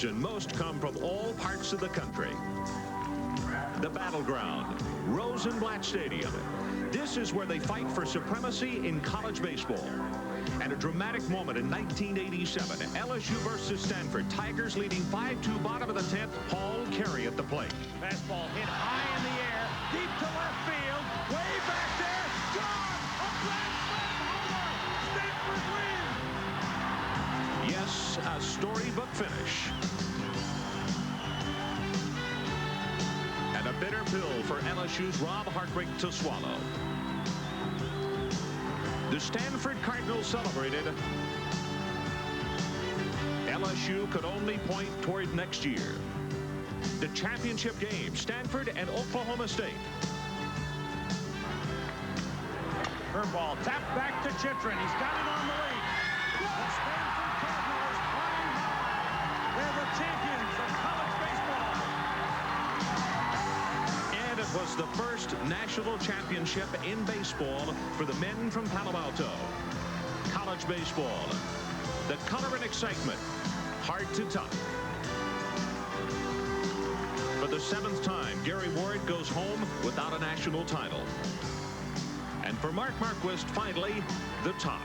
season, most come from all parts of the country. The battleground, Rosenblatt Stadium. This is where they fight for supremacy in college baseball. And a dramatic moment in 1987, LSU versus Stanford. Tigers leading 5-2, bottom of the 10th. Paul Carey at the plate. Fastball hit high in the air, deep to left field, way back there, gone! A grand slam homer! Stanford wins! Yes, a storybook finish. And a bitter pill for LSU's Rob Hartwig to swallow. The Stanford Cardinals celebrated. LSU could only point toward next year. The championship game, Stanford and Oklahoma State. Curveball tapped back to Chitrin. He's got it on the lead. The Stanford Cardinals flying high. They're the champions of college baseball. And it was the first national championship in baseball for the men from Palo Alto. College baseball, the color and excitement, hard to top. For the 7th time, Gary Ward goes home without a national title. And for Mark Marquist, finally, the top.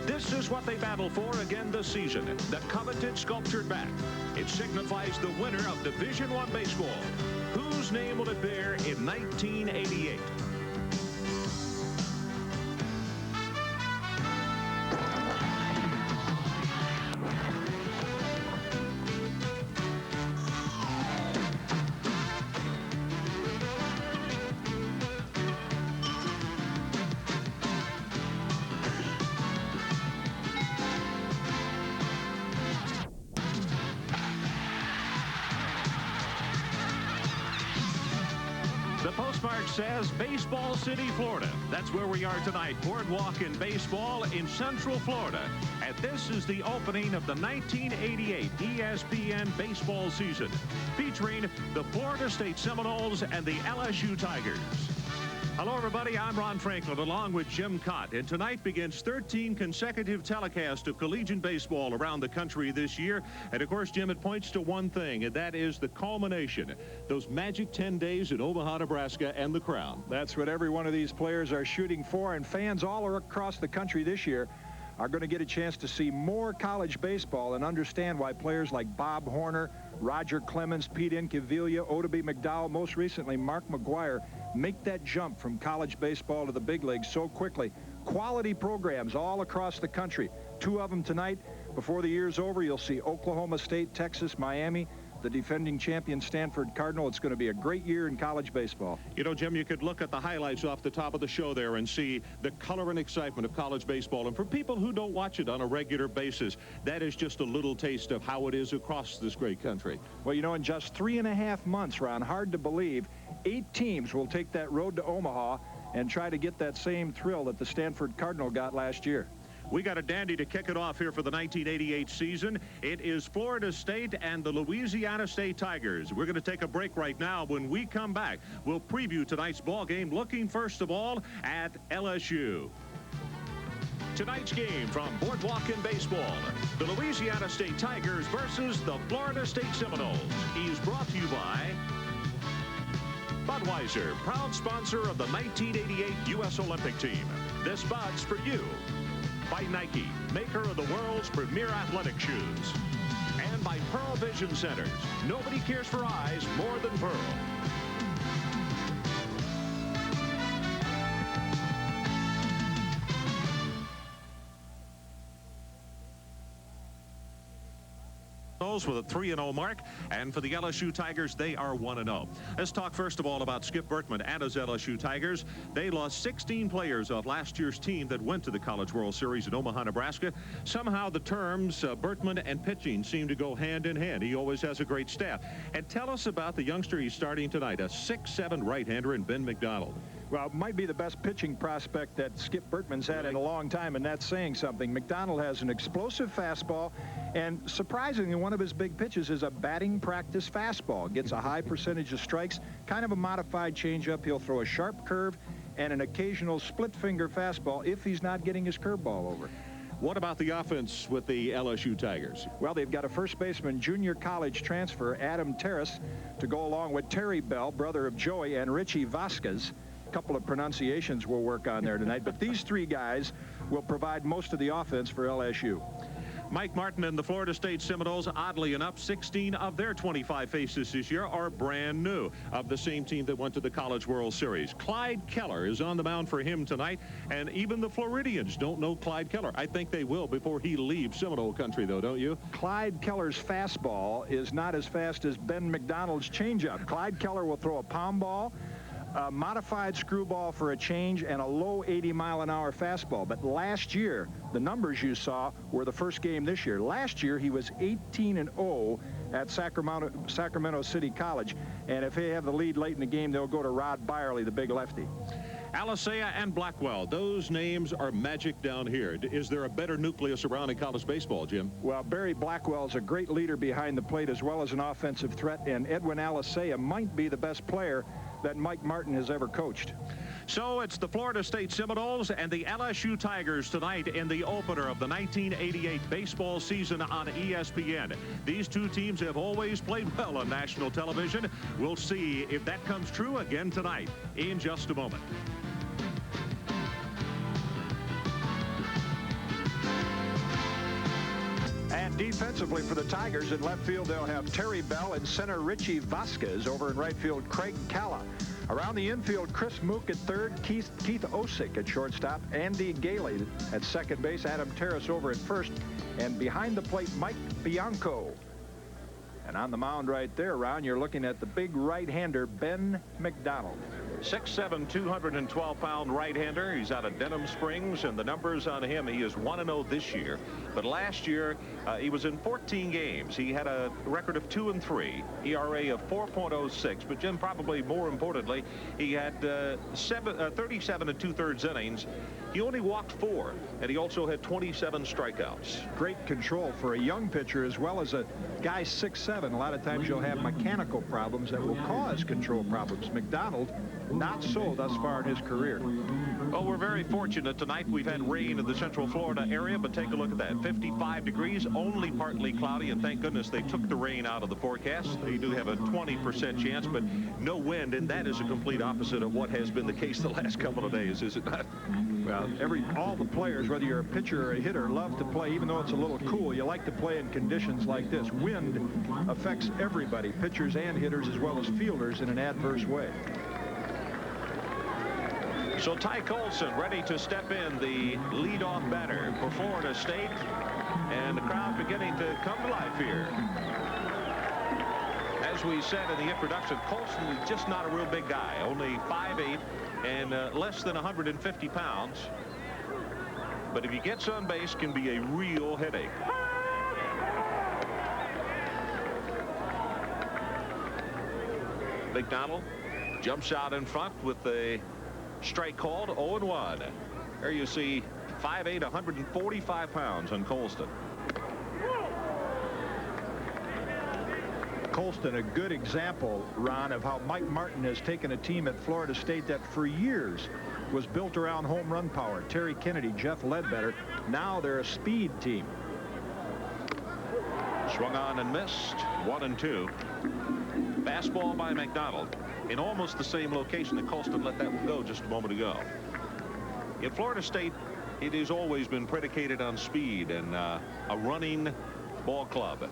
This is what they battle for again this season, the coveted sculptured bat. It signifies the winner of Division I baseball. Whose name will it bear in 1988? The postmark says Baseball City, Florida. That's where we are tonight. Boardwalk in baseball in Central Florida. And this is the opening of the 1988 ESPN baseball season, featuring the Florida State Seminoles and the LSU Tigers. Hello, everybody. I'm Ron Franklin, along with Jim Kaat. And tonight begins 13 consecutive telecasts of collegiate baseball around the country this year. And, of course, Jim, it points to one thing, and that is the culmination. Those magic 10 days in Omaha, Nebraska, and the crown. That's what every one of these players are shooting for. And fans all across the country this year are going to get a chance to see more college baseball and understand why players like Bob Horner, Roger Clemens, Pete Incaviglia, Odeby McDowell, most recently Mark McGuire, make that jump from college baseball to the big leagues so quickly. Quality programs all across the country. 2 of them tonight. Before the year's over, you'll see Oklahoma State, Texas, Miami, the defending champion Stanford Cardinal. It's going to be a great year in college baseball. You know, Jim, you could look at the highlights off the top of the show there and see the color and excitement of college baseball. And for people who don't watch it on a regular basis, that is just a little taste of how it is across this great country. Well, you know, in just 3.5 months, Ron, hard to believe, 8 teams will take that road to Omaha and try to get that same thrill that the Stanford Cardinal got last year. We got a dandy to kick it off here for the 1988 season. It is Florida State and the Louisiana State Tigers. We're going to take a break right now. When we come back, we'll preview tonight's ball game, looking first of all at LSU. Tonight's game from Boardwalk in Baseball, the Louisiana State Tigers versus the Florida State Seminoles, is brought to you by Budweiser, proud sponsor of the 1988 U.S. Olympic team. This Bud's for you. By Nike, maker of the world's premier athletic shoes. And by Pearl Vision Centers. Nobody cares for eyes more than Pearl. With a 3-0 mark, and for the LSU Tigers, they are 1-0. Let's talk first of all about Skip Bertman and his LSU Tigers. They lost 16 players of last year's team that went to the College World Series in Omaha, Nebraska. Somehow the terms Bertman and pitching seem to go hand in hand. He always has a great staff. And tell us about the youngster he's starting tonight, a 6'7" right-hander in Ben McDonald. Well, it might be the best pitching prospect that Skip Bertman's had in a long time, and that's saying something. McDonald has an explosive fastball, and surprisingly, one of his big pitches is a batting practice fastball. Gets a high percentage of strikes, kind of a modified changeup. He'll throw a sharp curve and an occasional split-finger fastball if he's not getting his curveball over. What about the offense with the LSU Tigers? Well, they've got a first baseman, junior college transfer, Adam Terrace, to go along with Terry Bell, brother of Joey, and Richie Vasquez. A couple of pronunciations we'll work on there tonight, but these three guys will provide most of the offense for LSU. Mike Martin and the Florida State Seminoles, oddly enough, 16 of their 25 faces this year are brand new, of the same team that went to the College World Series. Clyde Keller is on the mound for him tonight, and even the Floridians don't know Clyde Keller. I think they will before he leaves Seminole country, though, don't you? Clyde Keller's fastball is not as fast as Ben McDonald's changeup. Clyde Keller will throw a pound ball, a modified screwball for a change, and a low 80-mile-an-hour fastball. But last year, the numbers you saw were the first game this year. Last year, he was 18-0 at Sacramento City College. And if they have the lead late in the game, they'll go to Rod Byerly, the big lefty. Alisea and Blackwell, those names are magic down here. Is there a better nucleus around in college baseball, Jim? Well, Barry Blackwell is a great leader behind the plate as well as an offensive threat, and Edwin Alisea might be the best player that Mike Martin has ever coached. So it's the Florida State Seminoles and the LSU Tigers tonight in the opener of the 1988 baseball season on ESPN. These two teams have always played well on national television. We'll see if that comes true again tonight in just a moment. And defensively for the Tigers in left field, they'll have Terry Bell, in center Richie Vasquez, over in right field Craig Calla. Around the infield, Chris Mook at third, Keith Osick at shortstop, Andy Gailey at second base, Adam Terrace over at first, and behind the plate, Mike Bianco. And on the mound right there, Ron, you're looking at the big right-hander, Ben McDonald. 6'7", 212-pound right-hander. He's out of Denham Springs, and the numbers on him, he is 1-0 this year. But last year, he was in 14 games. He had a record of 2-3, ERA of 4.06. But, Jim, probably more importantly, he had 37 2/3 innings. He only walked 4, and he also had 27 strikeouts. Great control for a young pitcher as well as a guy 6'7". A lot of times you'll have mechanical problems that will cause control problems. McDonald, not so thus far in his career. Well, we're very fortunate tonight. We've had rain in the Central Florida area, but take a look at that. 55 degrees, only partly cloudy, and thank goodness they took the rain out of the forecast. They do have a 20% chance, but no wind, and that is a complete opposite of what has been the case the last couple of days, is it not? Well, all the players, whether you're a pitcher or a hitter, love to play, even though it's a little cool. You like to play in conditions like this. Wind affects everybody, pitchers and hitters, as well as fielders, in an adverse way. So Ty Colson ready to step in, the leadoff batter for Florida State, and the crowd beginning to come to life here. As we said in the introduction, Colson is just not a real big guy, only 5'8" and less than 150 pounds. But if he gets on base, can be a real headache. McDonald jumps out in front with a strike called, 0-1. There you see 5'8", 145 pounds on Colston. Colston, a good example, Ron, of how Mike Martin has taken a team at Florida State that for years was built around home run power. Terry Kennedy, Jeff Ledbetter. Now they're a speed team. Swung on and missed. 1-2. Fastball by McDonald in almost the same location that Colston let that one go just a moment ago. In Florida State, it has always been predicated on speed and a running ball club.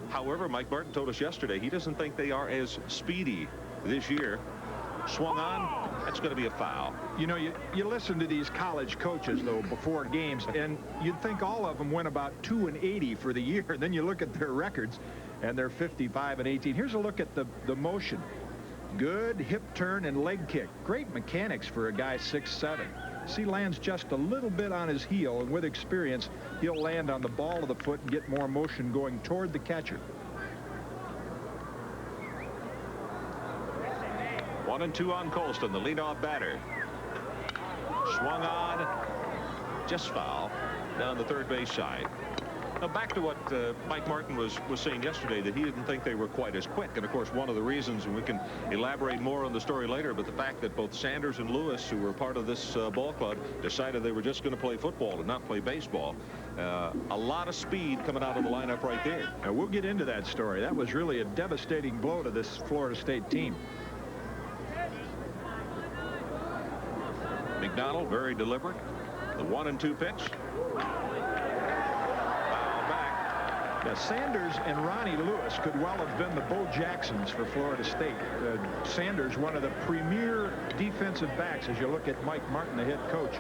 However, Mike Martin told us yesterday he doesn't think they are as speedy this year. Swung on. That's going to be a foul. You know, you listen to these college coaches, though, before games, and you'd think all of them went about 2-80 for the year. Then you look at their records, and they're 55-18. Here's a look at the motion. Good hip turn and leg kick. Great mechanics for a guy 6'7". See, lands just a little bit on his heel, and with experience, he'll land on the ball of the foot and get more motion going toward the catcher. 1-2 on Colston, the leadoff batter. Swung on, just foul down the third base side. Now back to what Mike Martin was saying yesterday, that he didn't think they were quite as quick. And of course, one of the reasons, and we can elaborate more on the story later, but the fact that both Sanders and Lewis, who were part of this ball club, decided they were just going to play football and not play baseball. A lot of speed coming out of the lineup right there. Now we'll get into that story. That was really a devastating blow to this Florida State team. McDonald, very deliberate. The 1-2 pitch. Now, Sanders and Ronnie Lewis could well have been the Bo Jacksons for Florida State. Sanders, one of the premier defensive backs, as you look at Mike Martin, the head coach,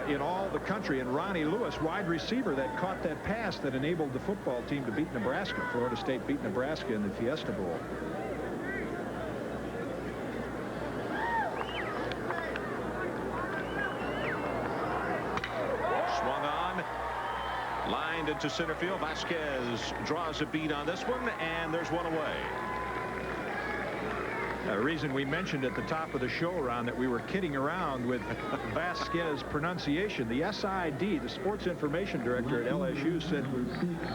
in all the country. And Ronnie Lewis, wide receiver, that caught that pass that enabled the football team to beat Nebraska. Florida State beat Nebraska in the Fiesta Bowl. Lined into center field. Vasquez draws a beat on this one, and there's one away. The reason we mentioned at the top of the show, Ron, that we were kidding around with Vasquez pronunciation. The SID, the sports information director at LSU, said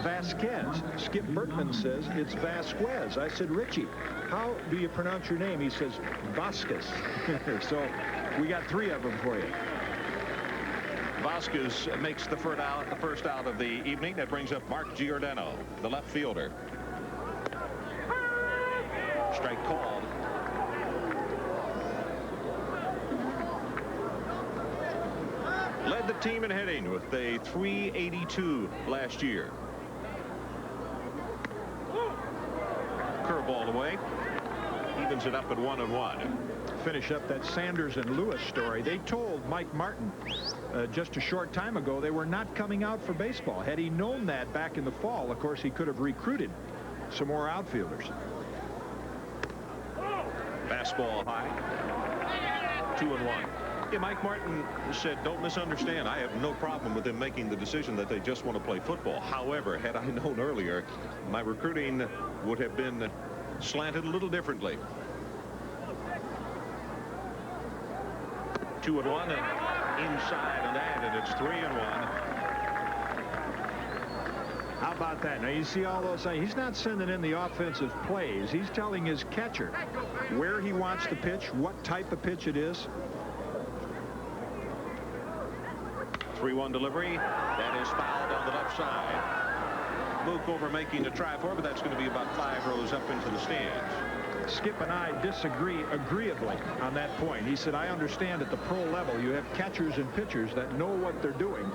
Vasquez. Skip Bertman says it's Vasquez. I said, Richie, how do you pronounce your name? He says Vasquez. So we got 3 of them for you. Vasquez makes the first out of the evening. That brings up Mark Giordano, the left fielder. Strike called. Led the team in hitting with a .382 last year. Curveball away. Evens it up at 1-1. Finish up that Sanders and Lewis story. They told Mike Martin just a short time ago they were not coming out for baseball. Had he known that back in the fall, of course, he could have recruited some more outfielders. Fastball high. 2-1. Yeah, Mike Martin said, don't misunderstand. I have no problem with them making the decision that they just want to play football. However, had I known earlier, my recruiting would have been slanted a little differently. 2-1, and inside on that, and it's 3-1. How about that? Now you see all those things. He's not sending in the offensive plays. He's telling his catcher where he wants the pitch, what type of pitch it is. 3-1 delivery. That is fouled on the left side. Mook over making a try for it, but that's going to be about 5 rows up into the stands. Skip and I disagree agreeably on that point. He said, I understand at the pro level you have catchers and pitchers that know what they're doing.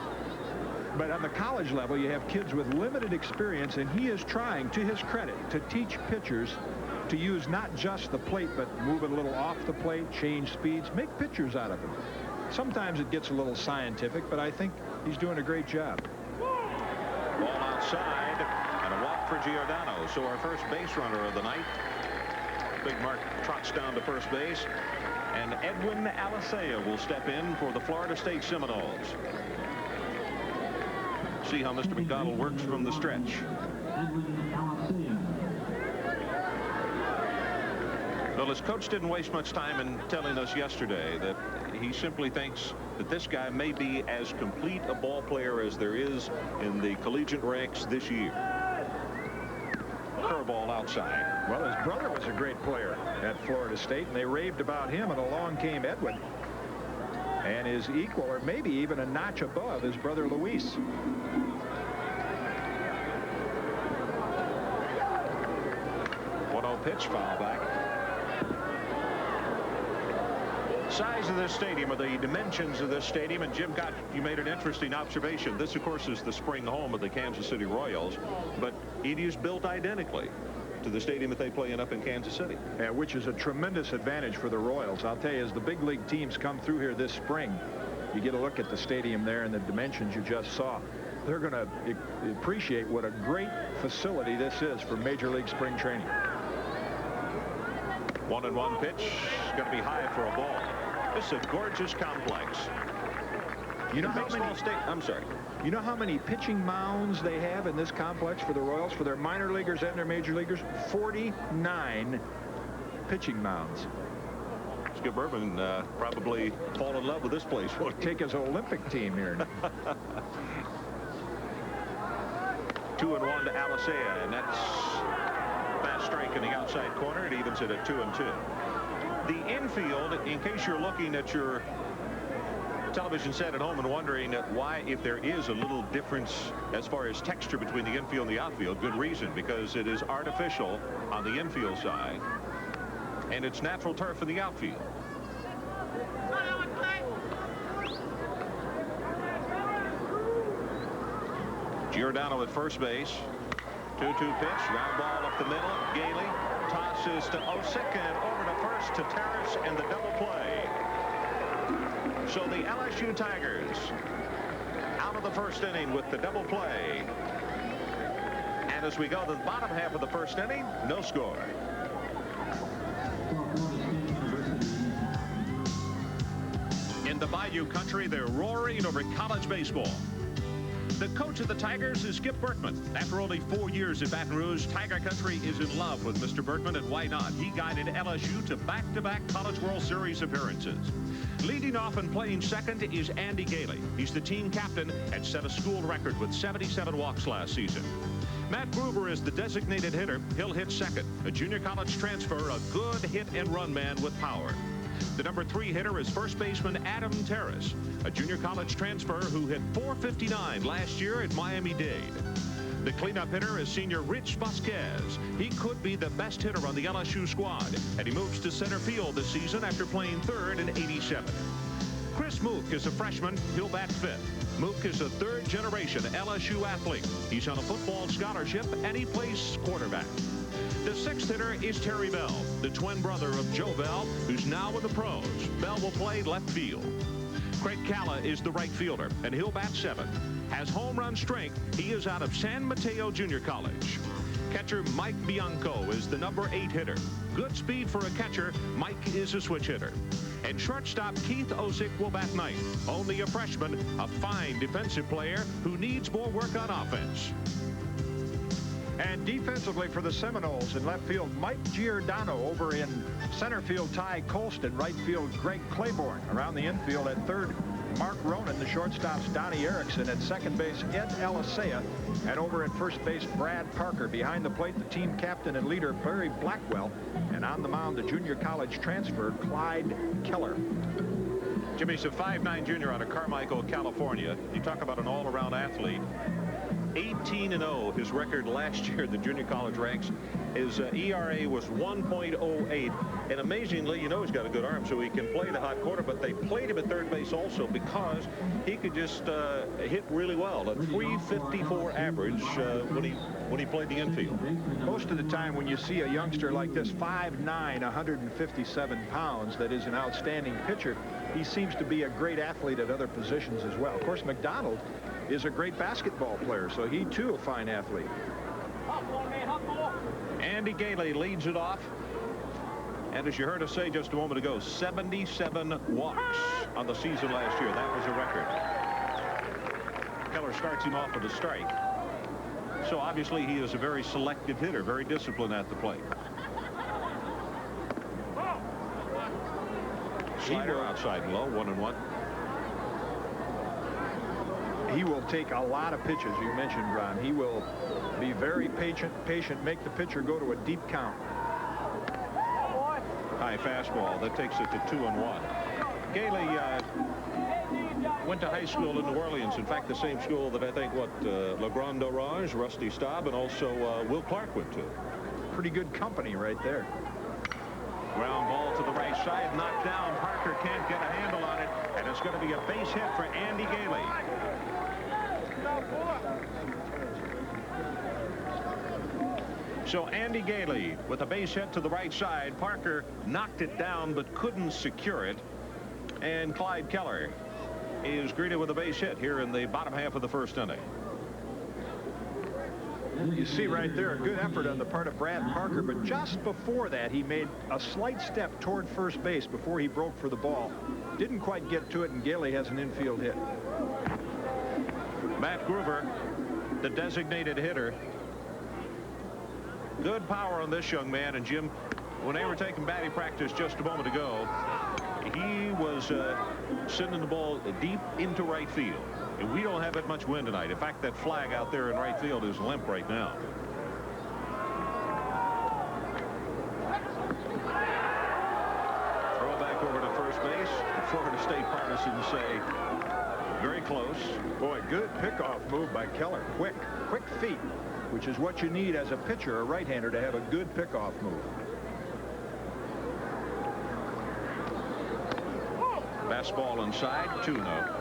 But on the college level, you have kids with limited experience, and he is trying, to his credit, to teach pitchers to use not just the plate, but move it a little off the plate, change speeds, make pitchers out of them. Sometimes it gets a little scientific, but I think he's doing a great job. Ball outside, and a walk for Giordano. So our first base runner of the night. Big Mark trots down to first base, and Edwin Alicea will step in for the Florida State Seminoles. See how Mr. McDonald works from the stretch. Well, his coach didn't waste much time in telling us yesterday that he simply thinks that this guy may be as complete a ball player as there is in the collegiate ranks this year. Curveball outside. Well, his brother was a great player at Florida State, and they raved about him, and along came Edwin. And his equal, or maybe even a notch above, his brother Luis. Pitch, foul back. Size of this stadium, or the dimensions of this stadium, and Jim Kaat, you made an interesting observation. This, of course, is the spring home of the Kansas City Royals, but it is built identically to the stadium that they play in up in Kansas City. Yeah, which is a tremendous advantage for the Royals. I'll tell you, as the big league teams come through here this spring, you get a look at the stadium there and the dimensions you just saw. They're going to appreciate what a great facility this is for Major League spring training. 1-1 pitch. It's going to be high for a ball. This is a gorgeous complex. You know how many? I'm sorry. You know how many pitching mounds they have in this complex for the Royals, for their minor leaguers and their major leaguers? 49 pitching mounds. Skip Urban probably fall in love with this place. Take his Olympic team here. 2-1 to Alisea, and that's fast strike in the outside corner. It evens it at 2-2. The infield, in case you're looking at your television set at home and wondering why, if there is a little difference as far as texture between the infield and the outfield, good reason, because it is artificial on the infield side and it's natural turf in the outfield. Giordano at first base. 2-2 pitch, round ball up the middle. Gailey tosses to Osick and over to first to Terrace and the double play. So the LSU Tigers out of the first inning with the double play. And as we go to the bottom half of the first inning, no score. In the Bayou country, they're roaring over college baseball. The coach of the Tigers is Skip Bertman. After only 4 years at Baton Rouge, Tiger Country is in love with Mr. Bertman, and why not? He guided LSU to back-to-back College World Series appearances. Leading off and playing second is Andy Gailey. He's the team captain and set a school record with 77 walks last season. Matt Gruber is the designated hitter. He'll hit second. A junior college transfer, a good hit-and-run man with power. The number 3 hitter is first baseman Adam Terrace, a junior college transfer who hit .459 last year at Miami-Dade. The cleanup hitter is senior Rich Vasquez. He could be the best hitter on the LSU squad, and he moves to center field this season after playing third in '87. Chris Mook is a freshman. He'll bat fifth. Mook is a third-generation LSU athlete. He's on a football scholarship, and he plays quarterback. The 6th hitter is Terry Bell, the twin brother of Joe Bell, who's now with the pros. Bell will play left field. Craig Calla is the right fielder, and he'll bat 7th. Has home run strength. He is out of San Mateo Junior College. Catcher Mike Bianco is the number 8 hitter. Good speed for a catcher. Mike is a switch hitter. And shortstop Keith Osick will bat 9th. Only a freshman, a fine defensive player who needs more work on offense. And defensively for the Seminoles in left field, Mike Giordano. Over in center field, Ty Colston. Right field, Greg Claiborne. Around the infield at third, Mark Ronan. The shortstops, Donnie Erickson. At second base, Ed Alisea. And over at first base, Brad Parker. Behind the plate, the team captain and leader, Barry Blackwell. And on the mound, the junior college transfer, Clyde Keller. Jimmy's a 5'9" junior out of Carmichael, California. You talk about an all-around athlete. 18-0 his record last year in the junior college ranks. His ERA was 1.08, and amazingly, you know, he's got a good arm, so he can play the hot corner, but they played him at third base also because he could just hit really well. A 354 average when he played the infield. Most of the time when you see a youngster like this, 5'9", 157 pounds, that is an outstanding pitcher, he seems to be a great athlete at other positions as well. Of course, McDonald is a great basketball player, so he too a fine athlete. Andy Gailey leads it off, and as you heard us say just a moment ago, 77 walks on the season last year. That was a record. Keller starts him off with a strike, so obviously he is a very selective hitter, very disciplined at the plate. Slider outside and low, 1-1. He will take a lot of pitches. You mentioned, Ron. He will be very patient, make the pitcher go to a deep count. High fastball that takes it to 2-1. Gailey went to high school in New Orleans. In fact, the same school that I think Legrand Orange, Rusty Staub, and also Will Clark went to. Pretty good company right there. Ground ball to the right side, knocked down. Parker can't get a handle on it, and it's going to be a base hit for Andy Gailey. So Andy Gailey with a base hit to the right side. Parker knocked it down but couldn't secure it, and Clyde Keller is greeted with a base hit here in the bottom half of the first inning. You see right there a good effort on the part of Brad Parker, but just before that he made a slight step toward first base before he broke for the ball. Didn't quite get to it, and Gailey has an infield hit. Matt Gruber, the designated hitter. Good power on this young man, and Jim, when they were taking batting practice just a moment ago, he was sending the ball deep into right field. And we don't have that much wind tonight. In fact, that flag out there in right field is limp right now. Throw back over to first base. The Florida State partisans say very close. Boy, good pickoff move by Keller. Quick feet, which is what you need as a pitcher, a right-hander, to have a good pickoff move. Fastball inside, 2-0.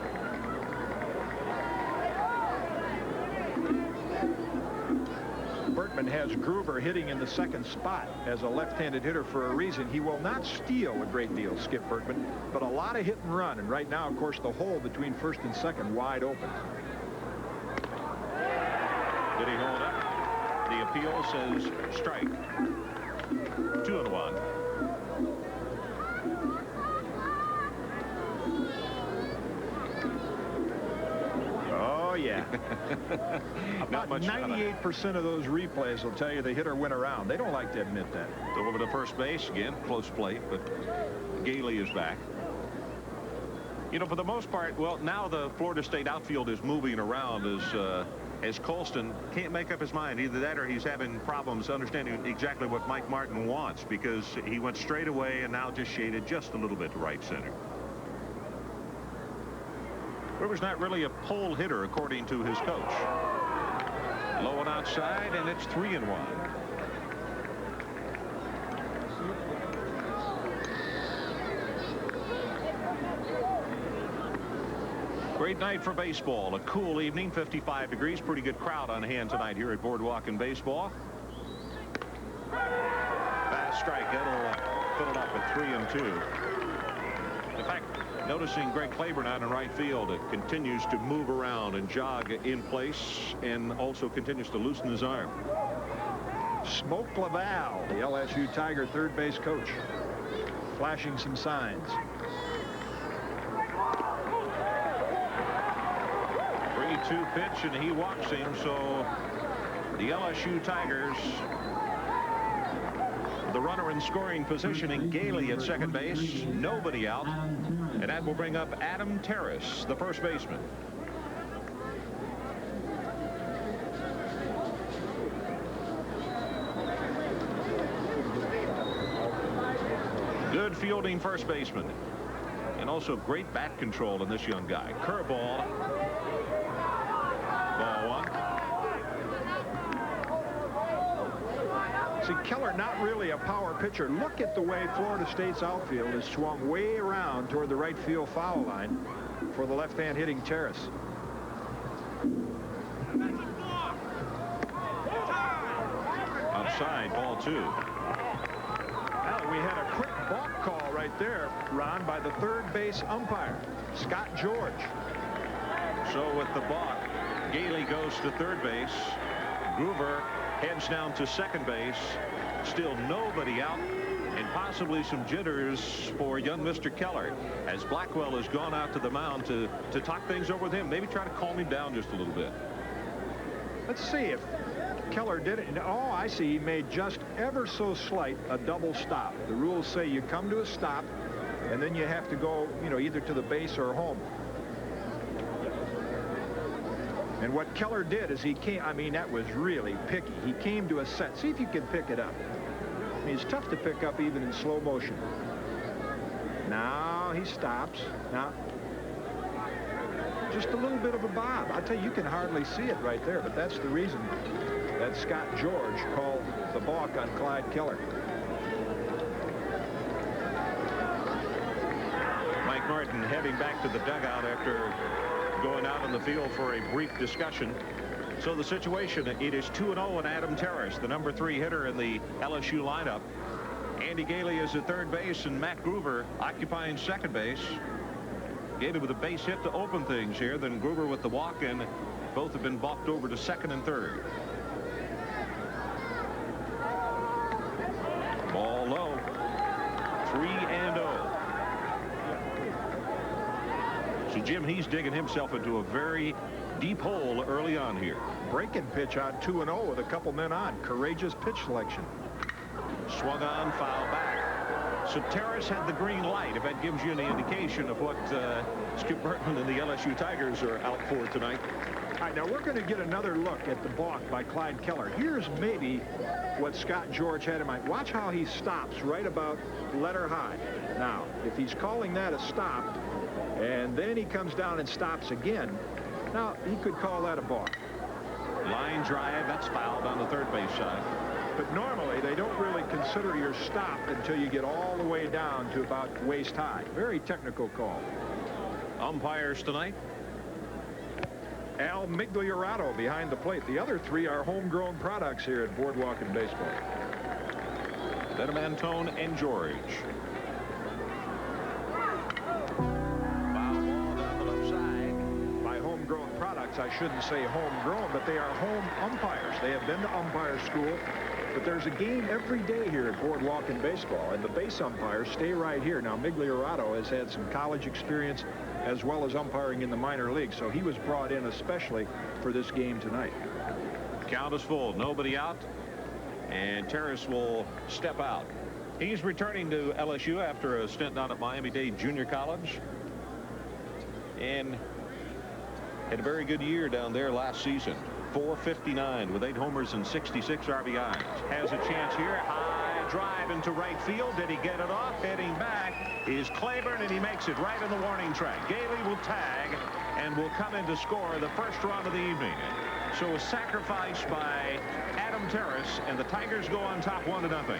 Bertman has Groover hitting in the second spot as a left-handed hitter for a reason. He will not steal a great deal, Skip Bertman, but a lot of hit and run. And right now, of course, the hole between first and second wide open. Did he hold up? The appeal says strike. 2-1. Yeah. About 98% of those replays will tell you the hitter went around. They don't like to admit that. Over to first base again, close plate, but Gailey is back. You know, for the most part, well, now the Florida State outfield is moving around as Colston can't make up his mind. Either that or he's having problems understanding exactly what Mike Martin wants, because he went straight away and now just shaded just a little bit to right center. Gruber's not really a pole hitter, according to his coach. Low and outside, and it's 3-1. Great night for baseball. A cool evening, 55 degrees. Pretty good crowd on hand tonight here at Boardwalk and Baseball. Fast strike. That'll put it up at 3-2. In fact, noticing Greg Claiborne out in right field, it continues to move around and jog in place and also continues to loosen his arm. Smoke Laval, the LSU Tiger third base coach, flashing some signs. 3-2 pitch, and he walks him, so the LSU Tigers, the runner in scoring position, and Gailey at second base, nobody out. And that will bring up Adam Terrace, the first baseman. Good fielding first baseman. And also great bat control in this young guy. Curveball. Ball one. See, Keller not really a power pitcher. Look at the way Florida State's outfield is swung way around toward the right field foul line for the left-hand hitting Terrace. Outside, ball 2. Well, we had a quick balk call right there, Ron, by the third base umpire, Scott George. So with the balk, Gailey goes to third base. Groover heads down to second base. Still nobody out, and possibly some jitters for young Mr. Keller, as Blackwell has gone out to the mound to talk things over with him. Maybe try to calm him down just a little bit. Let's see if Keller did it. Oh, I see. He made just ever so slight a double stop. The rules say you come to a stop, and then you have to go, you know, either to the base or home. And what Keller did is he came, I mean, that was really picky. He came to a set. See if you can pick it up. I mean, it's tough to pick up even in slow motion. Now he stops. Now, just a little bit of a bob. I tell you, you can hardly see it right there, but that's the reason that Scott George called the balk on Clyde Keller. Mike Martin heading back to the dugout after going out in the field for a brief discussion. So the situation, it is 2-0 and Adam Terrace, the number 3 hitter in the LSU lineup. Andy Gailey is at third base and Matt Groover occupying second base. Gailey with a base hit to open things here, then Groover with the walk, and both have been balked over to second and third. Ball low. 3-0. So Jim, he's digging himself into a very deep hole early on here. Breaking pitch on 2-0 with a couple men on. Courageous pitch selection. Swung on, foul back. So Terrace had the green light, if that gives you any indication of what Skip Bertman and the LSU Tigers are out for tonight. All right, now we're going to get another look at the balk by Clyde Keller. Here's maybe what Scott George had in mind. Watch how he stops right about letter high. Now, if he's calling that a stop, and then he comes down and stops again, now he could call that a balk. Line drive, that's fouled on the third base side. But normally they don't really consider your stop until you get all the way down to about waist high. Very technical call. Umpires tonight. Al Migliorato behind the plate. The other three are homegrown products here at Boardwalk and Baseball. Then Antone and George. Foul ball down the left side. By homegrown products, I shouldn't say homegrown, but they are home umpires. They have been to umpire school. But there's a game every day here at Boardwalk and Baseball, and the base umpires stay right here. Now, Migliorato has had some college experience as well as umpiring in the minor leagues, so he was brought in especially for this game tonight. Count is full, nobody out, and Terrace will step out. He's returning to LSU after a stint down at Miami-Dade Junior College, and had a very good year down there last season. .459 with 8 homers and 66 RBIs. Has a chance here. High drive into right field. Did he get it off? Heading back is Claiborne, and he makes it right in the warning track. Gailey will tag and will come in to score the first run of the evening. So a sacrifice by Adam Terrace, and the Tigers go on top 1-0.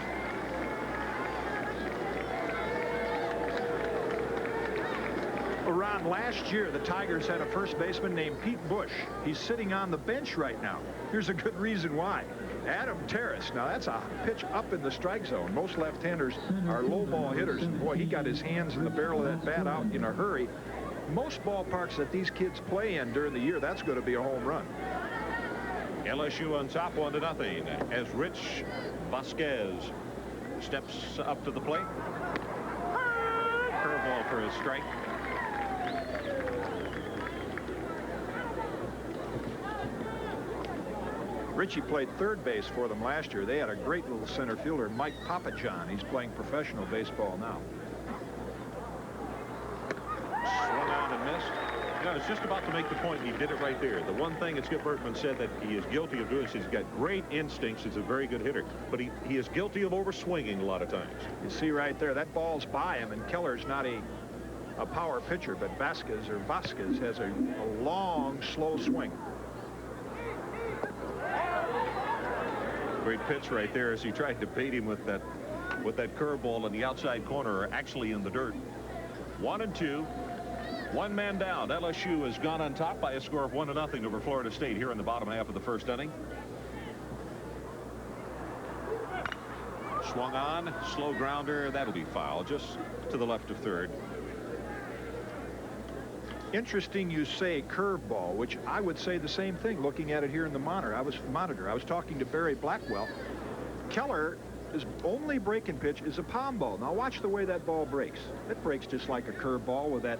Around last year, the Tigers had a first baseman named Pete Bush. He's sitting on the bench right now. Here's a good reason why. Adam Terrace, now that's a pitch up in the strike zone. Most left-handers are low ball hitters, and boy, he got his hands in the barrel of that bat out in a hurry. Most ballparks that these kids play in during the year, that's going to be a home run. LSU on top 1-0 as Rich Vasquez steps up to the plate. Curveball for a strike. Richie played third base for them last year. They had a great little center fielder, Mike Papajohn. He's playing professional baseball now. Swung on and missed. You know, I was just about to make the point. He did it right there. The one thing that Skip Bertman said that he is guilty of doing is he's got great instincts. He's a very good hitter. But he is guilty of overswinging a lot of times. You see right there, that ball's by him, and Keller's not a power pitcher, but Vasquez has a long, slow swing. Great pitch right there as he tried to bait him with that curveball in the outside corner, actually in the dirt. 1-2. One man down. LSU has gone on top by a score of 1-0 over Florida State here in the bottom half of the first inning. Swung on, slow grounder. That'll be foul just to the left of third. Interesting you say curveball, which I would say the same thing looking at it here in the monitor. I was talking to Barry Blackwell. Keller, his only breaking pitch is a palm ball. Now watch the way that ball breaks. It breaks just like a curveball with that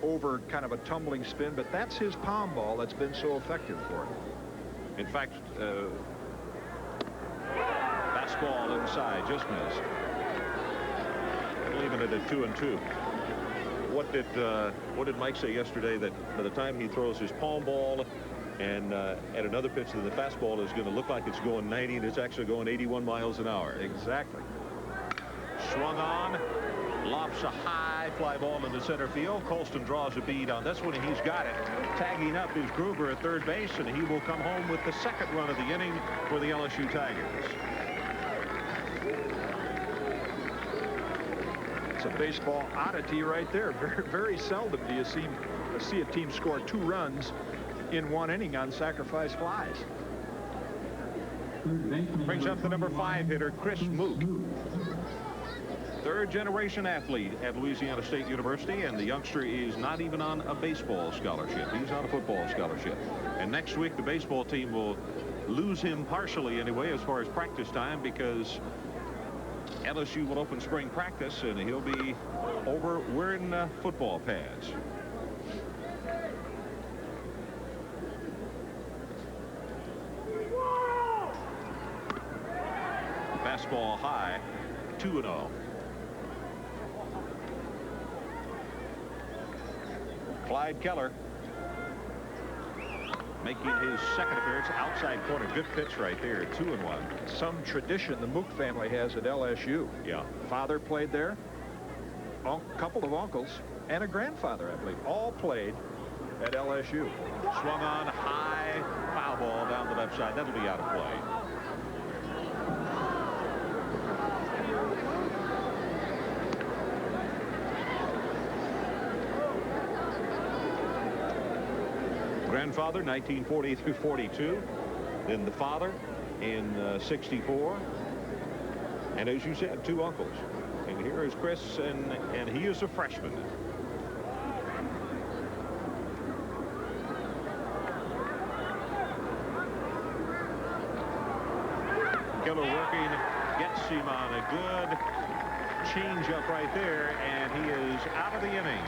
over kind of a tumbling spin, but that's his palm ball that's been so effective for him. In fact, fastball inside just missed. Leaving it at 2-2. What did Mike say yesterday, that by the time he throws his palm ball and at another pitch, that the fastball is going to look like it's going 90 and it's actually going 81 miles an hour. Exactly. Swung on, lofts a high fly ball into center field. Colston draws a bead on this one, and he's got it. Tagging up is Gruber at third base, and he will come home with the second run of the inning for the LSU Tigers. It's a baseball oddity right there. Very, very seldom do you see a team score 2 runs in 1 inning on sacrifice flies. Brings up the number 5 hitter, Chris Mook. Third-generation athlete at Louisiana State University, and the youngster is not even on a baseball scholarship. He's on a football scholarship. And next week, the baseball team will lose him partially anyway as far as practice time, because LSU will open spring practice, and he'll be over wearing football pads. Fastball high, 2-0. Clyde Keller making his second appearance. Outside corner. Good pitch right there. 2-1. Some tradition the Mook family has at LSU. Yeah. Father played there. A couple of uncles and a grandfather, I believe, all played at LSU. Swung on high, foul ball down the left side. That'll be out of play. Grandfather 1940 through 42, then the father in 64, and as you said, 2 uncles. And here is Chris, and he is a freshman. Keller working, gets him on a good change-up right there, and he is out of the inning.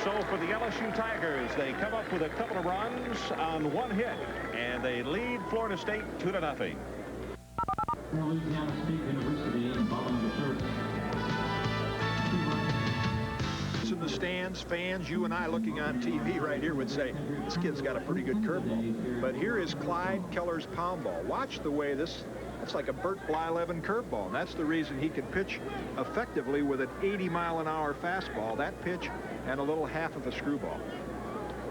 So for the LSU Tigers, they come up with a couple of runs on 1 hit, and they lead Florida State 2-0. Louisiana State University involving the third. In the stands, fans, you and I looking on TV right here would say, this kid's got a pretty good curveball. But here is Clyde Keller's pound ball. Watch the way that's like a Bert Blyleven curveball. And that's the reason he can pitch effectively with an 80-mile-an-hour fastball. That pitch and a little half of a screwball.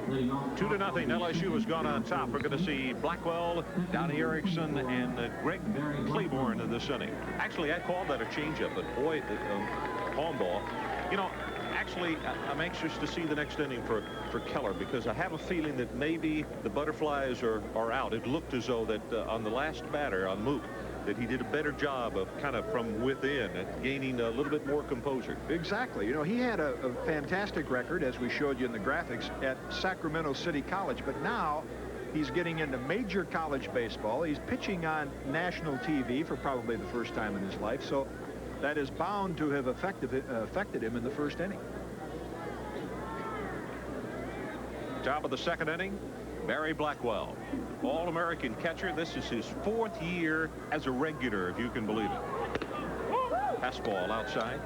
2-0. LSU has gone on top. We're going to see Blackwell, Donnie Erickson, and Greg Claiborne in this inning. Actually, I called that a changeup, but boy, the palm ball. You know, actually, I'm anxious to see the next inning for Keller, because I have a feeling that maybe the butterflies are out. It looked as though that on the last batter on Mook, that he did a better job of kind of from within and gaining a little bit more composure. Exactly. You know, he had a fantastic record, as we showed you in the graphics, at Sacramento City College, but now he's getting into major college baseball. He's pitching on national TV for probably the first time in his life, so that is bound to have affected him in the first inning. Top of the second inning, Barry Blackwell, All-American catcher. This is his 4th year as a regular, if you can believe it. Fastball outside.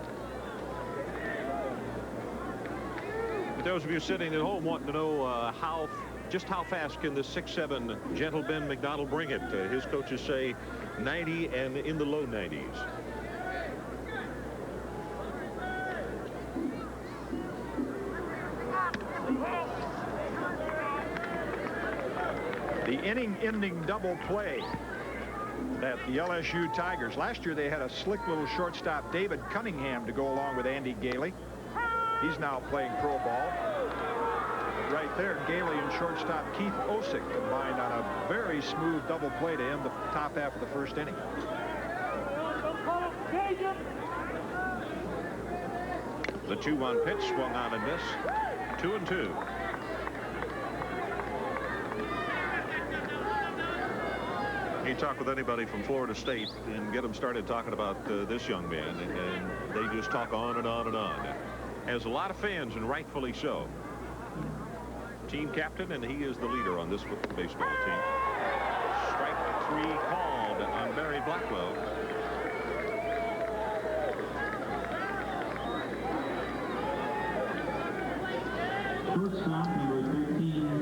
For those of you sitting at home wanting to know just how fast can the 6'7" gentle Ben McDonald bring it, his coaches say 90 and in the low 90s. The inning-ending double play that the LSU Tigers. Last year they had a slick little shortstop, David Cunningham, to go along with Andy Gailey. He's now playing pro ball. Right there, Gailey and shortstop Keith Osick combined on a very smooth double play to end the top half of the first inning. The 2-1 pitch swung on and missed. 2-2. You talk with anybody from Florida State and get them started talking about this young man, and they just talk on and on and on. Has a lot of fans, and rightfully so. Team captain, and he is the leader on this baseball team. Strike 3 called on Barry Blackwell.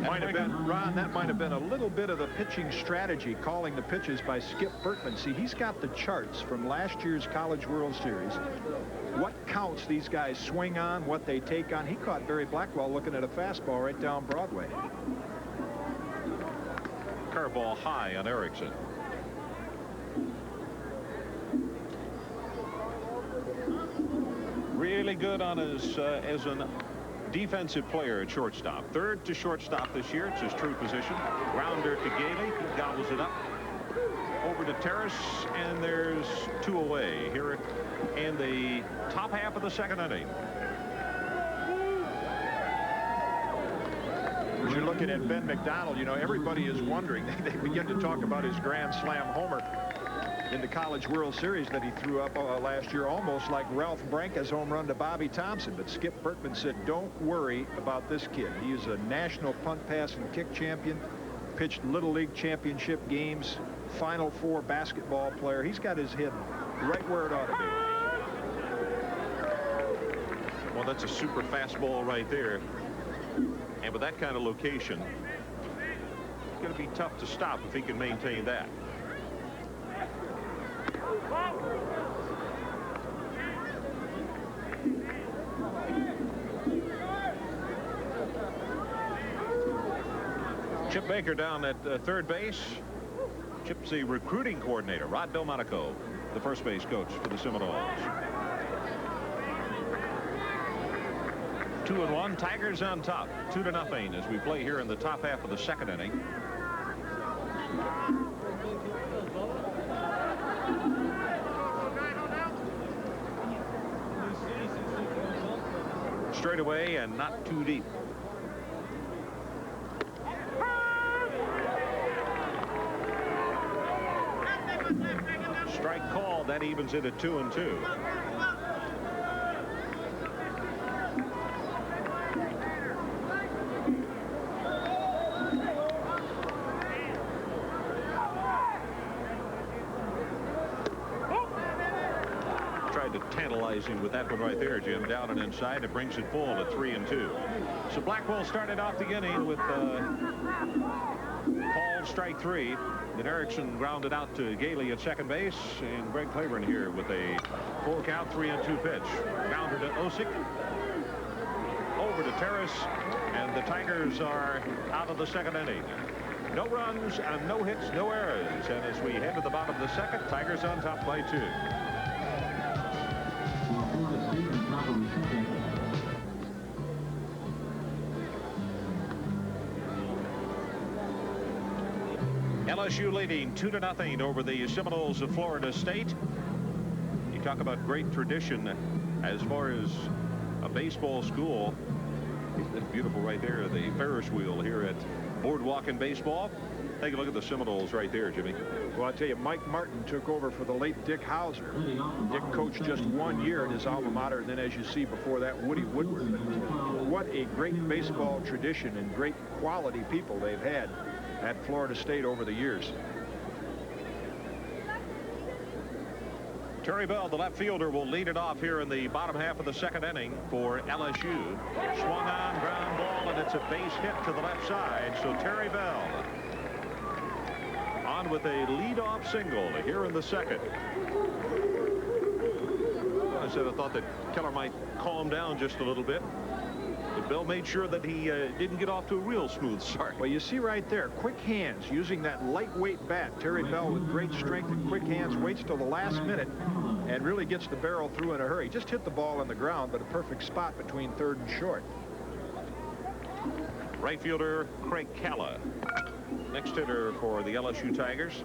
Might have been, Ron, that might have been a little bit of the pitching strategy, calling the pitches by Skip Bertman. See, he's got the charts from last year's College World Series. What counts these guys swing on, what they take on. He caught Barry Blackwell looking at a fastball right down Broadway. Curveball high on Erickson. Really good on his as an defensive player at shortstop. 3rd to shortstop this year. It's his true position. Grounder to Gailey. He gobbles it up. Over to Terrace, and there's 2 away here in the top half of the second inning. As you're looking at Ben McDonald, you know, everybody is wondering. They begin to talk about his grand slam homer in the College World Series that he threw up last year, almost like Ralph Branca's home run to Bobby Thompson. But Skip Bertman said, don't worry about this kid. He is a national punt, pass, and kick champion, pitched Little League championship games, Final Four basketball player. He's got his head right where it ought to be. Well, that's a super fastball right there. And with that kind of location, it's going to be tough to stop if he can maintain that. Chip Baker down at third base. Chip's the recruiting coordinator. Rod Delmonico, the first base coach for the Seminoles. 2-1. Tigers on top, 2-0 as we play here in the top half of the second inning. Straight away and not too deep. Strike call. That evens it at 2-2. Tried to tantalize him with that one right there, Jim. Down and inside. It brings it full to 3-2. So Blackwell started off the inning with Paul strike 3. Then Erickson grounded out to Gailey at second base, and Greg Claiborne here with a full count, 3-2 pitch. Grounder to Osick. Over to Terrace, and the Tigers are out of the second inning. No runs and no hits, no errors. And as we head to the bottom of the second, Tigers on top by 2. LSU leading 2-0 over the Seminoles of Florida State. You talk about great tradition as far as a baseball school. That's beautiful right there, the Ferris wheel here at Boardwalk in Baseball. Take a look at the Seminoles right there, Jimmy. Well, I tell you, Mike Martin took over for the late Dick Hauser. Dick coached just 1 year at his alma mater, and then, as you see before that, Woody Woodward. What a great baseball tradition and great quality people they've had at Florida State over the years. Terry Bell, the left fielder, will lead it off here in the bottom half of the second inning for LSU. Swung on, ground ball, and it's a base hit to the left side. So Terry Bell on with a leadoff single here in the second. I said I thought that Keller might calm down just a little bit. But Bell made sure that he didn't get off to a real smooth start. Well, you see right there, quick hands using that lightweight bat. Terry Bell with great strength and quick hands waits till the last minute and really gets the barrel through in a hurry. Just hit the ball on the ground, but a perfect spot between third and short. Right fielder Craig Kaat, next hitter for the LSU Tigers.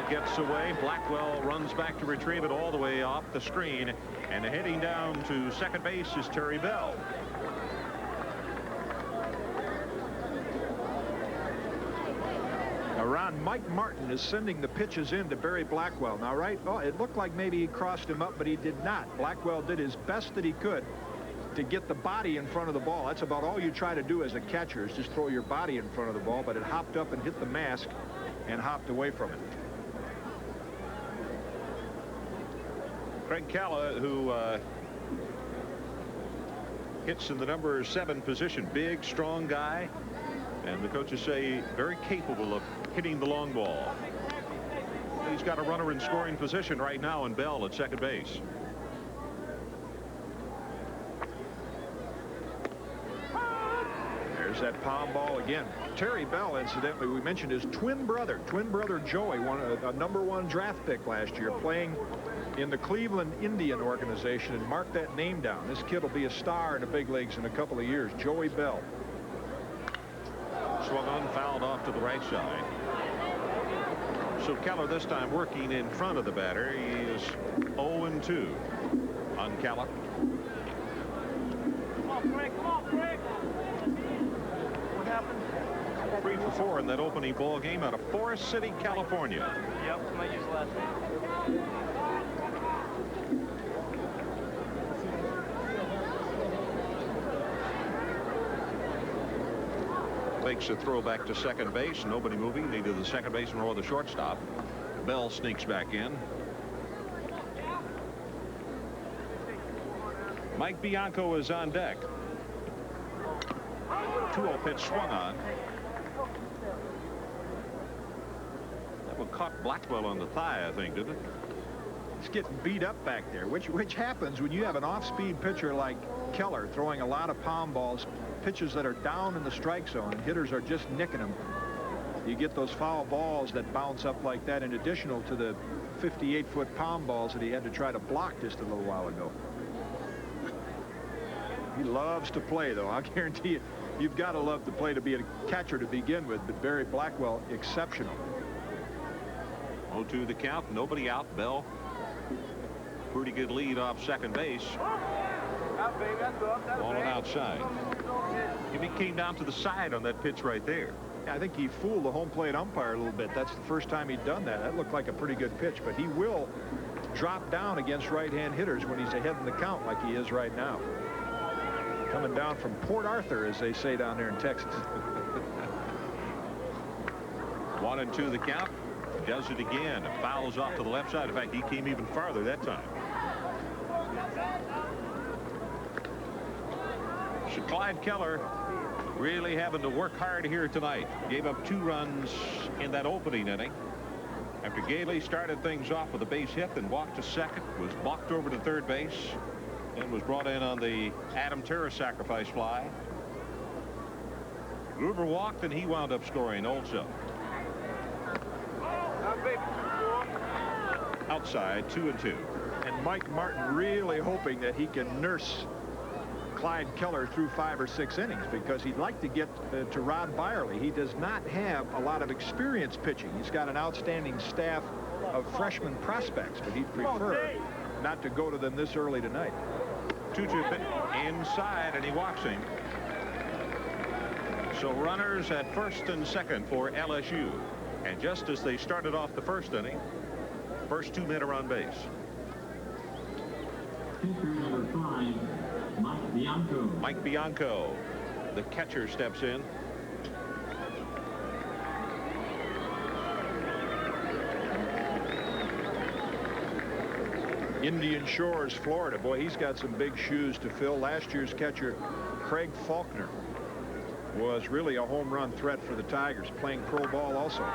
Gets away. Blackwell runs back to retrieve it all the way off the screen, and heading down to second base is Terry Bell. Around Mike Martin is sending the pitches in to Barry Blackwell. Now, right, oh, it looked like maybe he crossed him up, but he did not. Blackwell did his best that he could to get the body in front of the ball. That's about all you try to do as a catcher, is just throw your body in front of the ball, but it hopped up and hit the mask and hopped away from it. Craig Kaat, who hits in the number 7 position. Big, strong guy, and the coaches say very capable of hitting the long ball. He's got a runner in scoring position right now in Bell at second base. There's that palm ball again. Terry Bell, incidentally, we mentioned his twin brother Joey, won a #1 draft pick last year, playing in the Cleveland Indian organization, and mark that name down. This kid will be a star in the big leagues in a couple of years. Joey Bell. Swung on, fouled off to the right side. So Keller this time working in front of the batter. He is 0-2 on Keller. Come on, Frank. Come on, Frank. What happened? 3 for 4 in that opening ball game out of Forest City, California. Yep, I might use the last name. fakes a throw back to second base. Nobody moving, neither the second baseman nor the shortstop. Bell sneaks back in. Mike Bianco is on deck. 2-0 pitch swung on. That one caught Blackwell on the thigh, I think, didn't it? He's getting beat up back there, which happens when you have an off-speed pitcher like Keller throwing a lot of pound balls, pitches that are down in the strike zone, and hitters are just nicking them. You get those foul balls that bounce up like that, in addition to the 58-foot pound balls that he had to try to block just a little while ago. He loves to play, though. I guarantee you, you've got to love to play to be a catcher to begin with, but Barry Blackwell, exceptional. 0-2 the count, nobody out. Bell, pretty good lead off second base. Ball on outside. He came down to the side on that pitch right there. I think he fooled the home plate umpire a little bit. That's the first time he'd done that. That looked like a pretty good pitch, but he will drop down against right-hand hitters when he's ahead in the count like he is right now. Coming down from Port Arthur, as they say down there in Texas. 1-2 the count. Does it again. Fouls off to the left side. In fact, he came even farther that time. So Clyde Keller really having to work hard here tonight. Gave up 2 runs in that opening inning. After Gailey started things off with a base hit and walked to second, was walked over to third base, and was brought in on the Adam Terrace sacrifice fly. Gruber walked, and he wound up scoring also. Outside, 2-2. And Mike Martin really hoping that he can nurse Clyde Keller through 5 or 6 innings, because he'd like to get to Rod Byerly. He does not have a lot of experience pitching. He's got an outstanding staff of freshman prospects, but he'd prefer not to go to them this early tonight. 2-2 inside, and he walks him. So runners at first and second for LSU. And just as they started off the first inning, first 2 men are on base. Pitcher number 5, Mike Bianco. Mike Bianco, the catcher, steps in. Indian Shores, Florida. Boy, he's got some big shoes to fill. Last year's catcher, Craig Faulkner, was really a home run threat for the Tigers, playing pro ball also.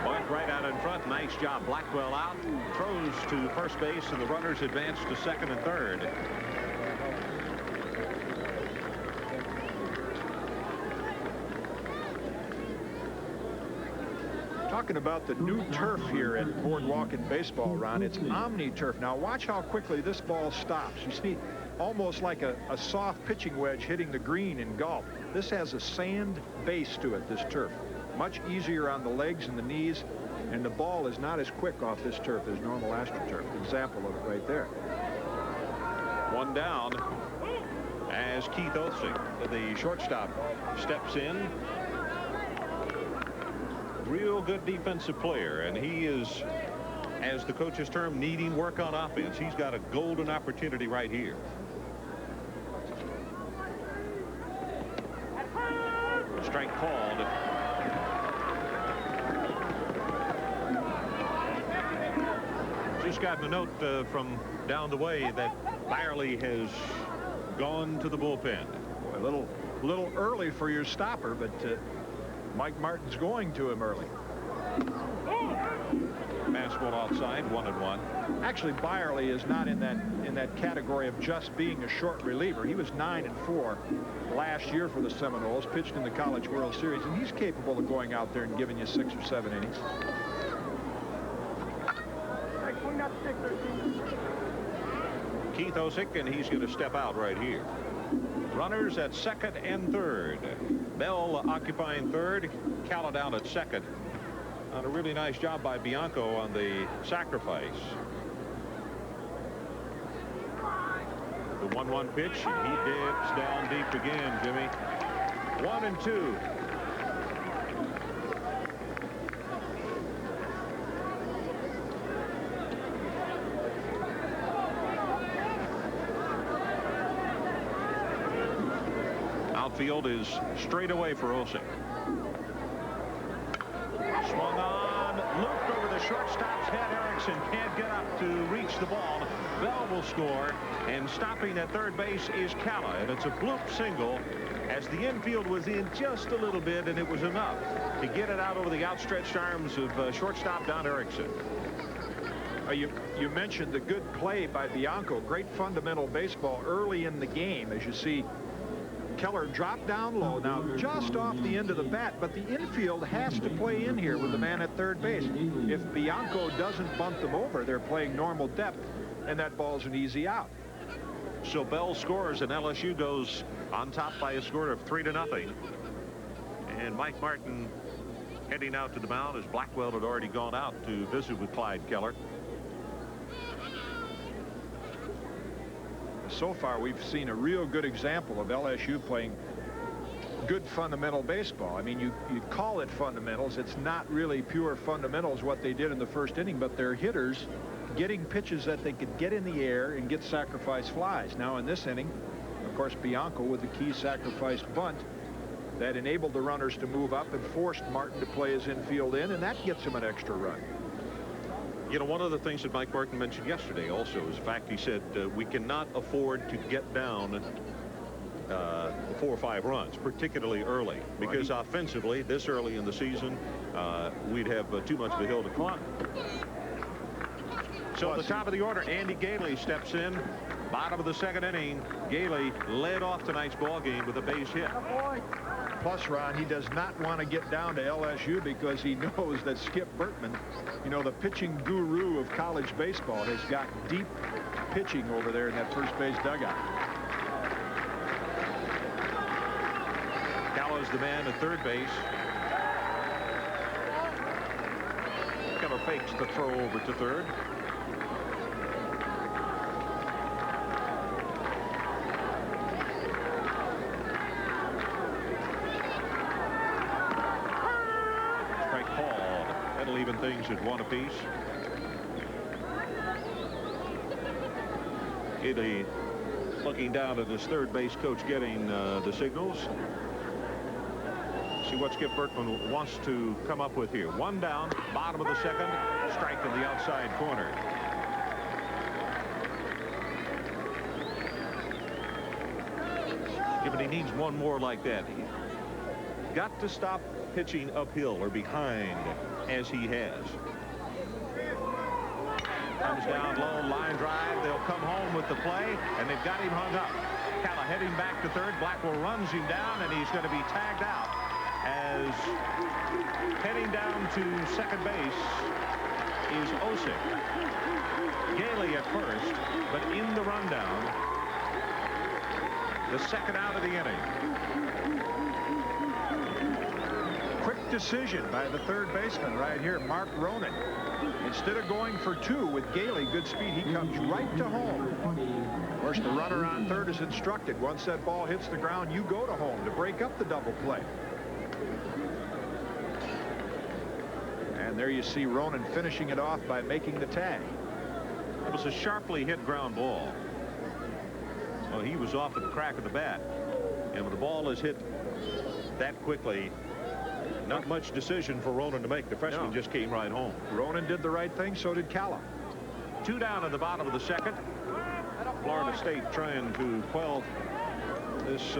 Bunt right out in front. Nice job. Blackwell out. Throws to first base, and the runners advance to second and third. Talking about the new turf here at Boardwalk and Baseball, Ron, it's Omni turf. Now watch how quickly this ball stops. You see, almost like a soft pitching wedge hitting the green in golf. This has a sand base to it, this turf. Much easier on the legs and the knees, and the ball is not as quick off this turf as normal AstroTurf. Example of it right there. 1 down as Keith Oelsing, the shortstop, steps in. Real good defensive player, and he is, as the coach's term, needing work on offense. He's got a golden opportunity right here. Strike called. Just gotten a note from down the way that Byerly has gone to the bullpen. Boy, a little early for your stopper, but Mike Martin's going to him early. Fastball outside, 1-1. Actually, Byerly is not in that category of just being a short reliever. He was 9-4 last year for the Seminoles, pitched in the College World Series, and he's capable of going out there and giving you 6 or 7 innings. Keith Oelsing, and he's going to step out right here. Runners at second and third. Bell occupying third. Calla down at second. On a really nice job by Bianco on the sacrifice. The 1-1 pitch, and he dips down deep again, Jimmy. 1-2. Outfield is straight away for Oelsing. shortstop's head. Erickson can't get up to reach the ball. Bell will score, and stopping at third base is Kaat, and it's a bloop single as the infield was in just a little bit, and it was enough to get it out over the outstretched arms of shortstop Don Erickson. You mentioned the good play by Bianco. Great fundamental baseball early in the game. As you see, Keller dropped down low now just off the end of the bat, but the infield has to play in here with the man at third base. If Bianco doesn't bunt them over, they're playing normal depth, and that ball's an easy out. So Bell scores, and LSU goes on top by a score of 3-0. And Mike Martin heading out to the mound as Blackwell had already gone out to visit with Clyde Keller. So far, we've seen a real good example of LSU playing good fundamental baseball. I mean, you call it fundamentals. It's not really pure fundamentals what they did in the first inning, but their hitters getting pitches that they could get in the air and get sacrifice flies. Now in this inning, of course, Bianco with the key sacrifice bunt that enabled the runners to move up and forced Martin to play his infield in, and that gets him an extra run. You know, one of the things that Mike Martin mentioned yesterday also is the fact he said we cannot afford to get down 4 or 5 runs, particularly early, because offensively, this early in the season, we'd have too much of a hill to climb. So at the top of the order, Andy Gailey steps in. Bottom of the second inning, Gailey led off tonight's ball game with a base hit. Plus, Ron, he does not want to get down to LSU because he knows that Skip Bertman, you know, the pitching guru of college baseball, has got deep pitching over there in that first base dugout. Callow's the man at third base. Keller fakes the throw over to third. Even things at 1 apiece. Gailey looking down at his third base coach getting the signals. See what Skip Bertman wants to come up with here. 1 down, bottom of the second, strike in the outside corner. Yeah, but he needs one more like that. He got to stop pitching uphill or behind as he has. Comes down low, line drive. They'll come home with the play, and they've got him hung up. Kaat heading back to third. Blackwell runs him down, and he's going to be tagged out as heading down to second base is Osick. Gailey at first, but in the rundown, the second out of the inning. Quick decision by the third baseman right here, Mark Ronan. Instead of going for 2 with Gailey, good speed, he comes right to home. Of course, the runner on third is instructed, once that ball hits the ground, you go to home to break up the double play. And there you see Ronan finishing it off by making the tag. It was a sharply hit ground ball. Well, he was off at the crack of the bat, and when the ball is hit that quickly, not much decision for Ronan to make. The freshman just came right home. Ronan did the right thing, so did Kaat. 2 down in the bottom of the second. Florida State trying to quell this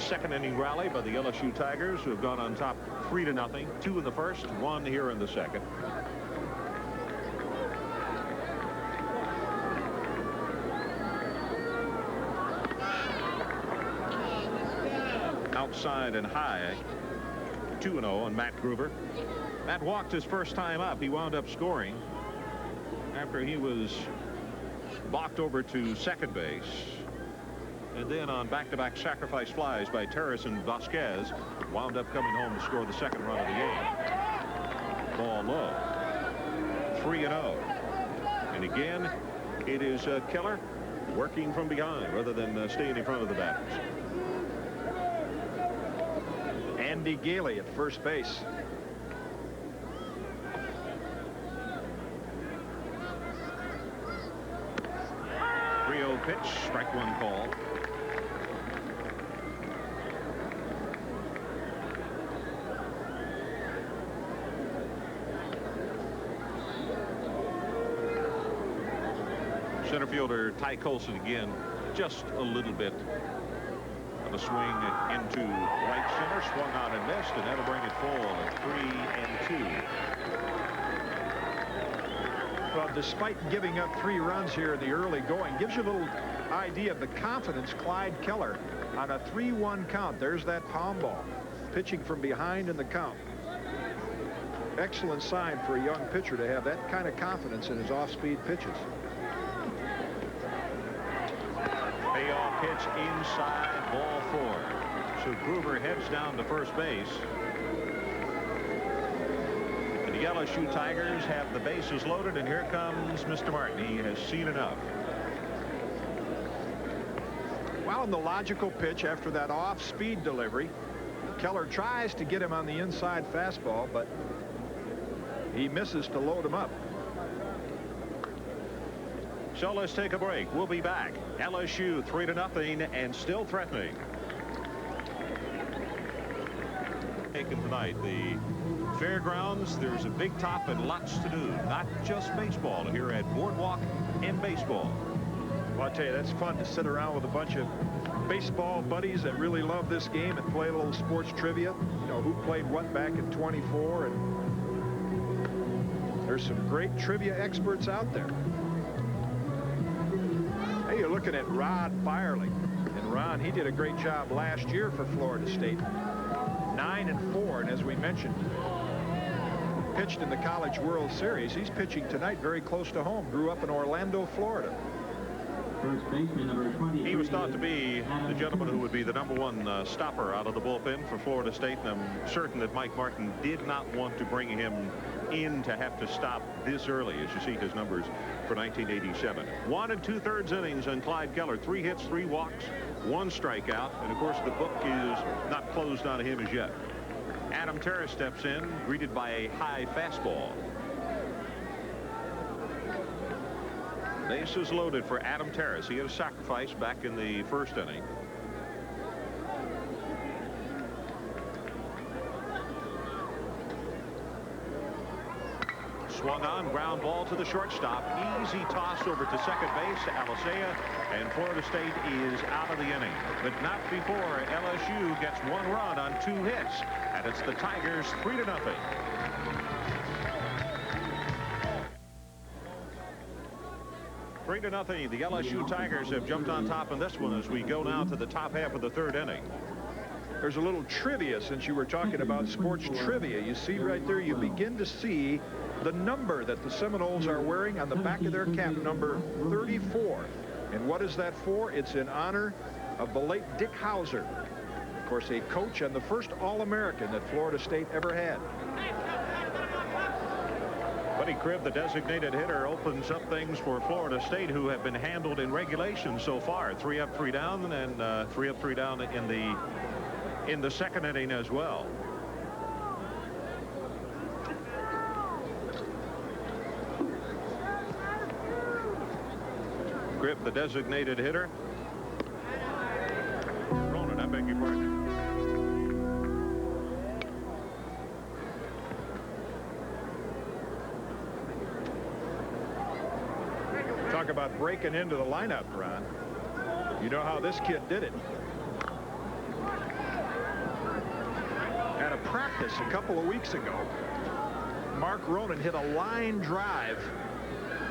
second inning rally by the LSU Tigers, who have gone on top 3-0. 2 in the first, 1 here in the second. Outside and high. 2-0 on Matt Gruber. Matt walked his first time up. He wound up scoring after he was balked over to second base. And then on back-to-back sacrifice flies by Terrace and Vasquez, wound up coming home to score the second run of the game. Ball low. 3-0. And again, it is Keller working from behind rather than staying in front of the batters. Andy Gailey at first base. Rio pitch, strike 1 call. Center fielder Ty Colson again, just a little bit of a swing into right center, swung on and missed, and that'll bring it full at 3-2. Well, despite giving up 3 runs here in the early going, gives you a little idea of the confidence Clyde Keller on a 3-1 count. There's that palm ball, pitching from behind in the count. Excellent sign for a young pitcher to have that kind of confidence in his off-speed pitches. Payoff pitch inside, ball 4. So Gruber heads down to first base. And the LSU Tigers have the bases loaded, and here comes Mr. Martin. He has seen enough. Well, in the logical pitch after that off-speed delivery, Keller tries to get him on the inside fastball, but he misses to load him up. So let's take a break. We'll be back. LSU 3-0 and still threatening. Taken tonight, the fairgrounds. There's a big top and lots to do. Not just baseball here at Boardwalk and Baseball. Well, I'll tell you, that's fun to sit around with a bunch of baseball buddies that really love this game and play a little sports trivia. You know, who played what back in '24, and there's some great trivia experts out there. Hey, you're looking at Rod Byerly, and Ron, he did a great job last year for Florida State. 9-4, and as we mentioned, pitched in the College World Series. He's pitching tonight very close to home. Grew up in Orlando, Florida. First baseman number 20. He was thought to be the gentleman who would be the #1 stopper out of the bullpen for Florida State, and I'm certain that Mike Martin did not want to bring him in to have to stop this early, as you see his numbers for 1987. 1 2/3 innings on Clyde Keller. 3 hits, 3 walks, 1 strikeout, and of course the book is not closed on him as yet. Adam Terrace steps in, greeted by a high fastball. Bases loaded for Adam Terrace. He had a sacrifice back in the first inning. Swung on, ground ball to the shortstop. Easy toss over to second base to Alicea, and Florida State is out of the inning. But not before LSU gets 1 run on 2 hits, and it's the Tigers 3-0. To nothing. The LSU Tigers have jumped on top in this one as we go now to the top half of the 3rd inning. There's a little trivia since you were talking about sports trivia. You see right there, you begin to see the number that the Seminoles are wearing on the back of their cap, number 34. And what is that for? It's in honor of the late Dick Hauser. Of course, a coach and the first All-American that Florida State ever had. Buddy Cribb, the designated hitter, opens up things for Florida State, who have been handled in regulation so far. 3 up, 3 down, and 3 up, 3 down in the second inning as well. Cribb, the designated hitter. Ronan, I beg your pardon. Talk about breaking into the lineup, Ron. You know how this kid did it. At a practice a couple of weeks ago, Mark Ronan hit a line drive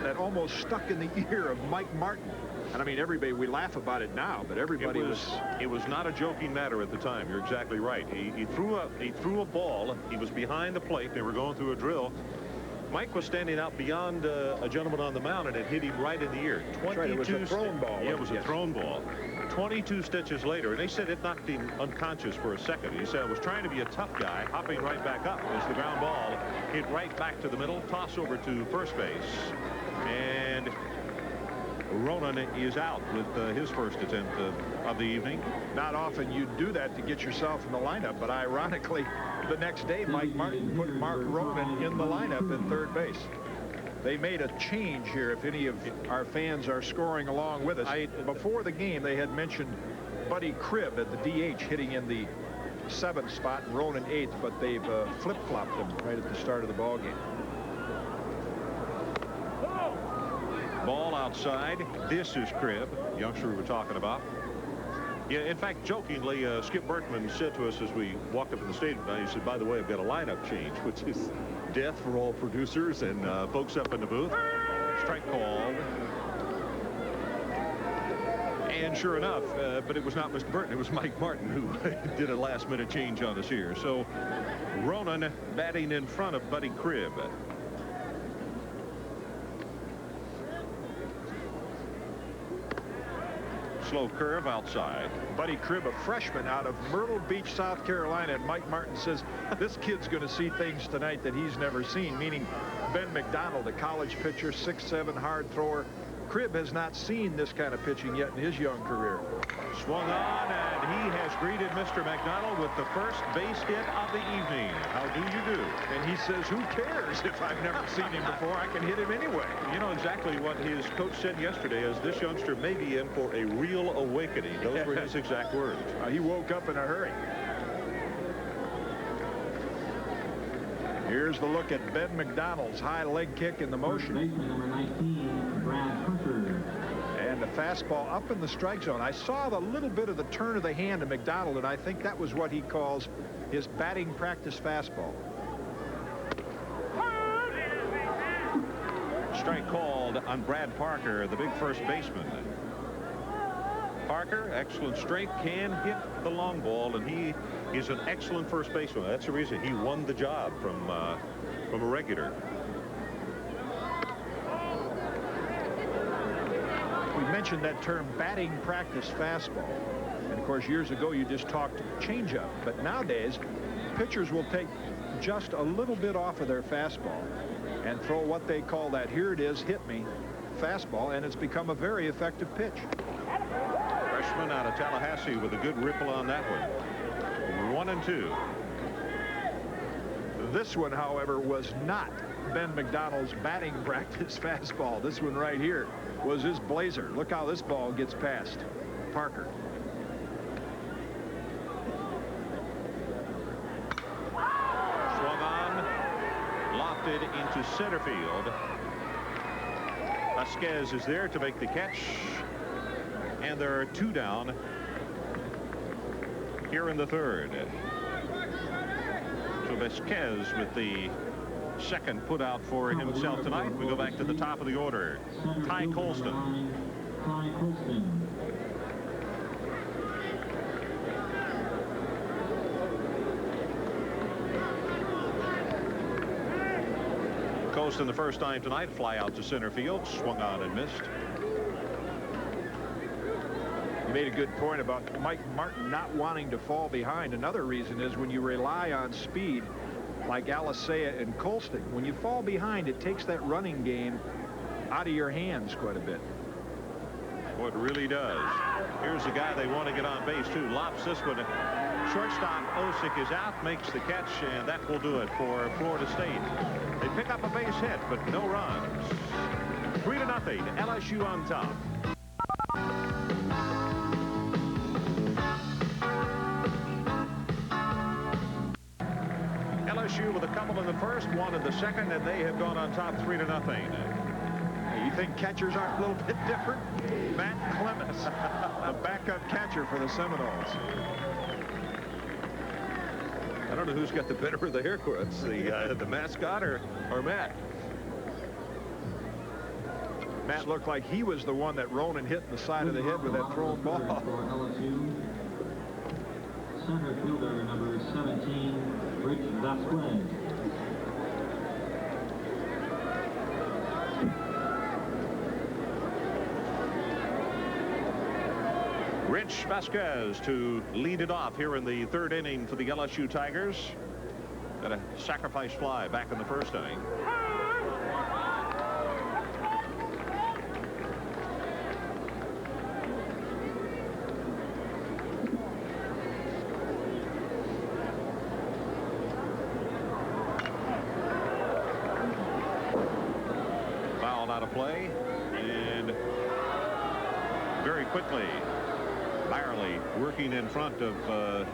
that almost stuck in the ear of Mike Martin. And I mean, everybody, we laugh about it now, but everybody it was not a joking matter at the time. You're exactly right. He threw a ball. He was behind the plate. They were going through a drill. Mike was standing out beyond a gentleman on the mound, and it hit him right in the ear. 22 right, it was a thrown ball. Yeah, it was a thrown ball. 22 stitches later, and they said it knocked him unconscious for a second. He said, I was trying to be a tough guy, hopping right back up as the ground ball hit right back to the middle, toss over to first base. And Ronan is out with his first attempt of the evening. Not often you do that to get yourself in the lineup, but ironically, the next day, Mike Martin put Mark Ronan in the lineup in third base. They made a change here, if any of our fans are scoring along with us. Before the game, they had mentioned Buddy Cribb at the DH hitting in the 7th spot and Ronan 8th, but they've flip-flopped him right at the start of the ball game. Ball outside. This is Cribb, youngster we were talking about. Yeah, in fact, jokingly, Skip Bertman said to us as we walked up in the stadium tonight, he said, by the way, I've got a lineup change, which is death for all producers and folks up in the booth. Strike called. And sure enough, but it was not Mr. Burton, it was Mike Martin who did a last-minute change on us here. So Ronan batting in front of Buddy Cribb. Slow curve outside. Buddy Cribb, a freshman out of Myrtle Beach, South Carolina, and Mike Martin says this kid's going to see things tonight that he's never seen, meaning Ben McDonald, a college pitcher, 6'7", hard thrower. Cribb has not seen this kind of pitching yet in his young career. Swung on, and he has greeted Mr. McDonald with the first base hit of the evening. How do you do? And he says, who cares if I've never seen him before? I can hit him anyway. You know exactly what his coach said yesterday, is this youngster may be in for a real awakening. Those were his exact words. He woke up in a hurry. Here's the look at Ben McDonald's high leg kick in the motion. Number 19, Brad Parker. And the fastball up in the strike zone. I saw the little bit of the turn of the hand of McDonald, and I think that was what he calls his batting practice fastball. Strike called on Brad Parker, the big first baseman. Parker, excellent strength, can hit the long ball, and he is an excellent first baseman. That's the reason he won the job from a regular. We mentioned that term, batting practice fastball. And of course, years ago, you just talked changeup. But nowadays, pitchers will take just a little bit off of their fastball and throw what they call that, here it is, hit me, fastball, and it's become a very effective pitch. Freshman out of Tallahassee with a good ripple on that one. 1-2. This one, however, was not Ben McDonald's batting practice fastball. This one right here was his blazer. Look how this ball gets past Parker. Swung on, lofted into center field. Vasquez is there to make the catch, and there are two down here in the third. So Vasquez with the second put out for himself tonight. We go back to the top of the order. Ty Colston. Ty Colston. Colston the first time tonight, fly out to center field, swung on and missed. You made a good point about Mike Martin not wanting to fall behind. Another reason is when you rely on speed like Alicea and Colston, when you fall behind, it takes that running game out of your hands quite a bit. Well, it really does. Here's the guy they want to get on base too. Lops this one. Shortstop Osick is out, makes the catch, and that will do it for Florida State. They pick up a base hit, but no runs. 3-0, LSU on top. LSU with a couple in the first, one in the second, and they have gone on top 3-0. You think catchers aren't a little bit different? Matt Clemens, a backup catcher for the Seminoles. I don't know who's got the better of the haircuts, the mascot or Matt. Matt looked like he was the one that Ronan hit in the side of the head with that thrown ball. For LSU, center fielder number 17, Rich Vasquez. Rich Vasquez to lead it off here in the third inning for the LSU Tigers. Got a sacrifice fly back in the first inning. Fouled out of play, and very quickly Byerly working in front of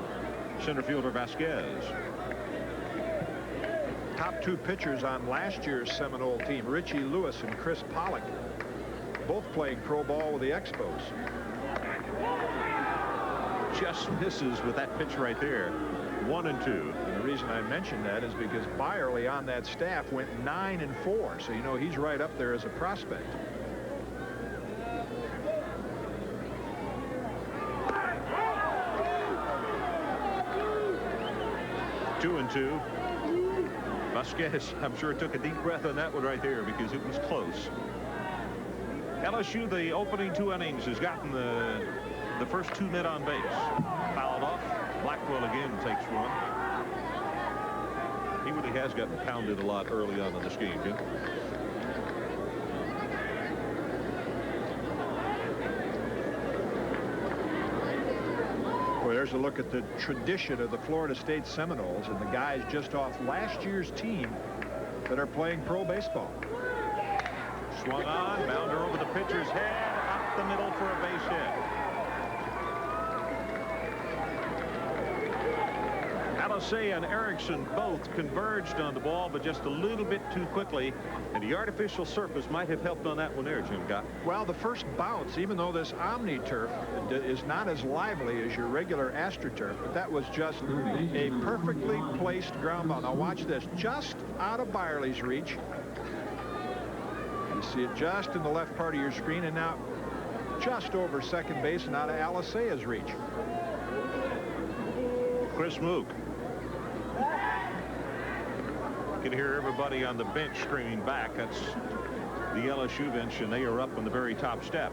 center fielder Vasquez. Top two pitchers on last year's Seminole team, Richie Lewis and Chris Pollock. both playing pro ball with the Expos. Just misses with that pitch right there. 1-2. And the reason I mentioned that is because Byerly on that staff went 9-4. So, you know, he's right up there as a prospect. Two and two. Vasquez, I'm sure, took a deep breath on that one right there because it was close. LSU, the opening 2 innings, has gotten the first 2 men on base. Fouled off. Blackwell again takes one. He really has gotten pounded a lot early on in this game, Jim. Well, there's a look at the tradition of the Florida State Seminoles and the guys just off last year's team that are playing pro baseball. Swung on, bounder over the pitcher's head, up the middle for a base hit. Alisei and Erickson both converged on the ball, but just a little bit too quickly, and the artificial surface might have helped on that one there, Jim Kaat. Well, the first bounce, even though this OmniTurf is not as lively as your regular AstroTurf, but that was just a perfectly placed ground ball. Now watch this, just out of Byerly's reach. You see it just in the left part of your screen, and now just over second base and out of Alisei's reach. Chris Mook. You can hear everybody on the bench screaming back. That's the LSU bench, and they are up on the very top step.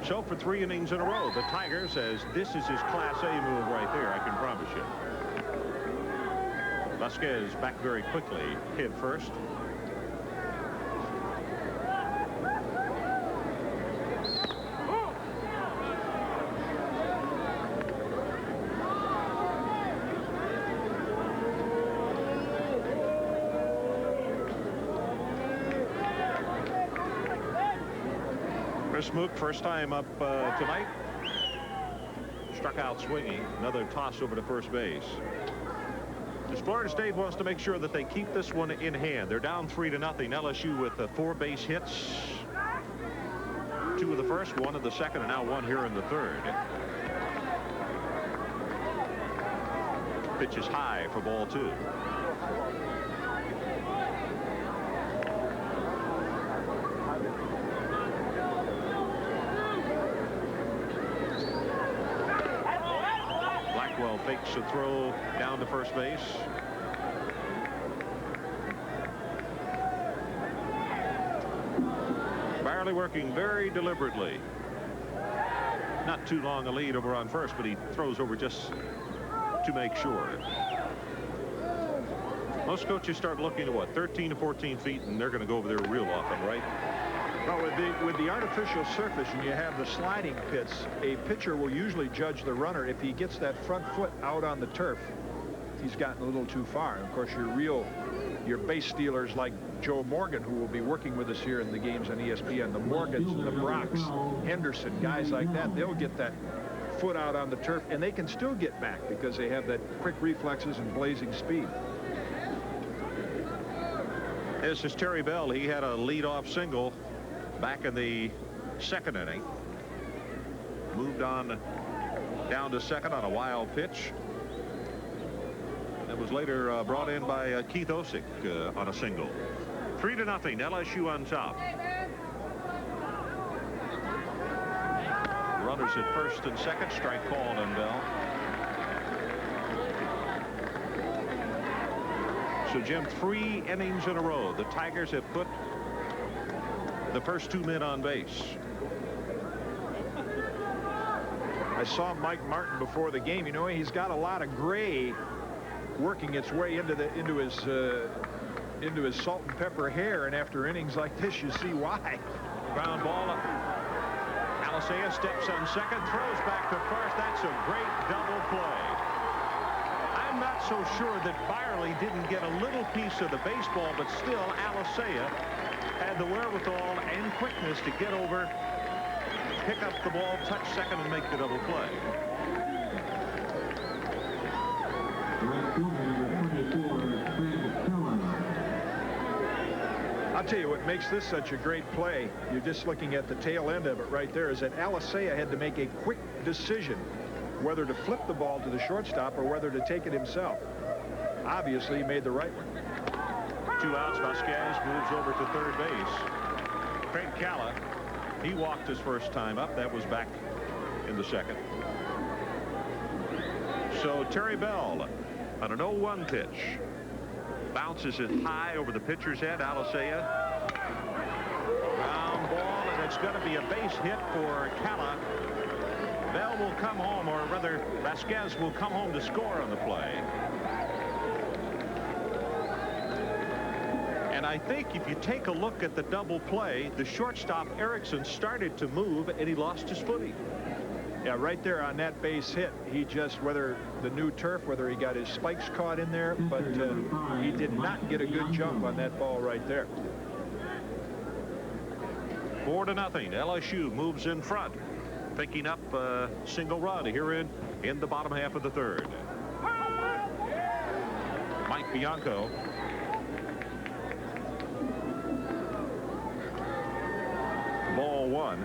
So for 3 innings in a row, the Tiger says this is his Class A move right there, I can promise you. Vasquez back very quickly, hit first. Chris Mook, first time up tonight. Struck out swinging. Another toss over to first base. As Florida State wants to make sure that they keep this one in hand. They're down 3-0. LSU with 4 base hits. 2 in the first, 1 in the second, and now 1 here in the third. Pitch is high for ball 2. Blackwell fakes a throw down to first base. Byerly working very deliberately. Not too long a lead over on first, but he throws over just to make sure. Most coaches start looking at what, 13 to 14 feet, and they're going to go over there real often, right? Well, with the artificial surface and you have the sliding pits, a pitcher will usually judge the runner if he gets that front foot out on the turf. He's gotten a little too far. And of course, your base stealers like Joe Morgan, who will be working with us here in the games on ESPN, the Morgans and the Brocks, Henderson, guys like that, they'll get that foot out on the turf, and they can still get back because they have that quick reflexes and blazing speed. This is Terry Bell. He had a leadoff single back in the second inning. Moved on down to second on a wild pitch. That was later brought in by Keith Osick on a single. 3-0. LSU on top. Runners at first and second. Strike called on Bell. So, Jim, 3 innings in a row. The Tigers have put the first 2 men on base. I saw Mike Martin before the game. You know, he's got a lot of gray working its way into his salt and pepper hair, and after innings like this, you see why. Ground ball up. Alisei steps on second, throws back to first. That's a great double play. I'm not so sure that Byerly didn't get a little piece of the baseball, but still Alisei had the wherewithal and quickness to get over, pick up the ball, touch second, and make the double play. I'll tell you what makes this such a great play. You're just looking at the tail end of it right there. Is that Alisea had to make a quick decision whether to flip the ball to the shortstop or whether to take it himself. Obviously, he made the right one. 2 outs. Vasquez moves over to third base. Craig Kaat, he walked his first time up. That was back in the second. So Terry Bell on an 0-1 pitch. Bounces it high over the pitcher's head. Alisea. Ground ball, and it's going to be a base hit for Kaat. Bell will come home, or rather Vasquez will come home to score on the play. And I think if you take a look at the double play, the shortstop Erickson started to move and he lost his footing. Yeah, right there on that base hit, he just, whether the new turf, whether he got his spikes caught in there, but he did not get a good jump on that ball right there. 4-0. LSU moves in front, picking up a single run here in the bottom half of the third. Mike Bianco. Ball one.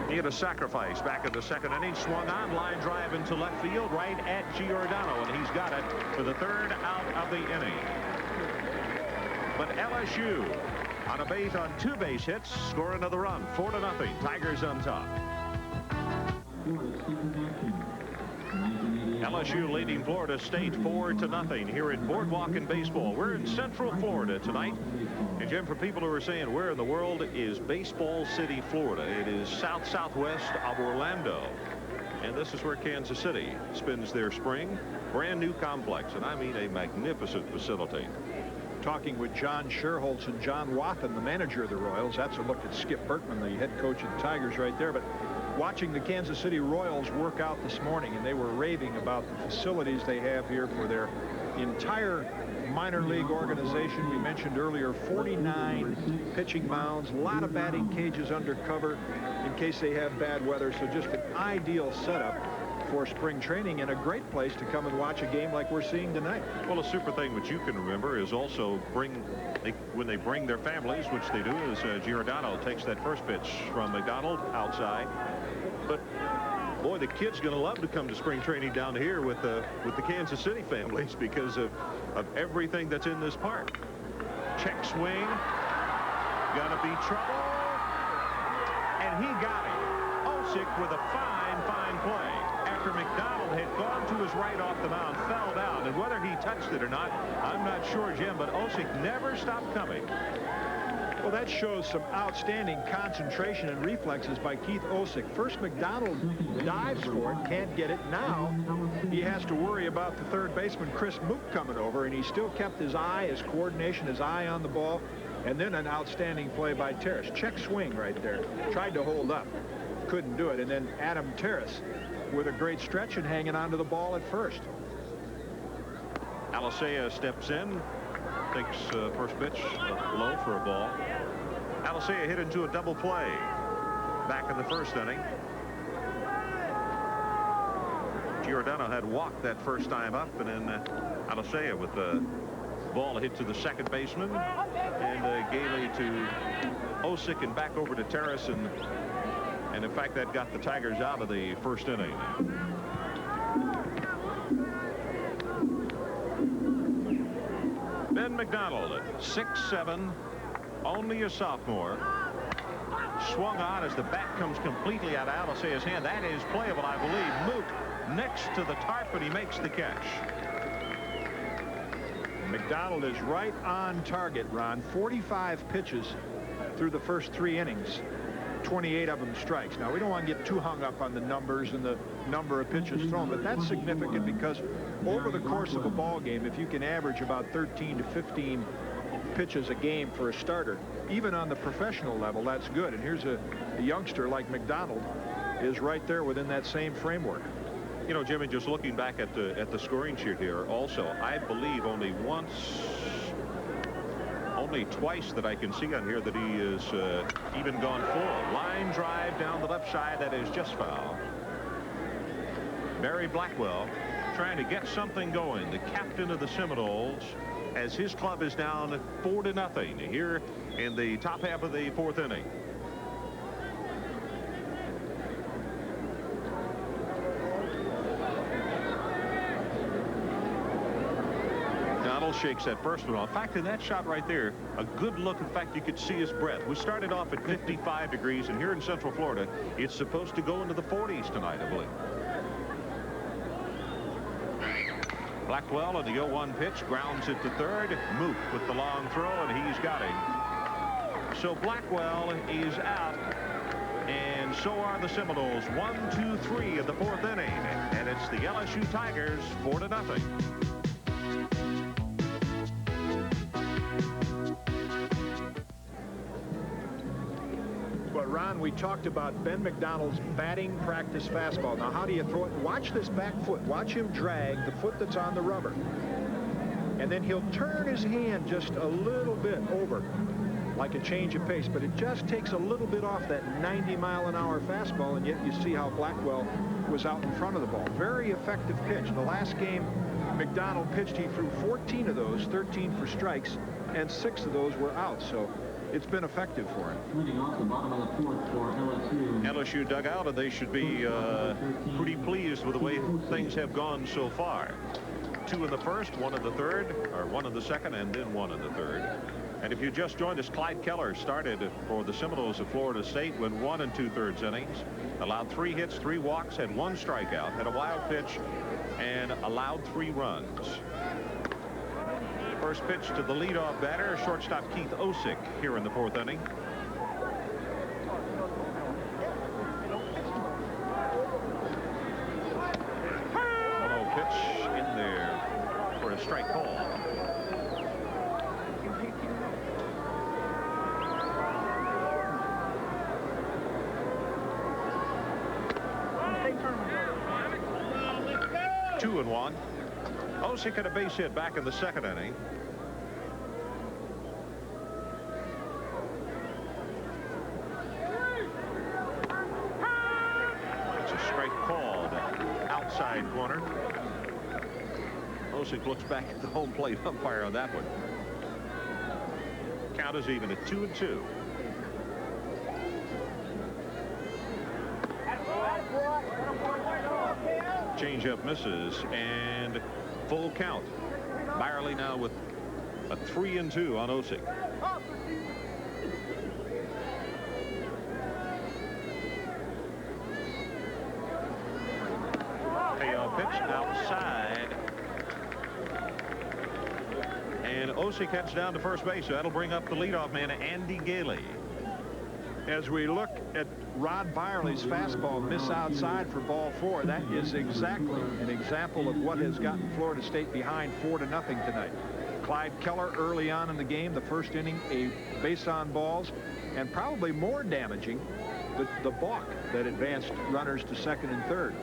He had a sacrifice back in the second inning. Swung on, line drive into left field, right at Giordano, and he's got it for the third out of the inning. But LSU on a base on 2 base hits, score another run. 4-0. Tigers on top. LSU leading Florida State 4-0 here at Boardwalk in Baseball. We're in Central Florida tonight. And Jim, for people who are saying where in the world is Baseball City, Florida, it is southwest of Orlando. And this is where Kansas City spends their spring. Brand new complex, and I mean a magnificent facility. Talking with John Sherholtz and John Wathen, the manager of the Royals. That's a look at Skip Bertman, the head coach of the Tigers right there. But watching the Kansas City Royals work out this morning, and they were raving about the facilities they have here for their entire minor league organization. We mentioned earlier 49 pitching mounds, a lot of batting cages under cover in case they have bad weather. So just an ideal setup for spring training and a great place to come and watch a game like we're seeing tonight. Well, a super thing which you can remember is also when they bring their families, which they do, is Giordano takes that first pitch from McDonald outside. But boy, the kids going to love to come to spring training down here with the Kansas City families because of everything that's in this park. Check swing, gonna be trouble, and he got it. Osick with a fine play. After McDonald had gone to his right off the mound, fell down, and whether he touched it or not, I'm not sure, Jim, but Osick never stopped coming. Well, that shows some outstanding concentration and reflexes by Keith Osick. First, McDonald dives for it, can't get it. Now he has to worry about the third baseman, Chris Mook, coming over, and he still kept his eye, his coordination, his eye on the ball. And then an outstanding play by Terrace. Check swing right there. Tried to hold up, couldn't do it. And then Adam Terrace with a great stretch and hanging on to the ball at first. Alisea steps in, takes first pitch low for a ball. Alisea hit into a double play back in the first inning. Giordano had walked that first time up, and then Alisea with the ball hit to the second baseman, and gaily to Osick and back over to Terrace, and in fact that got the Tigers out of the first inning. Ben McDonald, 6'7", only a sophomore. Swung on as the bat comes completely out of Alicea's hand. That is playable, I believe. Mook next to the tarp, and he makes the catch. McDonald is right on target, Ron. 45 pitches through the first 3 innings. 28 of them strikes. Now, we don't want to get too hung up on the numbers and the number of pitches thrown, but that's significant because over the course of a ball game, if you can average about 13 to 15 pitches a game for a starter, even on the professional level, that's good. And here's a youngster like McDonald is right there within that same framework. You know, Jimmy, just looking back at the scoring sheet here also, I believe only twice that I can see on here that he is even gone full. Line drive down the left side, that is just foul. Barry Blackwell trying to get something going. The captain of the Seminoles as his club is down 4-0 here in the top half of the 4th inning. McDonald shakes that first one off. In fact, in that shot right there, a good look. In fact, you could see his breath. We started off at 55 degrees, and here in Central Florida, it's supposed to go into the 40s tonight, I believe. Blackwell on the 0-1 pitch, grounds it to third. Mook with the long throw, and he's got him. So Blackwell is out, and so are the Seminoles. 1, 2, 3 in the 4th inning, and it's the LSU Tigers 4-0. But Ron, we talked about Ben McDonald's batting practice fastball. Now, how do you throw it? Watch this back foot. Watch him drag the foot that's on the rubber. And then he'll turn his hand just a little bit over, like a change of pace. But it just takes a little bit off that 90-mile-an-hour fastball, and yet you see how Blackwell was out in front of the ball. Very effective pitch. The last game McDonald pitched, he threw 14 of those, 13 for strikes, and 6 of those were out. So it's been effective for him. Leading off the bottom of the 4th for LSU. LSU dugout, and they should be pretty pleased with the way things have gone so far. 2 in the first, 1 in the third, or 1 in the second, and then 1 in the third. And if you just joined us, Clyde Keller started for the Seminoles of Florida State, went 1 2/3 innings, allowed 3 hits, 3 walks, had 1 strikeout, had a wild pitch, and allowed 3 runs. First pitch to the leadoff batter, shortstop Keith Osick, here in the 4th inning. One-0 pitch in there for a strike call. Two and 1. Osick had a base hit back in the 2nd inning. It's a strike called outside corner. Osick looks back at the home plate umpire on that one. Count is even at 2-2. Changeup misses, and full count. Byerly now with a 3-2 on Osick. Payoff pitch outside, and Osick heads down to first base. So that'll bring up the leadoff man, Andy Gailey. As we look at Rod Byerly's fastball miss outside for ball 4, that is exactly an example of what has gotten Florida State behind 4-0 tonight. Clyde Keller early on in the game, the 1st inning, a base on balls, and probably more damaging, the balk that advanced runners to 2nd and 3rd.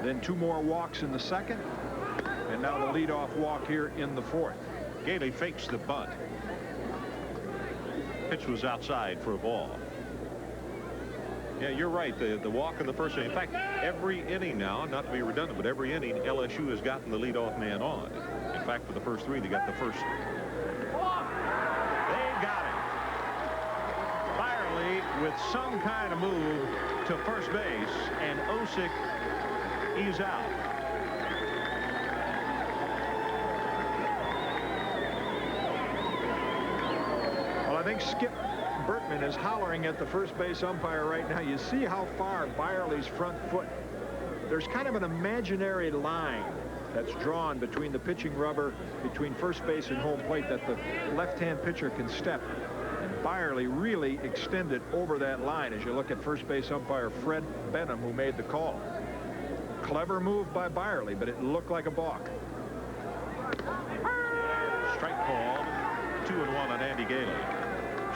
Then 2 more walks in the 2nd, and now the leadoff walk here in the 4th. Gailey fakes the bunt. Pitch was outside for a ball. Yeah, you're right. The walk in the 1st inning. In fact, every inning now, not to be redundant, but every inning, LSU has gotten the leadoff man on. In fact, for the first 3, they got the first. They got him. Byerly with some kind of move to first base, and Osick is out. Well, I think Skip Bertman is hollering at the first base umpire right now. You see how far Byerly's front foot, there's kind of an imaginary line that's drawn between the pitching rubber, between first base and home plate, that the left-hand pitcher can step. And Byerly really extended over that line as you look at first base umpire Fred Benham, who made the call. Clever move by Byerly, but it looked like a balk. Strike called. 2-1 on Andy Gailey.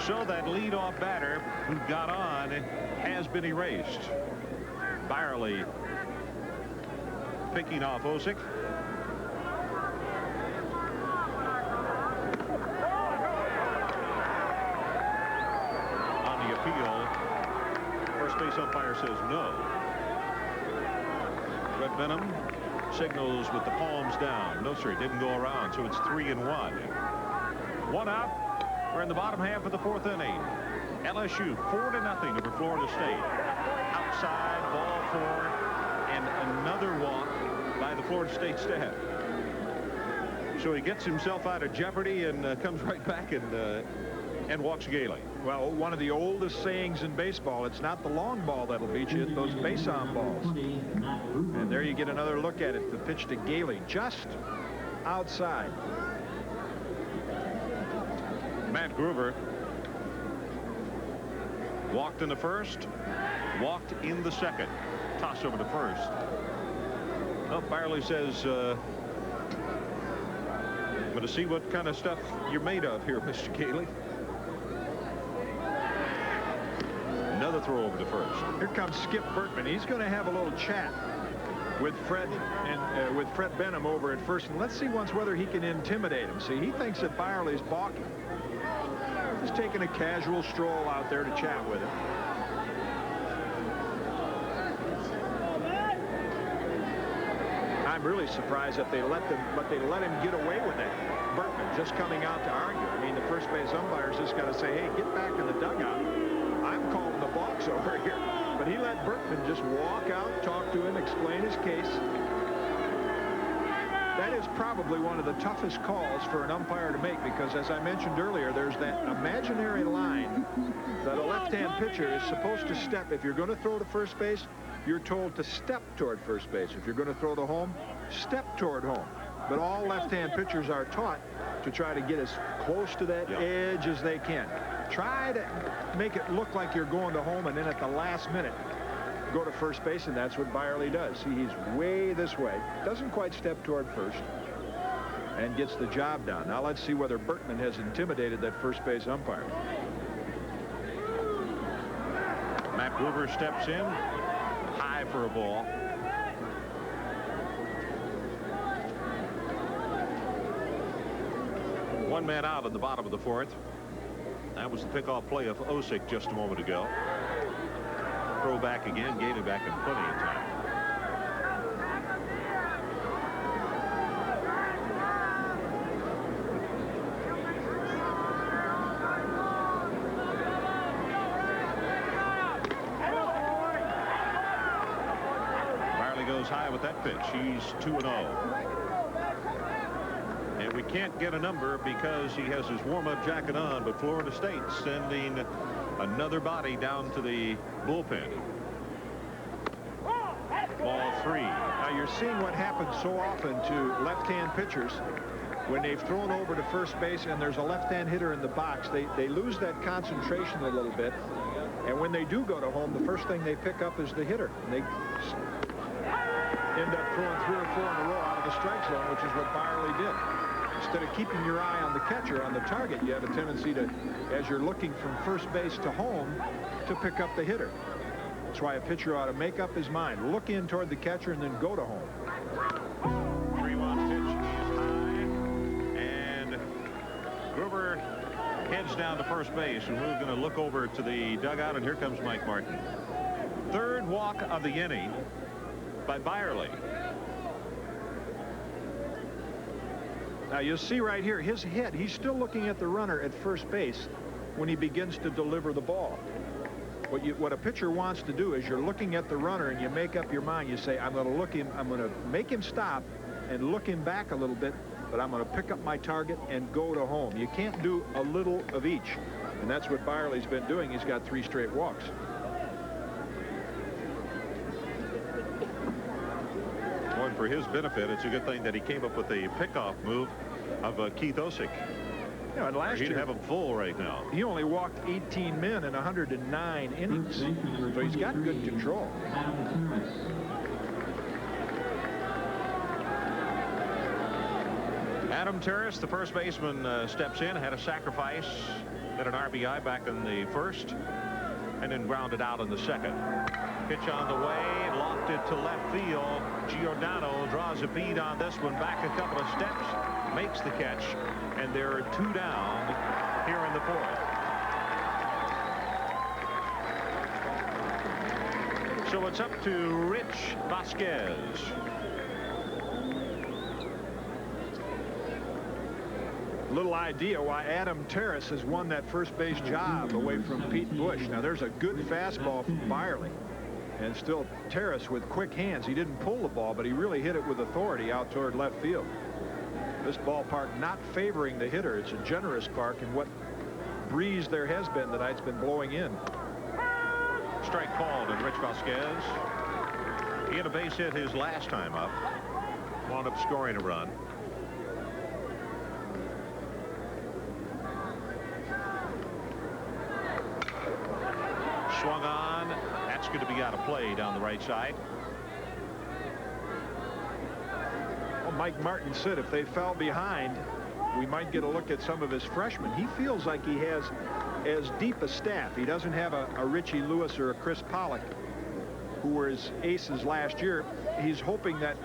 So that leadoff batter who got on has been erased. Byerly picking off Osick. On the appeal, first base umpire says no. Fred Benham signals with the palms down. No, sir, it didn't go around, so it's 3-1. One out. We're in the bottom half of the 4th inning. LSU 4-0 over Florida State. Outside, ball 4, and another walk by the Florida State staff. So he gets himself out of jeopardy and comes right back and walks gaily. Well, one of the oldest sayings in baseball, it's not the long ball that'll beat you, it's those base-on balls. And there you get another look at it. The pitch to Gailey, just outside. Matt Groover walked in the first, walked in the second. Toss over to first. Well, Byerly says, I'm going to see what kind of stuff you're made of here, Mr. Gailey. Another throw over to first. Here comes Skip Bertman. He's going to have a little chat with Fred and with Fred Benham over at first. And let's see once whether he can intimidate him. See, he thinks that Byerly's balking. Just taking a casual stroll out there to chat with him. I'm really surprised that they let him get away with that. Bertman just coming out to argue. I mean, the first base umpire's just got to say, hey, get back in the dugout. I'm calling the balks over here. But he let Bertman just walk out, talk to him, explain his case. That is probably one of the toughest calls for an umpire to make, because as I mentioned earlier, there's that imaginary line that a left-hand pitcher is supposed to step. If you're going to throw to first base, you're told to step toward first base. If you're going to throw to home, step toward home. But all left-hand pitchers are taught to try to get as close to that edge as they can. Try to make it look like you're going to home, and then at the last minute go to first base, and that's what Byerly does. See, he's way this way, doesn't quite step toward first, and gets the job done. Now let's see whether Bertman has intimidated that first base umpire. Matt Groover steps in, high for a ball. One man out at the bottom of the 4th. That was the pickoff play of Osick just a moment ago. Throw back again, gave it back in plenty of time. Byerly goes high with that pitch. He's 2-0. And we can't get a number because he has his warm-up jacket on, but Florida State sending another body down to the bullpen. Ball 3. Now you're seeing what happens so often to left-hand pitchers when they've thrown over to first base and there's a left-hand hitter in the box. They lose that concentration a little bit, and when they do go to home, the first thing they pick up is the hitter. And they end up throwing 3 or 4 in a row out of the strike zone, which is what Byerly did. Instead of keeping your eye on the catcher, on the target, you have a tendency to, as you're looking from first base to home, to pick up the hitter. That's why a pitcher ought to make up his mind, look in toward the catcher, and then go to home. 3-1 pitch is high, and Groover heads down to first base, and we're going to look over to the dugout, and here comes Mike Martin. Third walk of the inning by Byerly. Now you'll see right here his head, he's still looking at the runner at first base when he begins to deliver the ball. What a pitcher wants to do is you're looking at the runner and you make up your mind. You say, I'm going to make him stop and look him back a little bit, but I'm going to pick up my target and go to home. You can't do a little of each, and that's what Byerly's been doing. He's got 3 straight walks. One for his benefit, it's a good thing that he came up with a pickoff move of Keith Osick. You know, and last He'd year, have him full right now. he only walked 18 men in 109 innings, so he's got good control. Adam Terrace, the first baseman, steps in, had a sacrifice, had an RBI back in the first, and then grounded out in the second. Pitch on the way, locked it to left field. Giordano draws a bead on this one, back a couple of steps, makes the catch, and there are 2 down here in the 4th. So it's up to Rich Vasquez. little idea why Adam Terrace has won that first base job away from Pete Bush. Now there's a good fastball from Byerly, and still Terrace with quick hands. He didn't pull the ball, but he really hit it with authority out toward left field. This ballpark not favoring the hitter. It's a generous park, and what breeze there has been tonight's been blowing in. Strike called, and Rich Vasquez, he had a base hit his last time up, wound up scoring a run. Swung on. That's going to be out of play down the right side. Well, Mike Martin said if they fell behind, we might get a look at some of his freshmen. He feels like he has as deep a staff. He doesn't have a Richie Lewis or a Chris Pollock, who were his aces last year. He's hoping that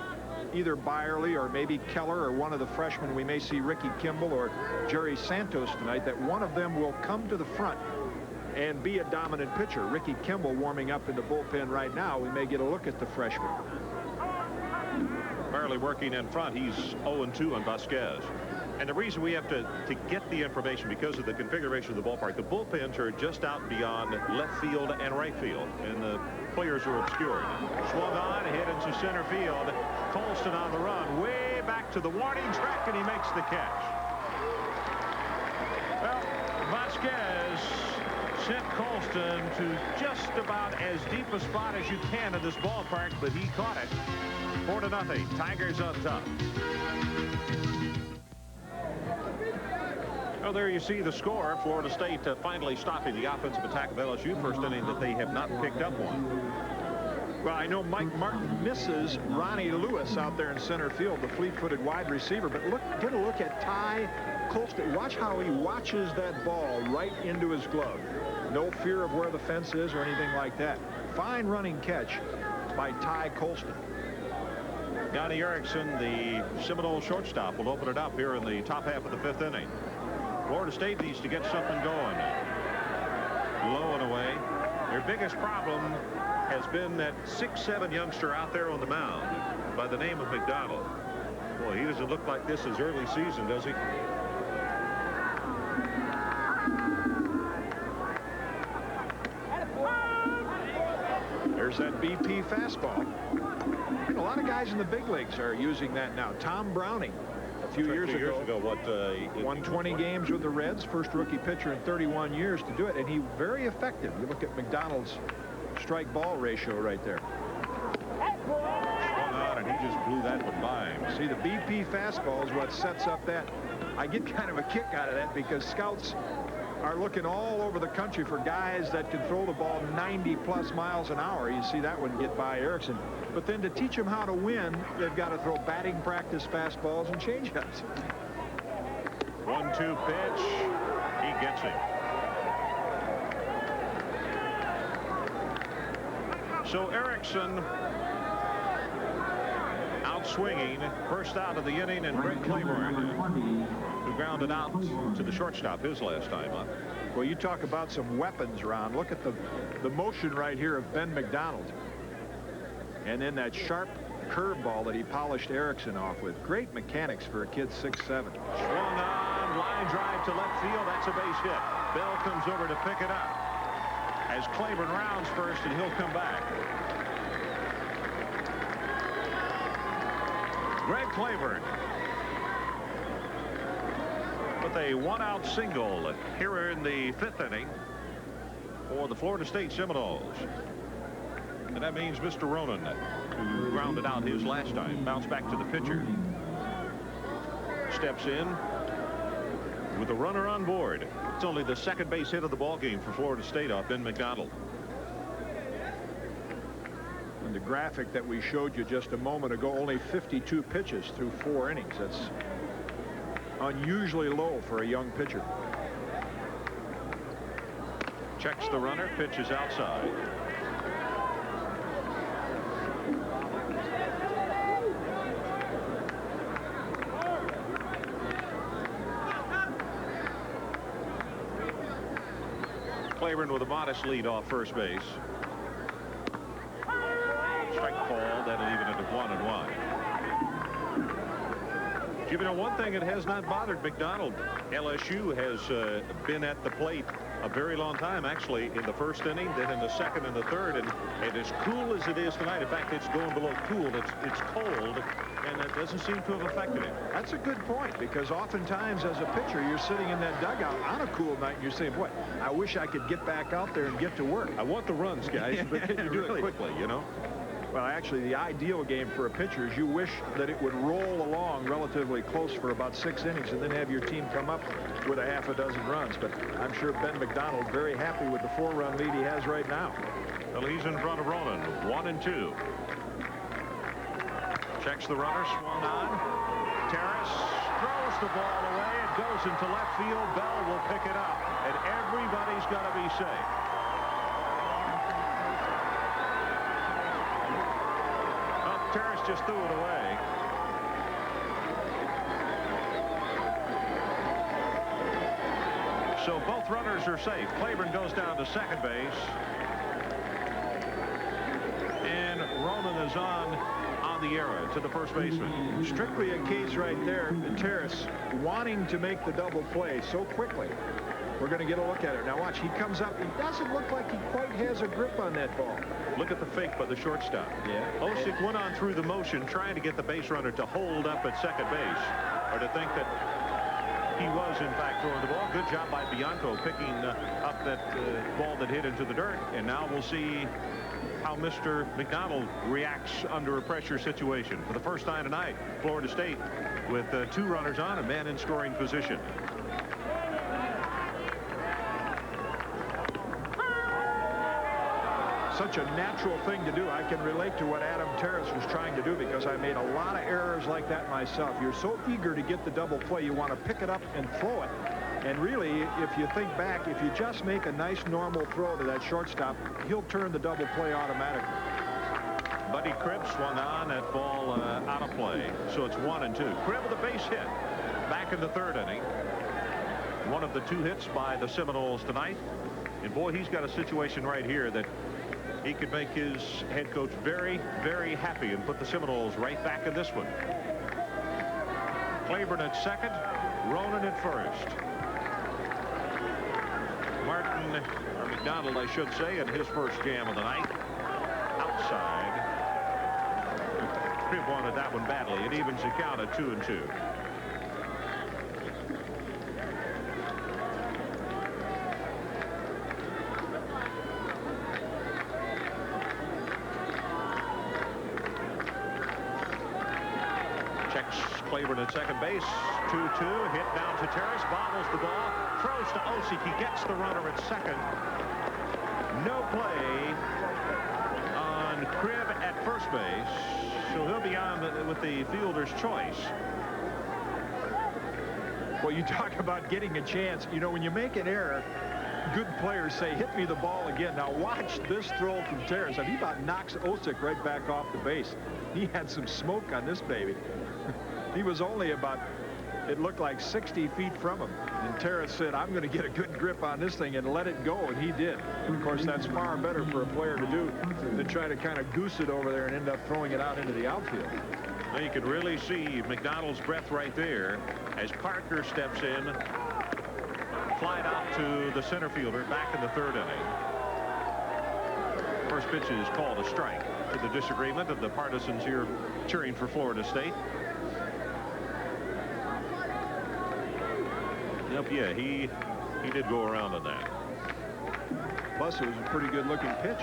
either Byerly or maybe Keller or one of the freshmen, we may see Ricky Kimball or Jerry Santos tonight, that one of them will come to the front and be a dominant pitcher. Ricky Kimball warming up in the bullpen right now. We may get a look at the freshman. Byerly working in front. He's 0-2 on Vasquez. And the reason we have to get the information because of the configuration of the ballpark, the bullpens are just out beyond left field and right field, and the players are obscured. Swung on, hit into center field. Colston on the run, way back to the warning track, and he makes the catch. Well, Vasquez sent Colston to just about as deep a spot as you can in this ballpark, but he caught it. 4-0. Tigers on top. Well, there you see the score. Florida State finally stopping the offensive attack of LSU. First inning that they have not picked up one. Well, I know Mike Martin misses Ronnie Lewis out there in center field, the fleet-footed wide receiver. But look, get a look at Ty Colston. Watch how he watches that ball right into his glove. No fear of where the fence is or anything like that. Fine running catch by Ty Colston. Johnny Erickson, the Seminole shortstop, will open it up here in the top half of the 5th inning. Florida State needs to get something going. Low and away. Their biggest problem has been that 6'7" youngster out there on the mound by the name of McDonald. Boy, he doesn't look like this his early season, does he? There's that BP fastball. And a lot of guys in the big leagues are using that now. Tom Browning, a few years ago, what, won 20 games with the Reds, first rookie pitcher in 31 years to do it, and he very effective. You look at McDonald's strike ball ratio right there. Swung on, and he just blew that one by him. See, the BP fastball is what sets up that. I get kind of a kick out of that because scouts are looking all over the country for guys that can throw the ball 90+ miles an hour. You see that one get by Erickson. But then to teach them how to win, they've got to throw batting practice fastballs and changeups. 1-2 pitch. He gets him. So Erickson out swinging, first out of the inning, and Greg Claiborne, who grounded out to the shortstop his last time up. Well, you talk about some weapons, Ron. Look at the motion right here of Ben McDonald. And then that sharp curveball that he polished Erickson off with. Great mechanics for a kid 6'7". Swung on, line drive to left field. That's a base hit. Bell comes over to pick it up as Claiborne rounds first, and he'll come back. Greg Claiborne with a one-out single here in the 5th inning for the Florida State Seminoles. And that means Mr. Ronan, who grounded out his last time, bounced back to the pitcher. Steps in with a runner on board. It's only the second base hit of the ball game for Florida State off Ben McDonald. And the graphic that we showed you just a moment ago, only 52 pitches through 4 innings. That's unusually low for a young pitcher. Checks the runner, pitches outside. Claiborne with a modest lead off first base. Strike call, that'll even it at 1-1. You know, one thing that has not bothered McDonald, LSU has been at the plate a very long time, actually, in the first inning, then in the second and the third. And as cool as it is tonight, in fact, it's going below cool. It's cold, and it doesn't seem to have affected him. That's a good point, because oftentimes as a pitcher, you're sitting in that dugout on a cool night, and you're saying, boy, I wish I could get back out there and get to work. I want the runs, guys, but can you do really? it quickly, you know? Well, actually, the ideal game for a pitcher is you wish that it would roll along relatively close for about 6 innings and then have your team come up with a half a dozen runs. But I'm sure Ben McDonald very happy with the 4-run lead he has right now. Well, he's in front of Ronan, 1-2. Checks the runner, swung on. Terrace throws the ball away. It goes into left field. Bell will pick it up, and everybody's got to be safe. Terrace just threw it away. So both runners are safe. Claiborne goes down to second base. And Ronan is on the error to the first baseman. Strictly a case right there, Terrace wanting to make the double play so quickly. We're going to get a look at it. Now watch, he comes up. He doesn't look like he quite has a grip on that ball. Look at the fake by the shortstop. Yeah. Osick went on through the motion trying to get the base runner to hold up at second base, or to think that he was in fact throwing the ball. Good job by Bianco picking up that ball that hit into the dirt. And now we'll see how Mr. McDonald reacts under a pressure situation. For the first time tonight, Florida State with 2 runners on, a man in scoring position. Such a natural thing to do. I can relate to what Adam Terrace was trying to do, because I made a lot of errors like that myself. You're so eager to get the double play, you want to pick it up and throw it. And really, if you think back, if you just make a nice normal throw to that shortstop, he'll turn the double play automatically. Buddy Cribb swung on. That ball out of play. So it's 1-2. Cribb with a base hit back in the third inning. One of the 2 hits by the Seminoles tonight. And boy, he's got a situation right here that he could make his head coach very, very happy and put the Seminoles right back in this one. Claiborne at second, Ronan at first. Martin, or McDonald, I should say, in his first jam of the night. Outside. Cribb wanted that one badly. It evens the count at 2-2. Claiborne at second base. 2-2. Hit down to Terrace. Bobbles the ball. Throws to Osick. He gets the runner at second. No play on Cribb at first base. So he'll be on with the fielder's choice. Well, you talk about getting a chance. You know, when you make an error, good players say, hit me the ball again. Now watch this throw from Terrace. I mean, he about knocks Osick right back off the base. He had some smoke on this baby. He was only about, it looked like 60 feet from him. And Terrace said, I'm going to get a good grip on this thing and let it go. And he did. And of course, that's far better for a player to do than try to kind of goose it over there and end up throwing it out into the outfield. Well, you can really see McDonald's breath right there as Parker steps in. Flied out to the center fielder back in the third inning. First pitch is called a strike, to the disagreement of the partisans here cheering for Florida State. Yep, yeah, he did go around on that. Plus, it was a pretty good looking pitch.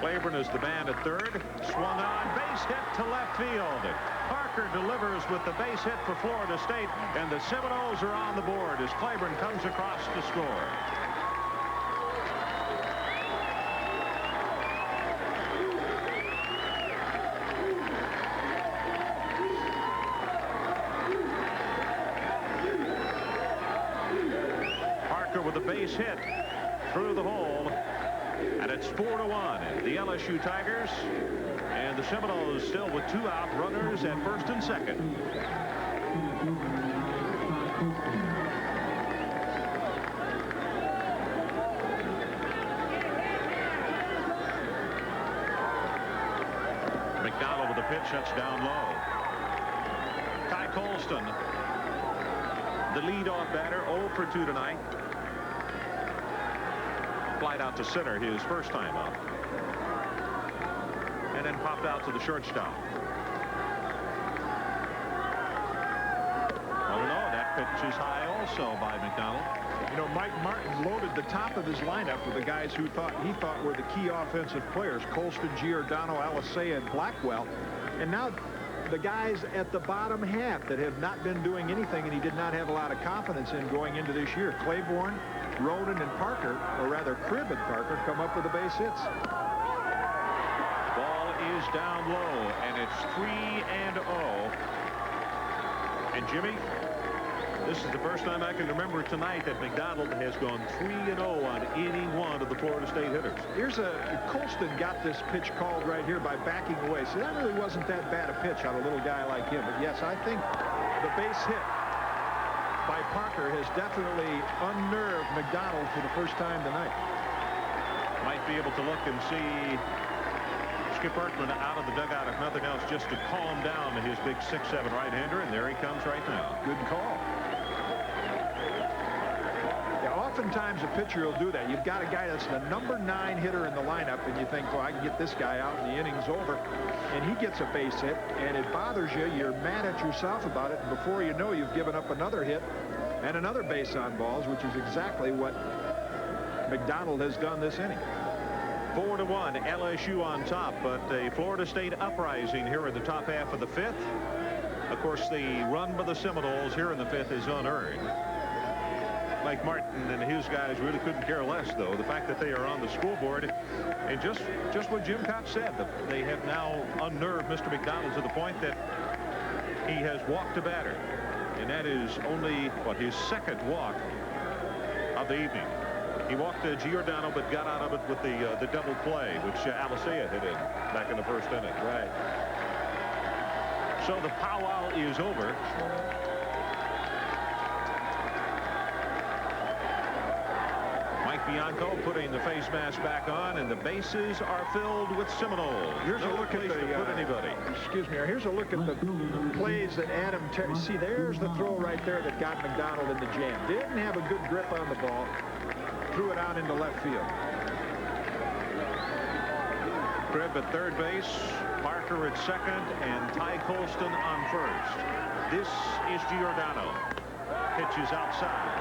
Claiborne is the man at third. Swung on, base hit to left field. Parker delivers with the base hit for Florida State, and the Seminoles are on the board as Claiborne comes across to score. With a base hit through the hole, and it's 4-1. The LSU Tigers and the Seminoles still with 2 out, runners at first and second. McDonald with a pitch, that's down low. Colston, the leadoff batter, 0 for 2 tonight. Flied out to center his first time up. And then popped out to the shortstop. Oh, no, that pitch is high also by McDonald. You know, Mike Martin loaded the top of his lineup with the guys who he thought were the key offensive players, Colston, Giordano, Alisea, and Blackwell. And now the guys at the bottom half that have not been doing anything, and he did not have a lot of confidence in going into this year. Claiborne, Roden, and Parker, or rather Cribb and Parker, come up with the base hits. Ball is down low, and it's 3-0. And Jimmy, this is the first time I can remember tonight that McDonald has gone 3-0 on any one of the Florida State hitters. Colston got this pitch called right here by backing away. So that really wasn't that bad a pitch on a little guy like him. But yes, I think the base hit by Parker has definitely unnerved McDonald for the first time tonight. Might be able to look and see Skip Berkman out of the dugout, if nothing else, just to calm down his big 6'7" right-hander, and there he comes right now. Good call. Yeah, oftentimes a pitcher will do that. You've got a guy that's the number 9 hitter in the lineup, and you think, well, I can get this guy out and the inning's over. And he gets a base hit, and it bothers you. You're mad at yourself about it, and before you know, you've given up another hit and another base on balls, which is exactly what McDonald has done this inning. 4-1, LSU on top, but a Florida State uprising here in the top half of the 5th. Of course, the run by the Seminoles here in the 5th is unearned. Mike Martin and his guys really couldn't care less, though. The fact that they are on the scoreboard, and just what Jim Kaat said, that they have now unnerved Mr. McDonald to the point that he has walked a batter, and that is only, what, his second walk of the evening. He walked Giordano, but got out of it with the double play, which Alisea hit in back in the first inning. Right. So the powwow is over. Mike Bianco putting the face mask back on, and the bases are filled with Seminoles. Here's a look at the put anybody. Excuse me. Here's a look at the plays that Adam Terry. See, there's the throw right there that got McDonald in the jam. Didn't have a good grip on the ball. Threw it out into left field. Cribb at third base, Parker at second, and Ty Colston on first. This is Giordano. Pitch is outside.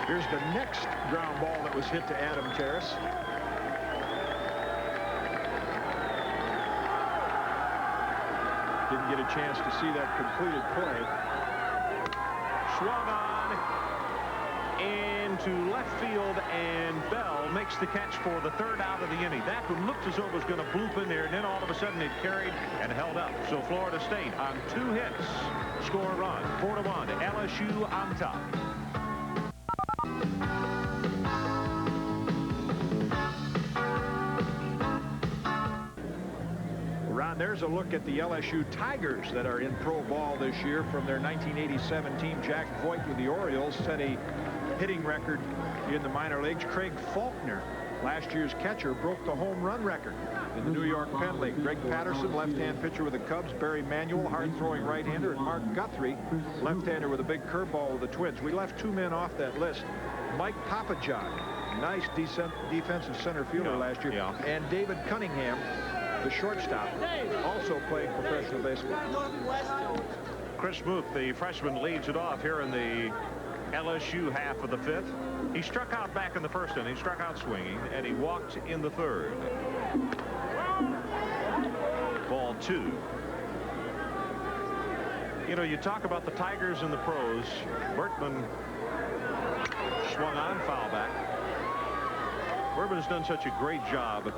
Here's the next ground ball that was hit to Adam Terrace. Didn't get a chance to see that completed play. Swung on into left field, and Bell makes the catch for the 3rd out of the inning. That one looked as though it was going to bloop in there, and then all of a sudden it carried and held up. So Florida State on 2 hits score a run. 4-1, LSU on top. Ron, there's a look at the LSU Tigers that are in pro ball this year from their 1987 team. Jack Voigt with the Orioles set a hitting record in the minor leagues. Craig Faulkner, last year's catcher, broke the home run record in the New York Penn League. Greg Patterson, left-hand pitcher with the Cubs. Barry Manuel, hard-throwing right-hander. And Mark Guthrie, left-hander with a big curveball with the Twins. We left 2 men off that list. Mike Papajohn, nice defensive center fielder last year. Yeah. And David Cunningham, the shortstop, also playing professional baseball. Chris Muth, the freshman, leads it off here in the LSU half of the 5th. He struck out back in the first inning. He struck out swinging, and he walked in the 3rd. Ball 2. You know, you talk about the Tigers and the pros. Berkman swung on, foul back. Berkman has done such a great job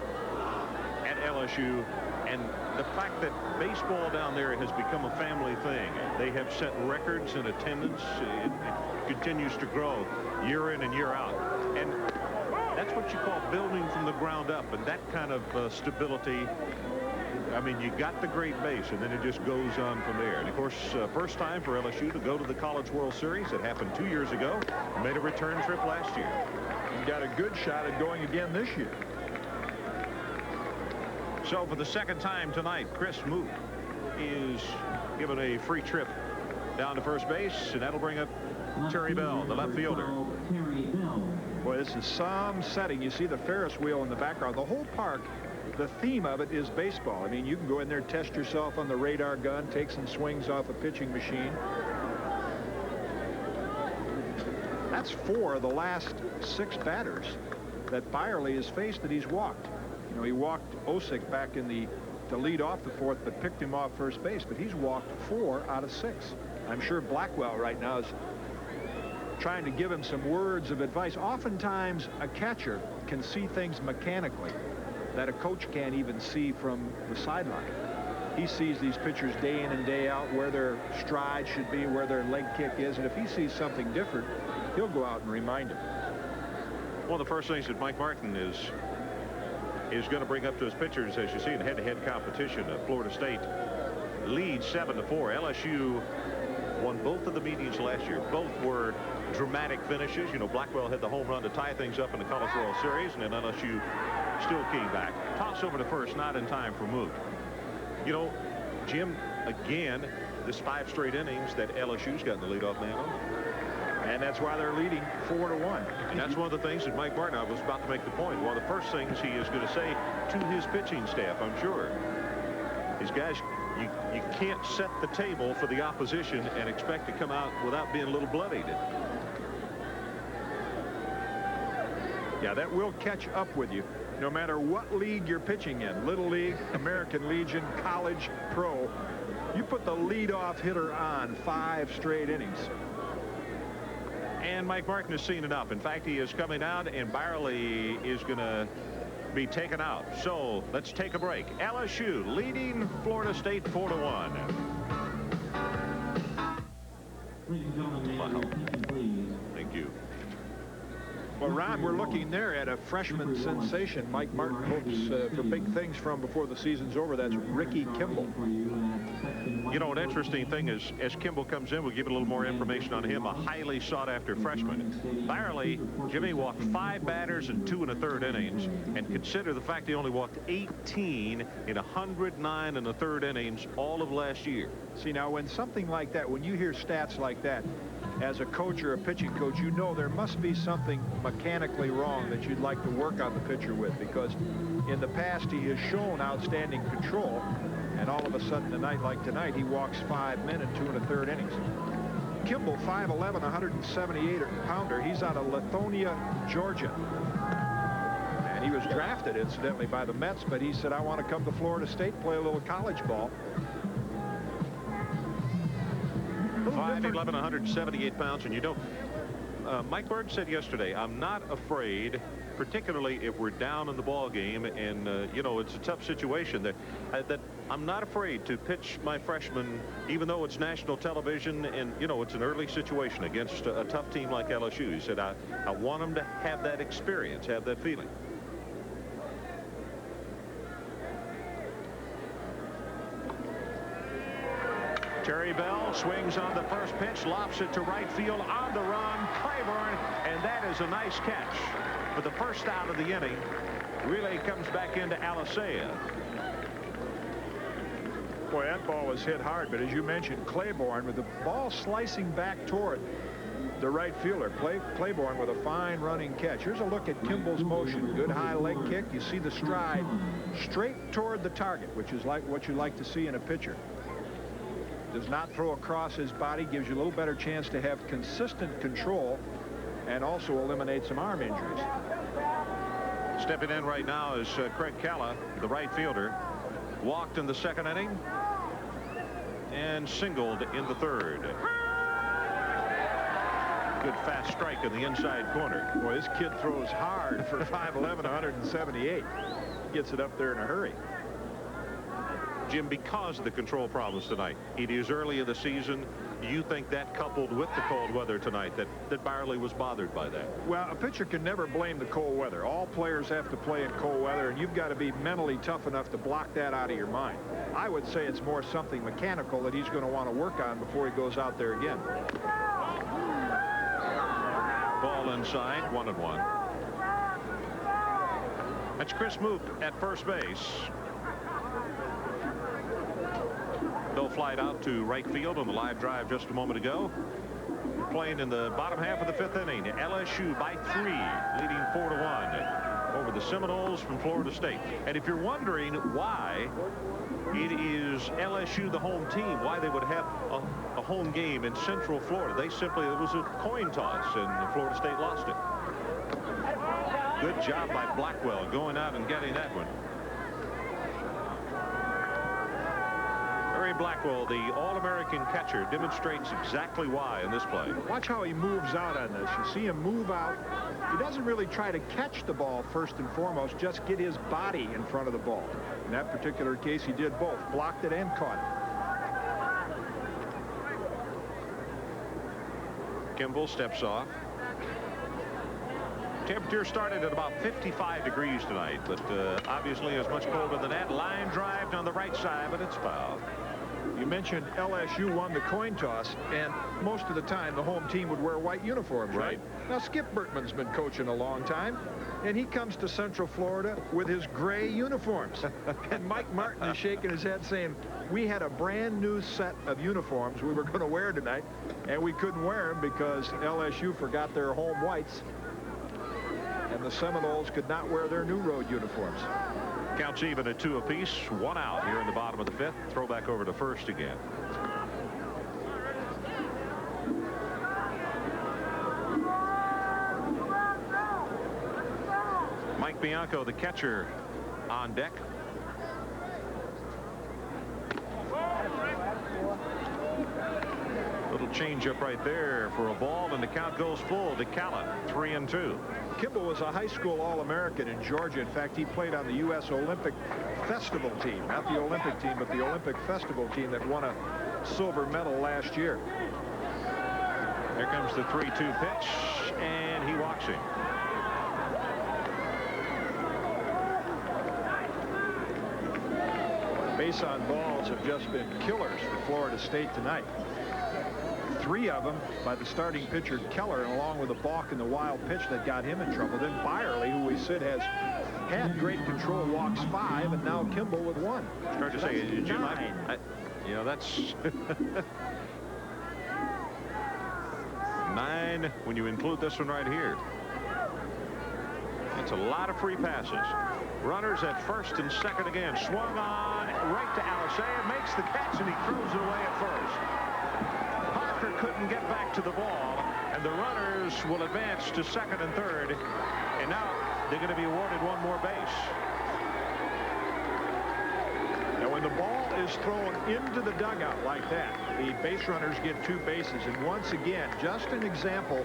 at LSU, and the fact that baseball down there has become a family thing. They have set records in attendance. It continues to grow year in and year out, and that's what you call building from the ground up. And that kind of stability, I mean, you got the great base, and then it just goes on from there. And of course, first time for LSU to go to the College World Series. It happened 2 years ago. Made a return trip last year. And got a good shot at going again this year. So for the 2nd time tonight, Chris Muth is given a free trip down to first base, and that'll bring up Terry Bell, the left fielder. Boy, this is some setting. You see the Ferris wheel in the background. The whole park, the theme of it is baseball. I mean, you can go in there, test yourself on the radar gun, take some swings off a pitching machine. That's 4 of the last 6 batters that Byerly has faced that he's walked. You know, he walked Osick back in to lead off the 4th, but picked him off first base. But he's walked 4 out of 6. I'm sure Blackwell right now is trying to give him some words of advice. Oftentimes, a catcher can see things mechanically that a coach can't even see from the sideline. He sees these pitchers day in and day out, where their stride should be, where their leg kick is, and if he sees something different, he'll go out and remind him. One of the first things that Mike Martin is going to bring up to his pitchers, as you see in head-to-head competition, Florida State leads 7-4. LSU won both of the meetings last year. Both were dramatic finishes. You know, Blackwell had the home run to tie things up in the College World Series, and then LSU still came back. Toss over to first, not in time for Moot. You know, Jim, again, this 5 straight innings that LSU's gotten the leadoff man on. And that's why they're leading 4-1. And that's one of the things that Mike Martin, I was about to make the point. One of the first things he is going to say to his pitching staff, I'm sure, is, guys, you can't set the table for the opposition and expect to come out without being a little bloodied. Yeah, that will catch up with you no matter what league you're pitching in. Little League, American Legion, college, pro. You put the leadoff hitter on 5 straight innings. And Mike Martin has seen enough. In fact, he is coming out, and Byerly is going to be taken out. So let's take a break. LSU leading Florida State 4-1. Wow. Thank you. Well, Ron, we're looking there at a freshman sensation Mike Martin hopes for big things from before the season's over. That's Ricky Kimball. You know, an interesting thing is, as Kimball comes in, we'll give you a little more information on him. A highly sought-after freshman. Byerly, Jimmy, walked 5 batters in 2 1/3 innings, and consider the fact he only walked 18 in 109 1/3 innings all of last year. See, now, when something like that, when you hear stats like that, as a coach or a pitching coach, you know there must be something mechanically wrong that you'd like to work on the pitcher with, because in the past he has shown outstanding control, and all of a sudden a night like tonight he walks 5 men in 2 1/3 innings. Kimball, 5'11", 178-pounder. He's out of Lithonia, Georgia, and he was drafted incidentally by the Mets, but he said, I want to come to Florida State, play a little college ball. 5'11", 178 pounds, and you don't. Mike Bird said yesterday, I'm not afraid, particularly if we're down in the ball game, and you know, it's a tough situation, that I'm not afraid to pitch my freshmen, even though it's national television, and you know, it's an early situation against a tough team like LSU. He said, I want them to have that experience, have that feeling. Terry Bell swings on the first pitch, lofts it to right field, on the run, Claiborne, and that is a nice catch. For the first out of the inning, relay comes back into Alisea. Boy, that ball was hit hard, but as you mentioned, Claiborne with the ball slicing back toward the right fielder. Claiborne with a fine running catch. Here's a look at Kimball's motion. Good high leg kick. You see the stride straight toward the target, which is like what you like to see in a pitcher. Does not throw across his body, gives you a little better chance to have consistent control and also eliminate some arm injuries. Stepping in right now is Craig Calla, the right fielder. Walked in the 2nd inning and singled in the 3rd. Good fast strike in the inside corner. Boy, this kid throws hard for 5'11", 178. Gets it up there in a hurry. Jim, because of the control problems tonight, it is early in the season. Do you think that, coupled with the cold weather tonight, that Byerly was bothered by that? Well, a pitcher can never blame the cold weather. All players have to play in cold weather, and you've got to be mentally tough enough to block that out of your mind. I would say it's more something mechanical that he's going to want to work on before he goes out there again. Ball inside, 1-1. That's Chris Moot at first base. No flight out to right field on the live drive just a moment ago. We're playing in the bottom half of the 5th inning. LSU by 3, leading 4-1 over the Seminoles from Florida State. And if you're wondering why it is LSU the home team, why they would have a home game in Central Florida, it was a coin toss and Florida State lost it. Good job by Blackwell going out and getting that one. Blackwell, the All-American catcher, demonstrates exactly why in this play. Watch how he moves out on this. You see him move out. He doesn't really try to catch the ball first and foremost, just get his body in front of the ball. In that particular case, he did both, blocked it and caught it. Kimball steps off. Temperature started at about 55 degrees tonight, but obviously it's much colder than that. Line drive on the right side, but it's fouled. You mentioned LSU won the coin toss, and most of the time the home team would wear white uniforms, right? Now Skip Bertman's been coaching a long time, and he comes to Central Florida with his gray uniforms. And Mike Martin is shaking his head saying, we had a brand new set of uniforms we were going to wear tonight, and we couldn't wear them because LSU forgot their home whites, and the Seminoles could not wear their new road uniforms. Counts even at 2 apiece. 1 out here in the bottom of the 5th. Throw back over to first again. Mike Bianco, the catcher, on deck. Little changeup right there for a ball, and the count goes full to Kaat, 3-2. Kimball was a high school All-American in Georgia. In fact, he played on the U.S. Olympic Festival team, not the Olympic team, but the Olympic Festival team that won a silver medal last year. Here comes the 3-2 pitch, and he walks him. Base on balls have just been killers for Florida State tonight. 3 of them by the starting pitcher Keller, and along with a balk in the wild pitch that got him in trouble. Then Byerly, who we said has had great control, walks 5, and now Kimball with 1. Start to say, Jim, you know, that's 9 when you include this one right here. That's a lot of free passes. Runners at first and second again. Swung on right to Alisea, makes the catch, and he throws it away at first. Parker couldn't get back to the ball, and the runners will advance to second and third, and now they're going to be awarded 1 more base. Now when the ball is thrown into the dugout like that, the base runners get 2 bases, and once again, just an example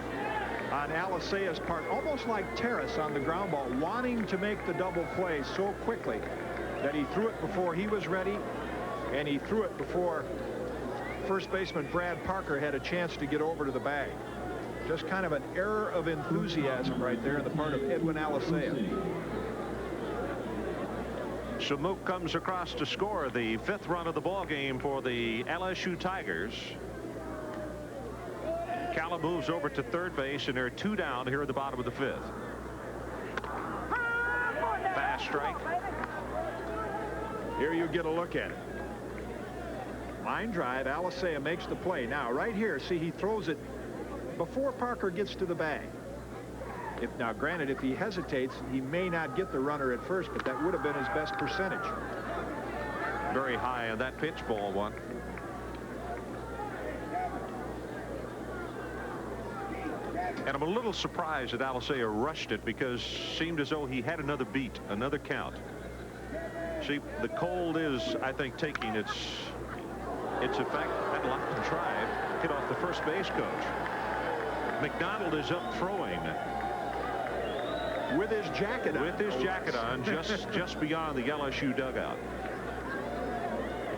on Alisea's part, almost like Terrace on the ground ball, wanting to make the double play so quickly that he threw it before he was ready, and he threw it before first baseman Brad Parker had a chance to get over to the bag. Just kind of an error of enthusiasm right there on the part of Edwin Alisea. Shamook comes across to score the 5th run of the ball game for the LSU Tigers. Calla moves over to third base, and there are 2 down here at the bottom of the 5th. Fast strike. Here you get a look at it. Line drive, Alisea makes the play. Now right here, see, he throws it before Parker gets to the bag. Now granted, if he hesitates, he may not get the runner at first, but that would have been his best percentage. Very high on that pitch, ball 1. And I'm a little surprised that Alisea rushed it, because it seemed as though he had another beat, another count. See, the cold is, I think, taking its effect. That line drive hit off the first base coach. McDonald is up throwing. With his jacket on. With his jacket on, just beyond the LSU dugout.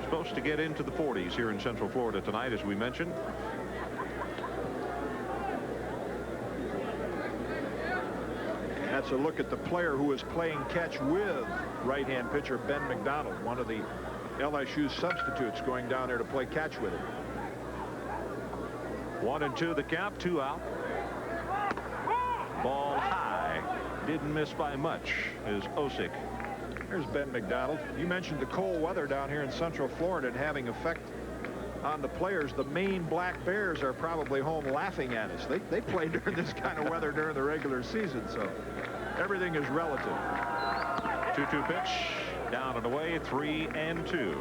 Supposed to get into the 40s here in Central Florida tonight, as we mentioned. That's a look at the player who is playing catch with right-hand pitcher Ben McDonald, one of the LSU substitutes going down there to play catch with him. 1-2 the count, 2 out. Ball high. Didn't miss by much is Osick. Here's Ben McDonald. You mentioned the cold weather down here in Central Florida and having effect on the players. The Maine Black Bears are probably home laughing at us. They play during this kind of weather during the regular season, so everything is relative. 2-2 pitch, down and away, 3-2.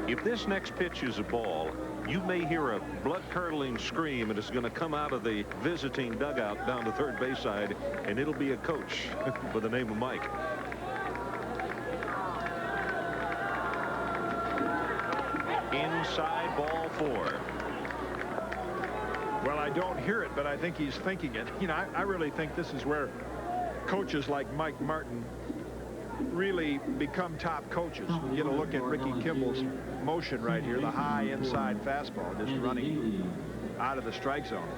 If this next pitch is a ball, you may hear a blood-curdling scream, and it's going to come out of the visiting dugout down the third base side, and it'll be a coach by the name of Mike. Inside, ball 4. Well, I don't hear it, but I think he's thinking it. You know, I really think this is where coaches like Mike Martin really become top coaches. You get a look at Ricky Kimball's motion right here, the high inside fastball just running out of the strike zone.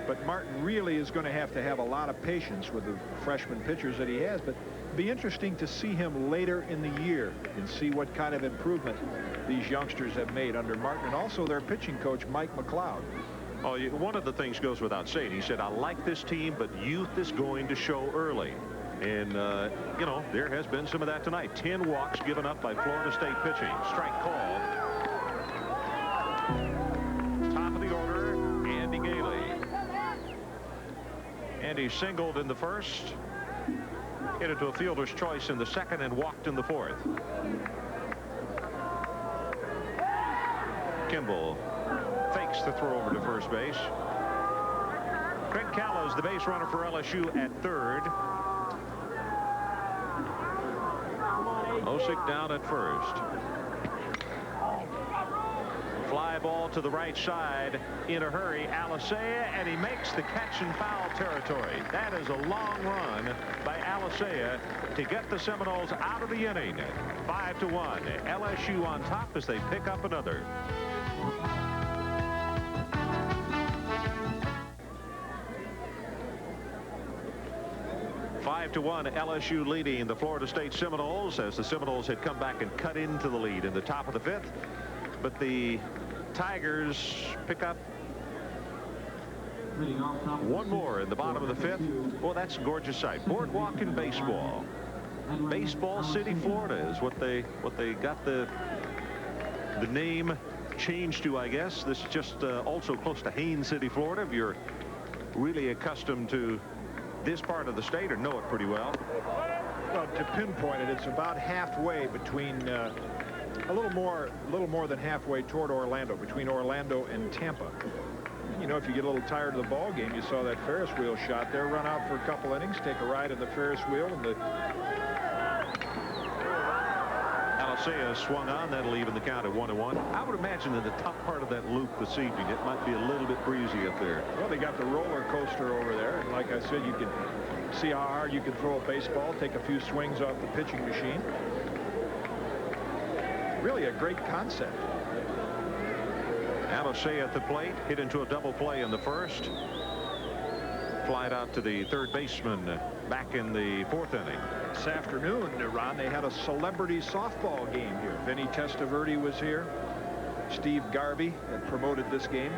But Martin really is going to have a lot of patience with the freshman pitchers that he has. But it'd be interesting to see him later in the year and see what kind of improvement these youngsters have made under Martin, and also their pitching coach, Mike McLeod. Oh, one of the things goes without saying. He said, I like this team, but youth is going to show early. And, you know, there has been some of that tonight. 10 walks given up by Florida State pitching. Strike called. Top of the order, Andy Gailey. Andy singled in the first, hit it to a fielder's choice in the second, and walked in the fourth. Kimball fakes the throw over to first base. Craig Callows, the base runner for LSU, at third. Osick down at first. Fly ball to the right side in a hurry. Alicea, and he makes the catch in foul territory. That is a long run by Alicea to get the Seminoles out of the inning. 5-1. LSU on top as they pick up another. To 1, LSU leading the Florida State Seminoles, as the Seminoles had come back and cut into the lead in the top of the 5th. But the Tigers pick up one more in the bottom of the 5th. Well, that's a gorgeous sight. Boardwalk in baseball. Baseball City, Florida is what they got the name changed to, I guess. This is just also close to Haines City, Florida. If you're really accustomed to this part of the state or know it pretty well. Well, to pinpoint it, it's about halfway between a little more than halfway toward Orlando, between Orlando and Tampa. You know, if you get a little tired of the ball game, you saw that Ferris wheel shot there, run out for a couple innings, take a ride in the Ferris wheel, and the Alicea swung on. That'll even the count at 1-1. I would imagine in the top part of that loop this evening, it might be a little bit breezy up there. Well, they got the roller coaster over there, and like I said, you can see how hard you can throw a baseball, take a few swings off the pitching machine. Really a great concept. Alicea at the plate, hit into a double play in the first. Flied out to the third baseman back in the 4th inning. This afternoon, Ron, they had a celebrity softball game here. Vinny Testaverde was here. Steve Garvey had promoted this game.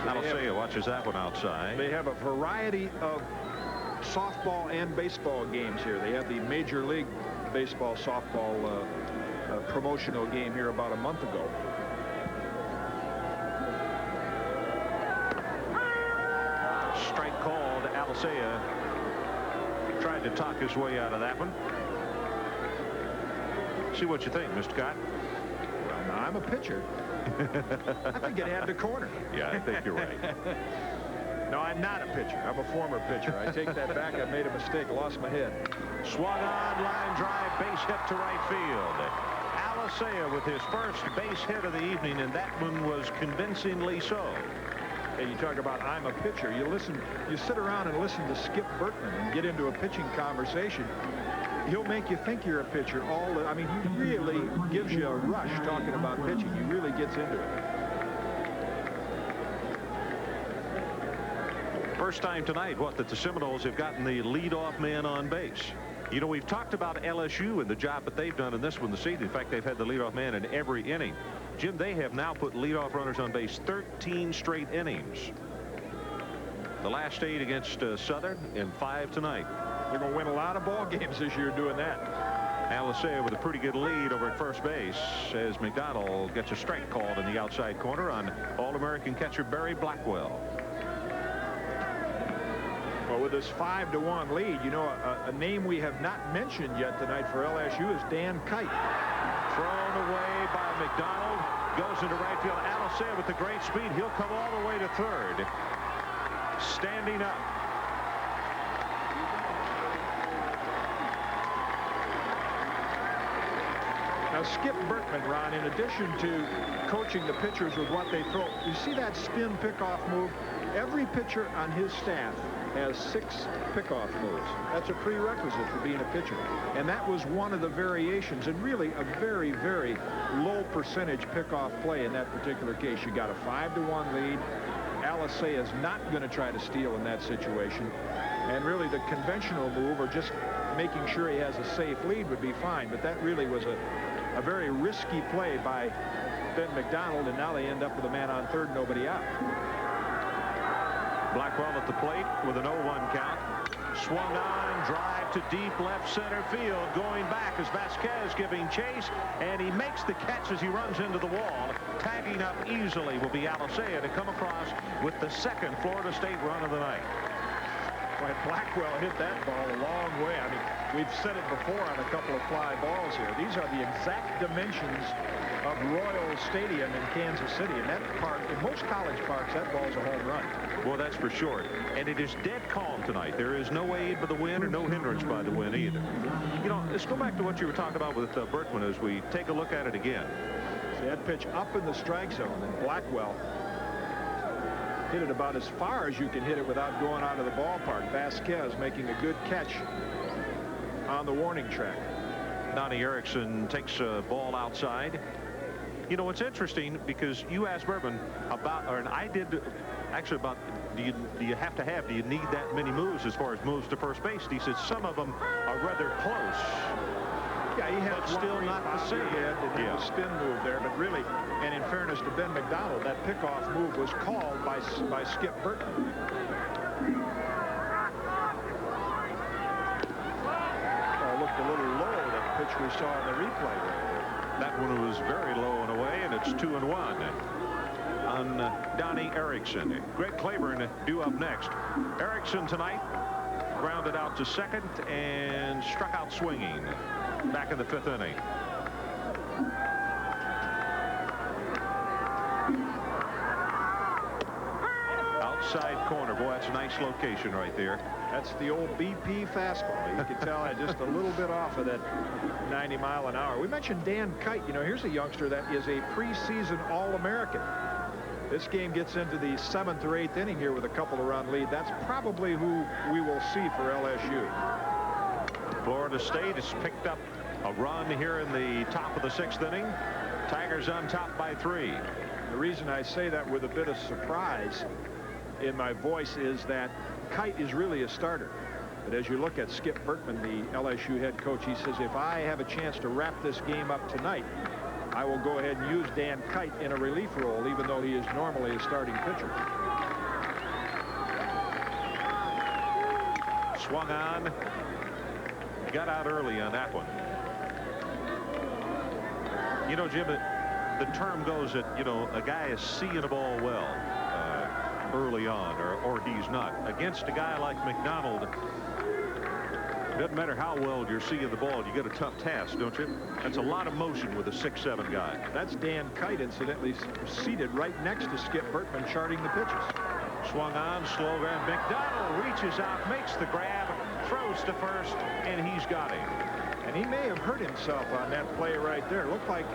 Alicea watches that one outside. They have a variety of softball and baseball games here. They have the Major League Baseball softball promotional game here about a month ago. Strike called. Alicea tried to talk his way out of that one. See what you think, Mr. Kaat. Well, now I'm a pitcher. I think it had the corner. Yeah, I think you're right. No, I'm not a pitcher. I'm a former pitcher. I take that back. I made a mistake. Lost my head. Swung on, line drive, base hit to right field. Alicea with his first base hit of the evening, and that one was convincingly so. And you talk about I'm a pitcher. You sit around and listen to Skip Bertman and get into a pitching conversation. He'll make you think you're a pitcher. I mean, he really gives you a rush talking about pitching. He really gets into it. First time tonight, that the Seminoles have gotten the leadoff man on base. You know, we've talked about LSU and the job that they've done in this one this evening. In fact, they've had the leadoff man in every inning. Jim, they have now put leadoff runners on base 13 straight innings. The last 8 against Southern and 5 tonight. They're going to win a lot of ball games this year doing that. Alisea with a pretty good lead over at first base as McDonald gets a strike called in the outside corner on All-American catcher Barry Blackwell. Well, with this 5-1 lead, you know, a name we have not mentioned yet tonight for LSU is Dan Kite. Thrown away by McDonald. Goes into right field. Alisea with the great speed. He'll come all the way to third. Standing up. Now, Skip Bertman, Ron, in addition to coaching the pitchers with what they throw, you see that spin pickoff move? Every pitcher on his staff has 6 pickoff moves. That's a prerequisite for being a pitcher. And that was one of the variations, and really a very, very low percentage pickoff play in that particular case. You got a 5-1 lead. Alisea is not going to try to steal in that situation. And really the conventional move, or just making sure he has a safe lead, would be fine. But that really was a very risky play by Ben McDonald, and now they end up with a man on third, nobody out. Blackwell at the plate with an 0-1 count. Swung on, drive to deep left center field. Going back as Vasquez giving chase, and he makes the catch as he runs into the wall. Tagging up easily will be Alisea to come across with the second Florida State run of the night. Boy, Blackwell hit that ball a long way. I mean, we've said it before on a couple of fly balls here. These are the exact dimensions of Royal Stadium in Kansas City. And that park, in most college parks, that ball's a home run. Well, that's for sure. And it is dead calm tonight. There is no aid by the wind or no hindrance by the wind either. You know, let's go back to what you were talking about with Bertman as we take a look at it again. See that pitch up in the strike zone, and Blackwell hit it about as far as you can hit it without going out of the ballpark. Vasquez making a good catch on the warning track. Donnie Erickson takes a ball outside. You know, it's interesting because you asked Bertman about, and I did actually, about do you have to have, do you need that many moves as far as moves to first base? He said some of them are rather close. Yeah, he had still not the same. A spin move there, but really, and in fairness to Ben McDonald, that pickoff move was called by Skip Bertman. Oh, looked a little low, that pitch we saw in the replay there. That one was very low and away, and it's 2-1 on Donnie Erickson. Greg Claiborne due up next. Erickson tonight grounded out to second and struck out swinging back in the 5th inning. Outside corner. Boy, that's a nice location right there. That's the old BP fastball. You can tell just a little bit off of that 90 mile an hour. We mentioned Dan Kite. You know, here's a youngster that is a preseason All-American. This game gets into the 7th or 8th inning here with a couple of run lead. That's probably who we will see for LSU. Florida State has picked up a run here in the top of the 6th inning. Tigers on top by 3. The reason I say that with a bit of surprise in my voice is that Kite is really a starter. But as you look at Skip Bertman, the LSU head coach, he says, if I have a chance to wrap this game up tonight, I will go ahead and use Dan Kite in a relief role, even though he is normally a starting pitcher. Swung on. Got out early on that one. You know, Jim, the term goes that, you know, a guy is seeing a ball well early on, or he's not. Against a guy like McDonald, doesn't matter how well you're seeing the ball, you get a tough task, don't you? That's a lot of motion with a 6'7" guy. That's Dan Kite, incidentally, seated right next to Skip Bertman, charting the pitches. Swung on, slow grab. McDonald reaches out, makes the grab, throws to first, and he's got him. And he may have hurt himself on that play right there. It looked like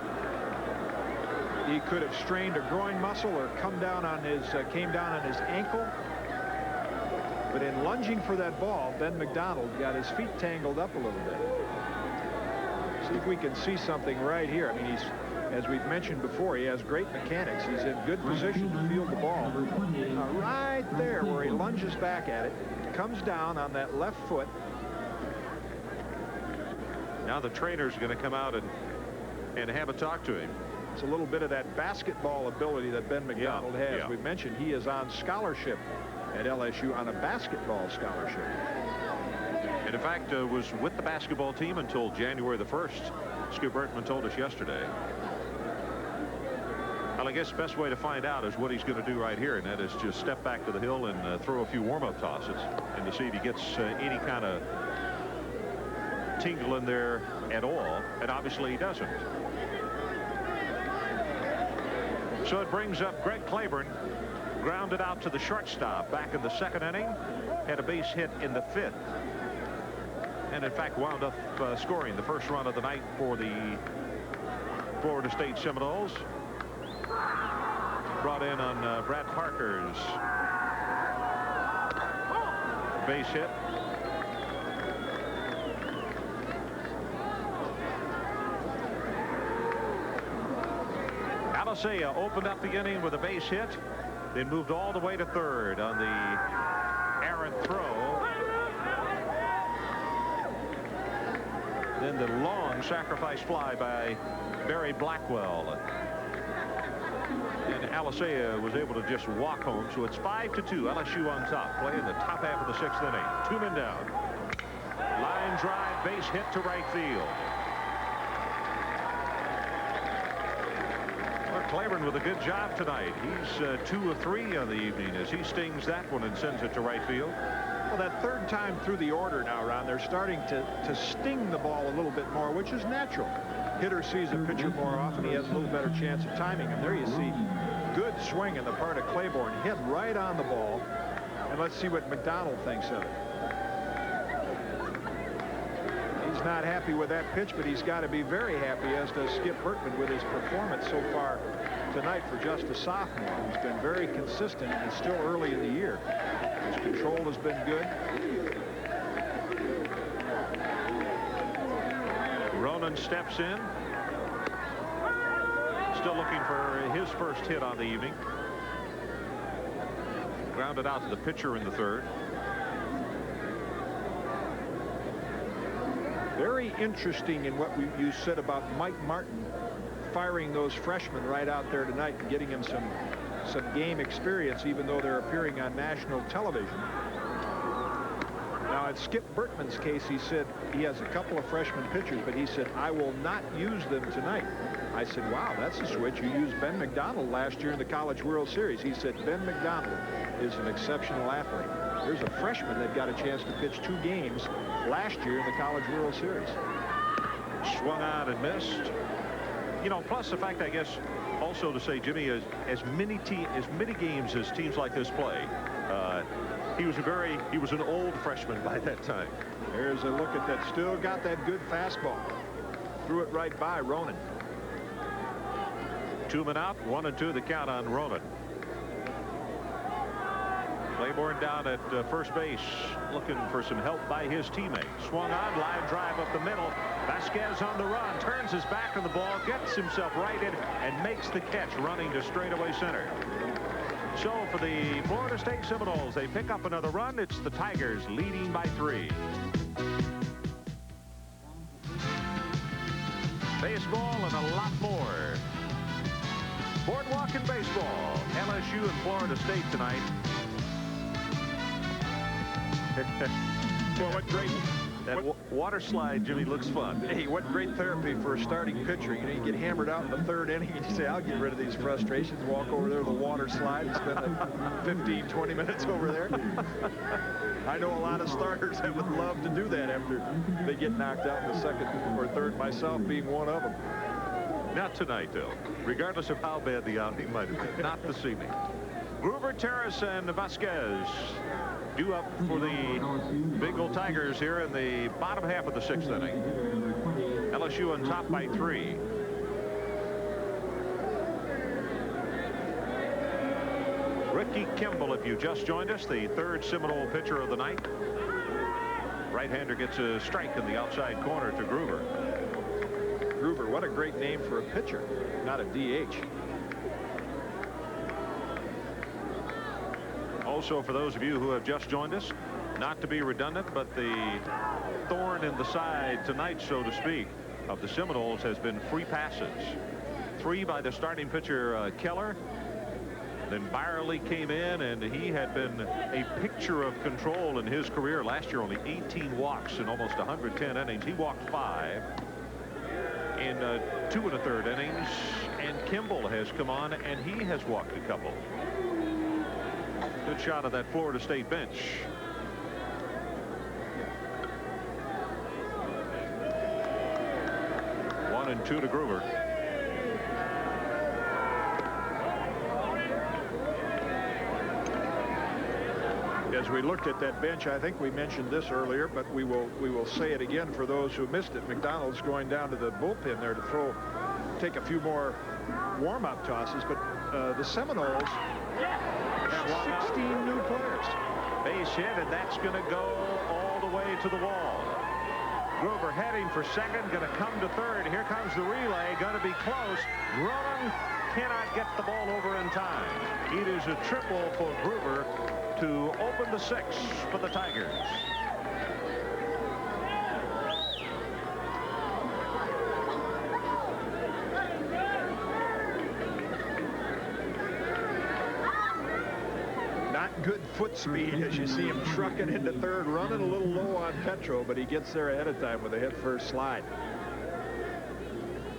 he could have strained a groin muscle or came down on his ankle. But in lunging for that ball, Ben McDonald got his feet tangled up a little bit. See if we can see something right here. I mean, he's, as we've mentioned before, he has great mechanics. He's in good position to field the ball. Right there where he lunges back at it, comes down on that left foot. Now the trainer's going to come out and have a talk to him. It's a little bit of that basketball ability that Ben McDonald has. Yeah. We've mentioned he is on scholarship at LSU on a basketball scholarship. And in fact, was with the basketball team until January the 1st. Skip Bertman told us yesterday. Well, I guess the best way to find out is what he's going to do right here, and that is just step back to the hill and throw a few warm-up tosses, and to see if he gets any kind of tingle in there at all, and obviously he doesn't. So it brings up Greg Claiborne, grounded out to the shortstop back in the 2nd inning, had a base hit in the 5th, and in fact wound up scoring the first run of the night for the Florida State Seminoles. Brought in on Brad Parker's base hit. Alicea opened up the inning with a base hit, then moved all the way to 3rd on the errant throw. Then the long sacrifice fly by Barry Blackwell. And Alicea was able to just walk home. So it's 5-2. LSU on top. Playing the top half of the 6th inning. 2 men down. Line drive, base hit to right field. Well, Claiborne with a good job tonight. He's 2 of 3 on the evening as he stings that one and sends it to right field. Well, that 3rd time through the order now, Ron, they're starting to sting the ball a little bit more, which is natural. Hitter sees a pitcher more often, he has a little better chance of timing him. There you see good swing on the part of Claiborne, hit right on the ball. And let's see what McDonald thinks of it. He's not happy with that pitch, but he's got to be very happy, as does Skip Bertman, with his performance so far tonight for just a sophomore. He's been very consistent and still early in the year. His control has been good. Ronan steps in. Still looking for his first hit on the evening. Grounded out to the pitcher in the 3rd. Very interesting in what you said about Mike Martin firing those freshmen right out there tonight and getting him some game experience, even though they're appearing on national television. Now, in Skip Bertman's case, he said he has a couple of freshman pitchers, but he said, I will not use them tonight. I said, wow, that's a switch. You used Ben McDonald last year in the College World Series. He said, Ben McDonald is an exceptional athlete. There's a freshman that got a chance to pitch 2 games last year in the College World Series. Swung out and missed. You know, plus the fact, I guess, also to say, Jimmy, as many games as teams like this play, he was an old freshman by that time. There's a look at that. Still got that good fastball. Threw it right by Ronan. 2 men out, 1-2 the count on Ronan. Claiborne down at first base, looking for some help by his teammate. Swung on, line drive up the middle. Vasquez on the run, turns his back on the ball, gets himself righted, and makes the catch, running to straightaway center. So for the Florida State Seminoles, they pick up another run. It's the Tigers leading by 3. Baseball and a lot more. Boardwalk and baseball. LSU and Florida State tonight. Well, what great... Water slide, Jimmy, looks fun. Hey, what great therapy for a starting pitcher. You know, you get hammered out in the 3rd inning and you say, I'll get rid of these frustrations, walk over there to the water slide and spend 15, 20 minutes over there. I know a lot of starters that would love to do that after they get knocked out in the 2nd or 3rd, myself being one of them. Not tonight, though, regardless of how bad the outing might have been. Not this evening. Gruber, Terrace, and Vasquez due up for the Big Old Tigers here in the bottom half of the 6th inning. LSU on top by 3. Ricky Kimball, if you just joined us, the 3rd Seminole pitcher of the night. Right-hander gets a strike in the outside corner to Gruber. Gruber, what a great name for a pitcher, not a DH. Also, for those of you who have just joined us, not to be redundant, but the thorn in the side tonight, so to speak, of the Seminoles has been free passes. 3 by the starting pitcher, Keller. Then Byerly came in, and he had been a picture of control in his career. Last year, only 18 walks in almost 110 innings. He walked 5 in 2 1/3 innings. And Kimball has come on, and he has walked a couple. Good shot of that Florida State bench. One and 2 to Gruber. As we looked at that bench, I think we mentioned this earlier, but we will say it again for those who missed it. McDonald's going down to the bullpen there to take a few more warm-up tosses, but the Seminoles have 16 new players. Base hit, and that's going to go all the way to the wall. Gruber heading for second, going to come to third. Here comes the relay, going to be close. Rowan cannot get the ball over in time. It is a triple for Gruber to open the 6th for the Tigers. Not good foot speed as you see him trucking into third, running a little low on petrol, but he gets there ahead of time with a hit first slide.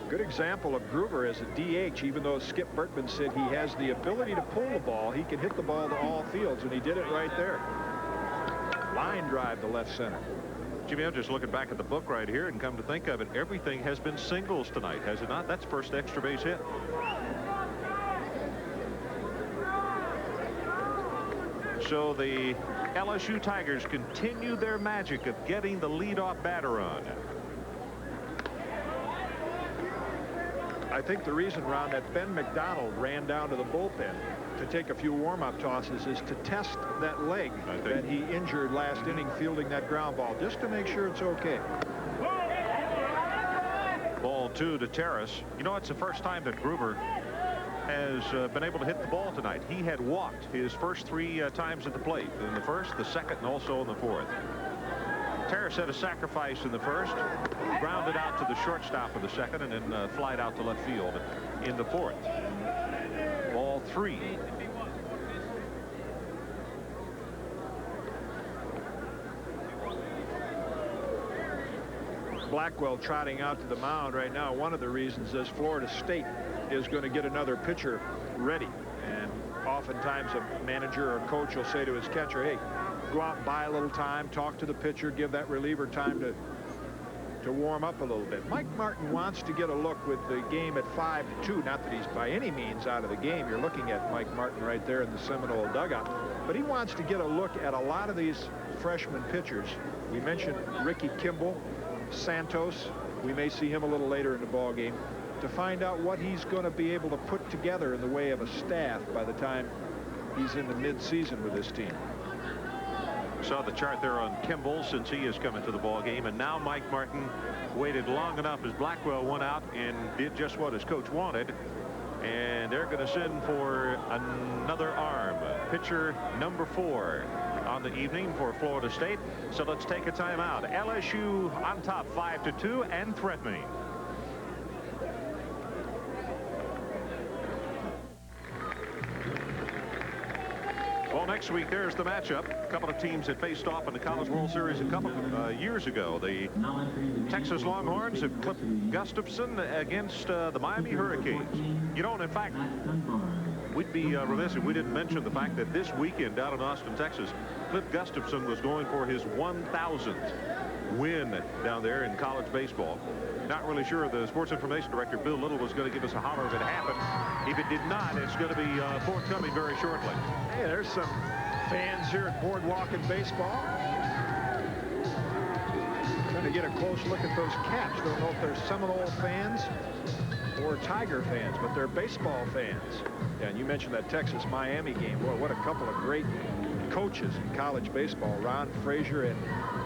Good example of Gruber as a DH. Even though Skip Bertman said he has the ability to pull the ball, he can hit the ball to all fields, and he did it right there. Line drive to left center. Jimmy, I'm just looking back at the book right here, and come to think of it, everything has been singles tonight, has it not? That's first extra base hit. So the LSU Tigers continue their magic of getting the leadoff batter on. I think the reason, Ron, that Ben McDonald ran down to the bullpen to take a few warm-up tosses is to test that leg that he injured last inning fielding that ground ball, just to make sure it's okay. Ball 2 to Terrace. You know, it's the first time that Gruber has been able to hit the ball tonight. He had walked his first 3 times at the plate, in the first, the second, and also in the 4th. Terrace had a sacrifice in the first, grounded out to the shortstop in the second, and then flied out to left field in the 4th. Ball 3. Blackwell trotting out to the mound right now. One of the reasons is Florida State is going to get another pitcher ready, and oftentimes a manager or coach will say to his catcher, hey, go out and buy a little time, talk to the pitcher, give that reliever time to warm up a little bit. Mike Martin wants to get a look with the game at 5-2. Not that he's by any means out of the game. You're looking at Mike Martin right there in the Seminole dugout. But he wants to get a look at a lot of these freshman pitchers. We mentioned Ricky Kimball, Santos. We may see him a little later in the ball game, to find out what he's going to be able to put together in the way of a staff by the time he's in the mid-season with this team. Saw the chart there on Kimball since he is coming to the ball game, and now Mike Martin waited long enough as Blackwell went out and did just what his coach wanted, and they're going to send for another arm, pitcher number 4 on the evening for Florida State. So let's take a timeout. LSU on top 5-2 and threatening. Well, next week, there's the matchup. A couple of teams that faced off in the College World Series a couple of years ago. The Texas Longhorns have clipped Gustafson against the Miami Hurricanes. You know, and in fact, we'd be remiss if we didn't mention the fact that this weekend down in Austin, Texas, Cliff Gustafson was going for his 1,000th win down there in college baseball. Not really sure the sports information director, Bill Little, was going to give us a holler if it happened. If it did not, it's going to be forthcoming very shortly. Hey, there's some fans here at Boardwalk and Baseball. Trying to get a close look at those caps. Don't know if they're Seminole fans or Tiger fans, but they're baseball fans. Yeah, and you mentioned that Texas-Miami game. Boy, what a couple of great coaches in college baseball. Ron Frazier and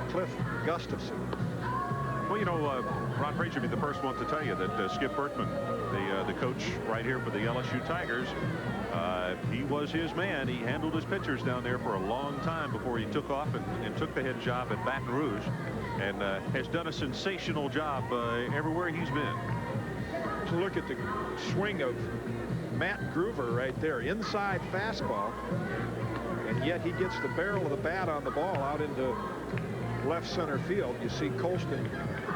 Cliff Gustafson. Well, you know, Ron Frazier would be the first one to tell you that Skip Bertman, the coach right here for the LSU Tigers, he was his man. He handled his pitchers down there for a long time before he took off and took the head job at Baton Rouge, and has done a sensational job everywhere he's been. So Look at the swing of Matt Groover right there. Inside fastball. And yet he gets the barrel of the bat on the ball out into left center field. You see Colston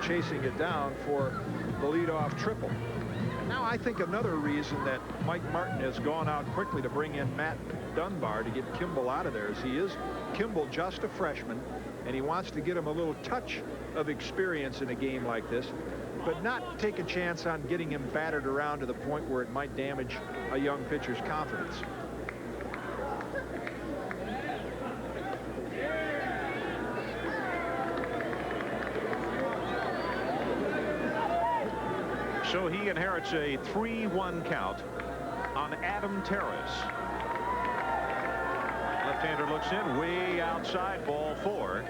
chasing it down for the leadoff triple. And now I think another reason that Mike Martin has gone out quickly to bring in Matt Dunbar to get Kimball out of there is Kimball just a freshman, and he wants to get him a little touch of experience in a game like this, but not take a chance on getting him battered around to the point where it might damage a young pitcher's confidence. So he inherits a 3-1 count on Adam Terrace. Left-hander looks in, way outside, ball 4.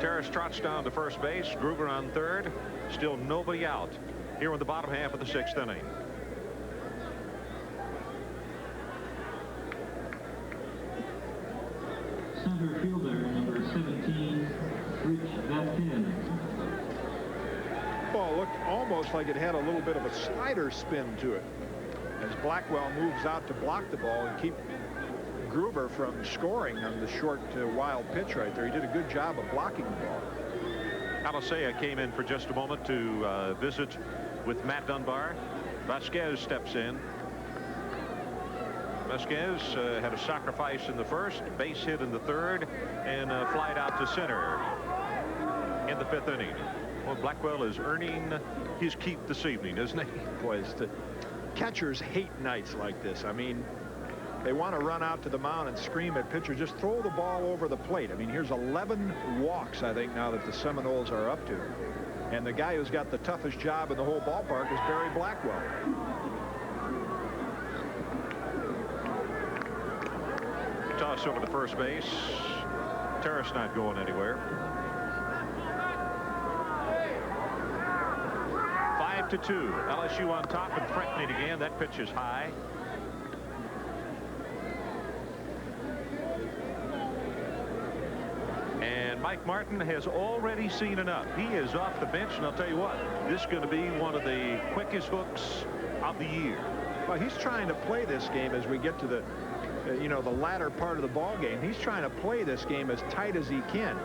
Terrace trots down to first base. Groover on third. Still nobody out here in the bottom half of the 6th inning. Center fielder number 17, Rich Vapin. Ball looked almost like it had a little bit of a slider spin to it as Blackwell moves out to block the ball and keep Groover from scoring on the short wild pitch right there. He did a good job of blocking the ball. Alicea came in for just a moment to visit with Matt Dunbar. Vasquez steps in. Vasquez had a sacrifice in the first, base hit in the third, and flied out to center in the 5th inning. Well, Blackwell is earning his keep this evening, isn't he? Boys, the catchers hate nights like this. I mean, they want to run out to the mound and scream at pitcher, just throw the ball over the plate. I mean, here's 11 walks, I think, now that the Seminoles are up to. And the guy who's got the toughest job in the whole ballpark is Barry Blackwell. Toss over to first base. Terrace not going anywhere. 5-2. LSU on top and threatening again. That pitch is high. And Mike Martin has already seen enough. He is off the bench, and I'll tell you what, this is going to be one of the quickest hooks of the year. Well, he's trying to play this game as we get to the the latter part of the ball game. He's trying to play this game as tight as he can.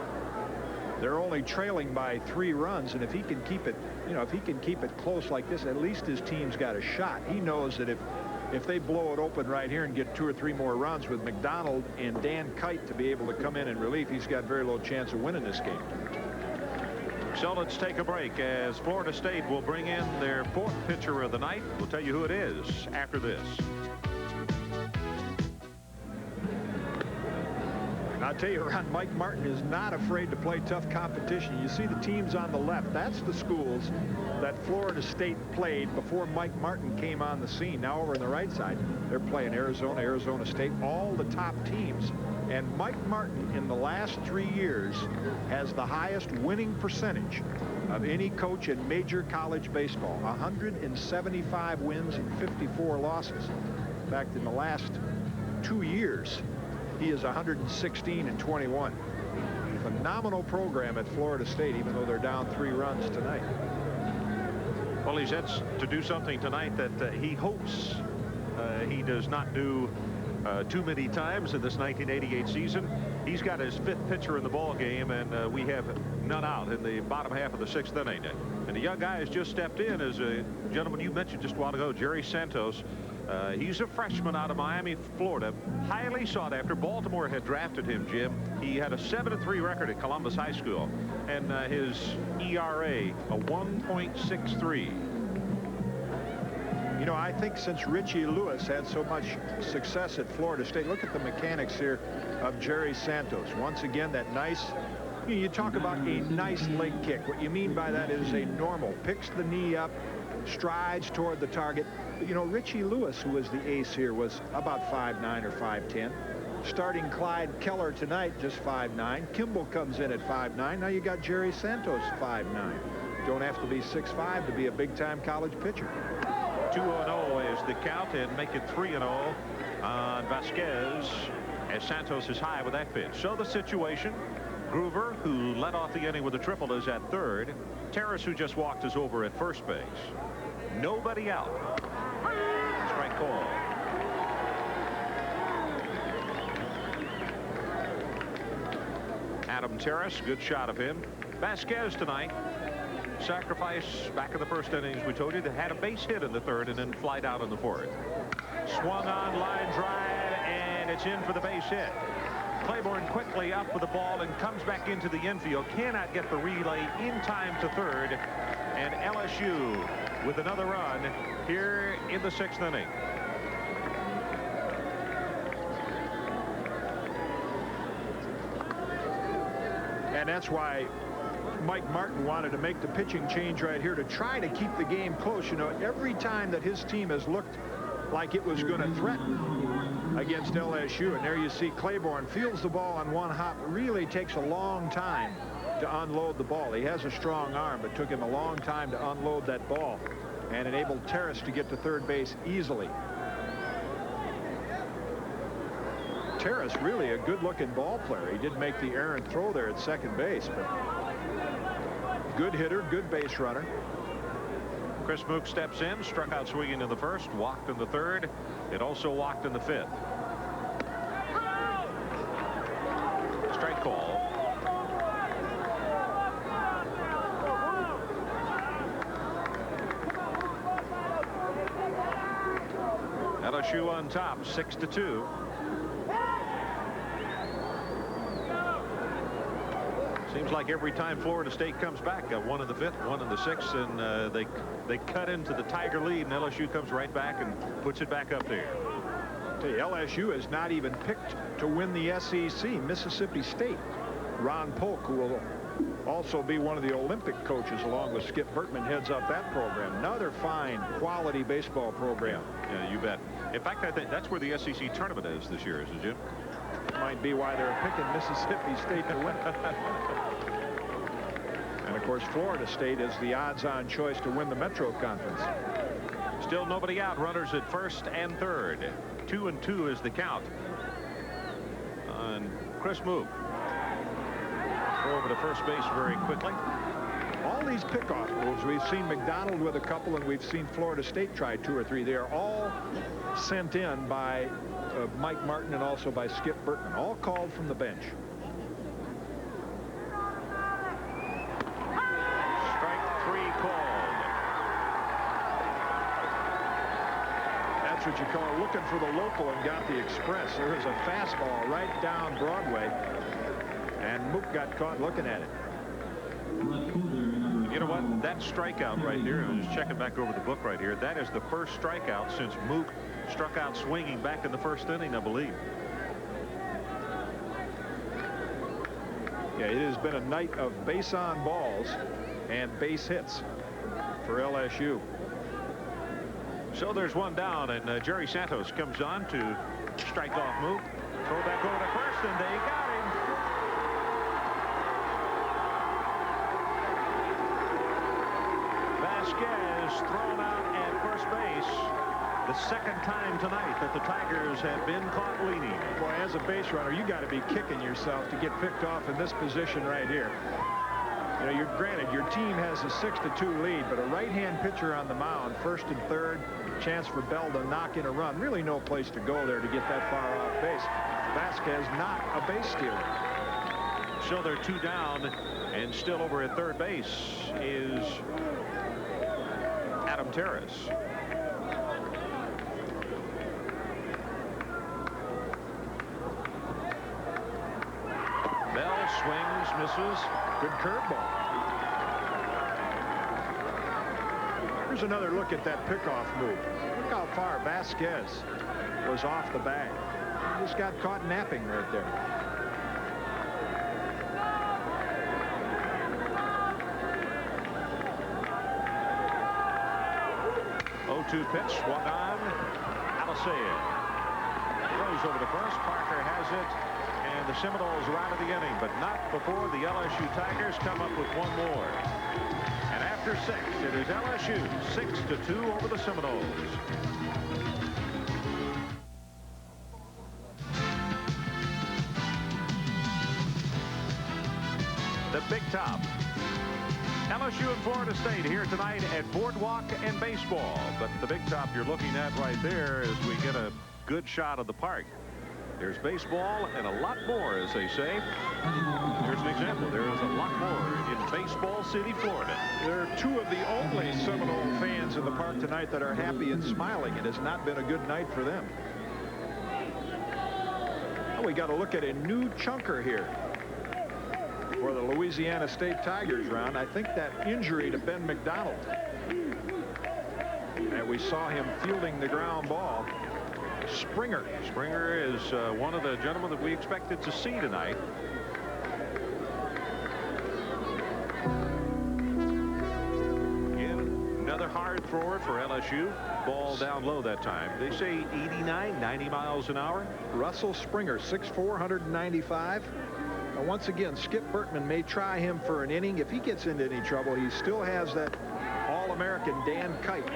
They're only trailing by 3 runs, and if he can keep it, if he can keep it close like this, at least his team's got a shot. He knows that if they blow it open right here and get 2 or 3 more runs with McDonald and Dan Kaat to be able to come in relief, he's got very little chance of winning this game. So let's take a break as Florida State will bring in their 4th pitcher of the night. We'll tell you who it is after this. I'll tell you, Ron, Mike Martin is not afraid to play tough competition. You see the teams on the left. That's the schools that Florida State played before Mike Martin came on the scene. Now over on the right side, they're playing Arizona, Arizona State, all the top teams. And Mike Martin in the last 3 years has the highest winning percentage of any coach in major college baseball. 175 wins and 54 losses. In fact, in the last 2 years, he is 116 and 21. Phenomenal program at Florida State, even though they're down 3 runs tonight. Well, he's had to do something tonight that he hopes he does not do too many times in this 1988 season. He's got his 5th pitcher in the ball game, and we have none out in the bottom half of the 6th inning. And the young guy has just stepped in as a gentleman you mentioned just a while ago, Jerry Santos. He's a freshman out of Miami, Florida, highly sought after. Baltimore had drafted him, Jim. He had a 7-3 record at Columbus High School, and his ERA a 1.63. I think since Richie Lewis had so much success at Florida State, look at the mechanics here of Jerry Santos. Once again, that nice, you talk about a nice leg kick. What you mean by that is a normal, picks the knee up, strides toward the target. Richie Lewis, who was the ace here, was about 5'9" or 5'10". Starting Clyde Keller tonight, just 5'9". Kimball comes in at 5'9". Now you got Jerry Santos, 5'9". Don't have to be 6'5" to be a big-time college pitcher. 2-0 is the count, and make it 3-0 on Vasquez as Santos is high with that pitch. So the situation, Groover, who led off the inning with a triple, is at third. Terrace, who just walked, is over at first base. Nobody out. Strike call. Adam Terrace, good shot of him. Vasquez tonight. Sacrifice back in the first innings, we told you, that had a base hit in the third and then flied out in the fourth. Swung on, line drive, and it's in for the base hit. Claiborne quickly up with the ball and comes back into the infield. Cannot get the relay in time to third. And LSU with another run here in the sixth inning. And that's why Mike Martin wanted to make the pitching change right here to try to keep the game close. You know, every time that his team has looked like it was going to threaten against LSU, and there you see Claiborne fields the ball on one hop. Really takes a long time to unload the ball. He has a strong arm, but took him a long time to unload that ball and enabled Terrace to get to third base easily. Terrace really a good-looking ball player. He did make the errant throw there at second base, but good hitter, good base runner. Chris Mook steps in, struck out swinging in the first, walked in the third. It also walked in the fifth. Strike call. LSU on top, 6-2. Seems like every time Florida State comes back, one in the fifth, one in the sixth, and they cut into the Tiger lead, and LSU comes right back and puts it back up there. LSU has not even picked to win the SEC. Mississippi State. Ron Polk, who will also be one of the Olympic coaches along with Skip Bertman, heads up that program. Another fine quality baseball program. Yeah, you bet. In fact, I think that's where the SEC tournament is this year, isn't it? Might be why they're picking Mississippi State to win. And of course, Florida State is the odds-on choice to win the Metro Conference. Still nobody out. Runners at first and third. 2-2 is the count on Chris Mook. Throw over to first base very quickly. All these pickoff moves, we've seen McDonald with a couple, and we've seen Florida State try 2 or 3. They are all sent in by Mike Martin and also by Skip Bertman, all called from the bench. Strike 3 called. That's what you call looking for the local, and got the express. There was a fastball right down Broadway, and Mook got caught looking at it. You know what? That strikeout right there, I was checking back over the book right here. That is the first strikeout since Mook struck out swinging back in the first inning, I believe. Yeah, it has been a night of base on balls and base hits for LSU. So there's one down, and Jerry Santos comes on to strike off Mook. Throw back over to first, and they got him. Vasquez thrown out at first base. The second time tonight that the Tigers have been caught leading. Boy, as a base runner, you got to be kicking yourself to get picked off in this position right here. You know, you're granted your team has a 6-2 lead, but a right-hand pitcher on the mound, first and third, chance for Bell to knock in a run. Really no place to go there to get that far off base. Vasquez not a base stealer. So they're 2 down, and still over at third base is Adam Terrace. Bell swings, misses. Good curveball. Here's another look at that pickoff move. Look how far Vasquez was off the bag. He just got caught napping right there. Oh-2 pitch, swung on. Alisea throws over to first. Parker has it. And the Seminoles are out of the inning, but not before the LSU Tigers come up with one more. And after 6, it is LSU 6-2 over the Seminoles. Big Top. LSU and Florida State here tonight at Boardwalk and Baseball. But the Big Top you're looking at right there as we get a good shot of the park. There's baseball and a lot more, as they say. Here's an example. There is a lot more in Baseball City, Florida. There are two of the only Seminole fans in the park tonight that are happy and smiling. It has not been a good night for them. We got to look at a new chunker here for the Louisiana State Tigers round. I think that injury to Ben McDonald, and we saw him fielding the ground ball. Springer is one of the gentlemen that we expected to see tonight. Again, another hard thrower for LSU. Ball down low that time. They say 89, 90 miles an hour. Russell Springer, 6'4", 195. Once again, Skip Bertman may try him for an inning. If he gets into any trouble, he still has that All-American Dan Kite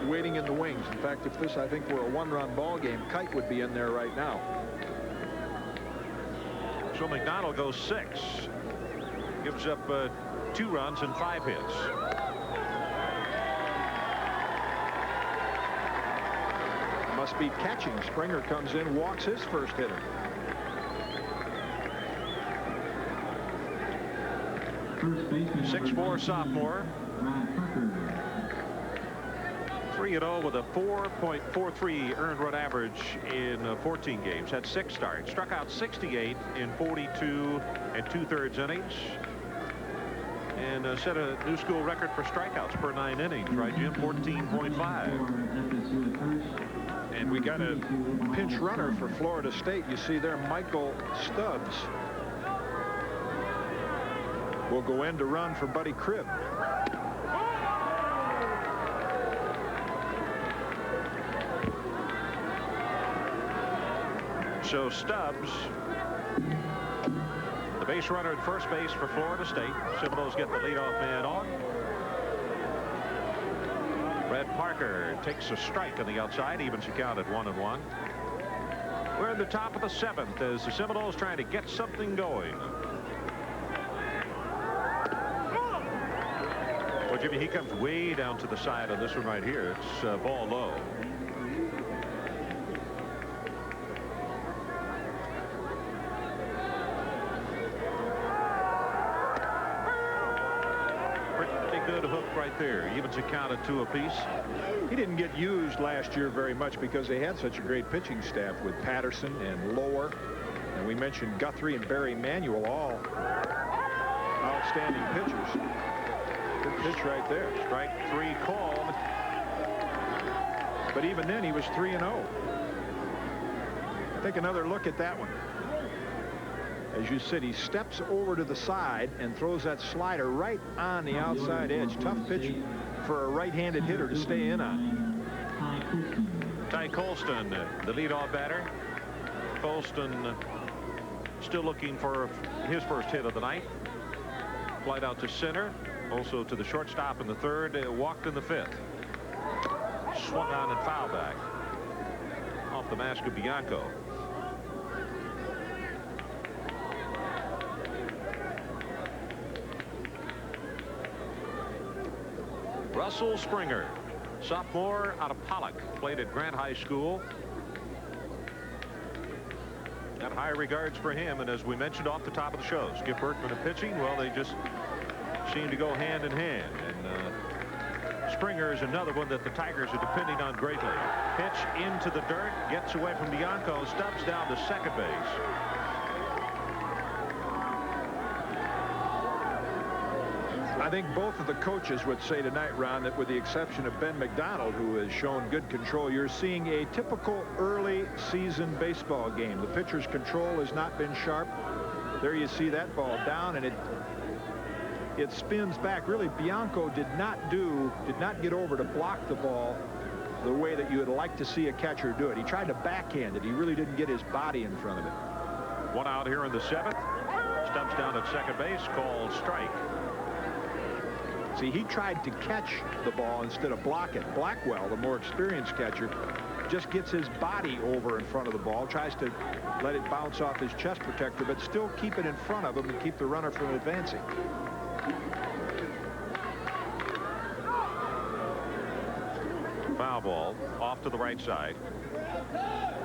waiting in the wings. In fact, if this, I think, were a one-run ball game, Kite would be in there right now. So McDonald goes 6. Gives up 2 runs and 5 hits. Must be catching. Springer comes in, walks his first hitter. First baseman, 6'4" sophomore. 3-0 with a 4.43 earned run average in 14 games. Had 6 starts. Struck out 68 in 42 2/3 innings. And set a new school record for strikeouts per 9 innings. Right, Jim? 14.5. And we got a pinch runner for Florida State. You see there, Michael Stubbs will go in to run for Buddy Cribb. So Stubbs, the base runner at first base for Florida State. Seminoles get the leadoff man on. Red Parker takes a strike on the outside, evens the count at 1-1. We're in the top of the 7th as the Seminoles trying to get something going. Well, Jimmy, he comes way down to the side on this one right here. It's ball low. Good hook right there. Evens a count at 2 apiece. He didn't get used last year very much because they had such a great pitching staff with Patterson and Lower, and we mentioned Guthrie and Barry Manuel, all outstanding pitchers. Good pitch right there. Strike 3 called. But even then he was 3-0. Take another look at that one. As you said, he steps over to the side and throws that slider right on the outside edge. Tough pitch for a right-handed hitter to stay in on. Ty Colston, the leadoff batter. Colston still looking for his first hit of the night. Flied out to center, also to the shortstop in the 3rd, walked in the 5th. Swung on and foul back off the mask of Bianco. Russell Springer, sophomore out of Pollock, played at Grant High School. Got high regards for him, and as we mentioned off the top of the show, Skip Bertman and pitching, well, they just seem to go hand in hand. And Springer is another one that the Tigers are depending on greatly. Pitch into the dirt, gets away from Bianco, Stubbs down to second base. I think both of the coaches would say tonight, Ron, that with the exception of Ben McDonald, who has shown good control, you're seeing a typical early season baseball game. The pitcher's control has not been sharp. There you see that ball down, and it spins back. Really, Bianco did not get over to block the ball the way that you would like to see a catcher do it. He tried to backhand it. He really didn't get his body in front of it. 1 out here in the 7th. Stubbs down at second base, called strike. See, he tried to catch the ball instead of block it. Blackwell, the more experienced catcher, just gets his body over in front of the ball, tries to let it bounce off his chest protector, but still keep it in front of him and keep the runner from advancing. Foul ball off to the right side.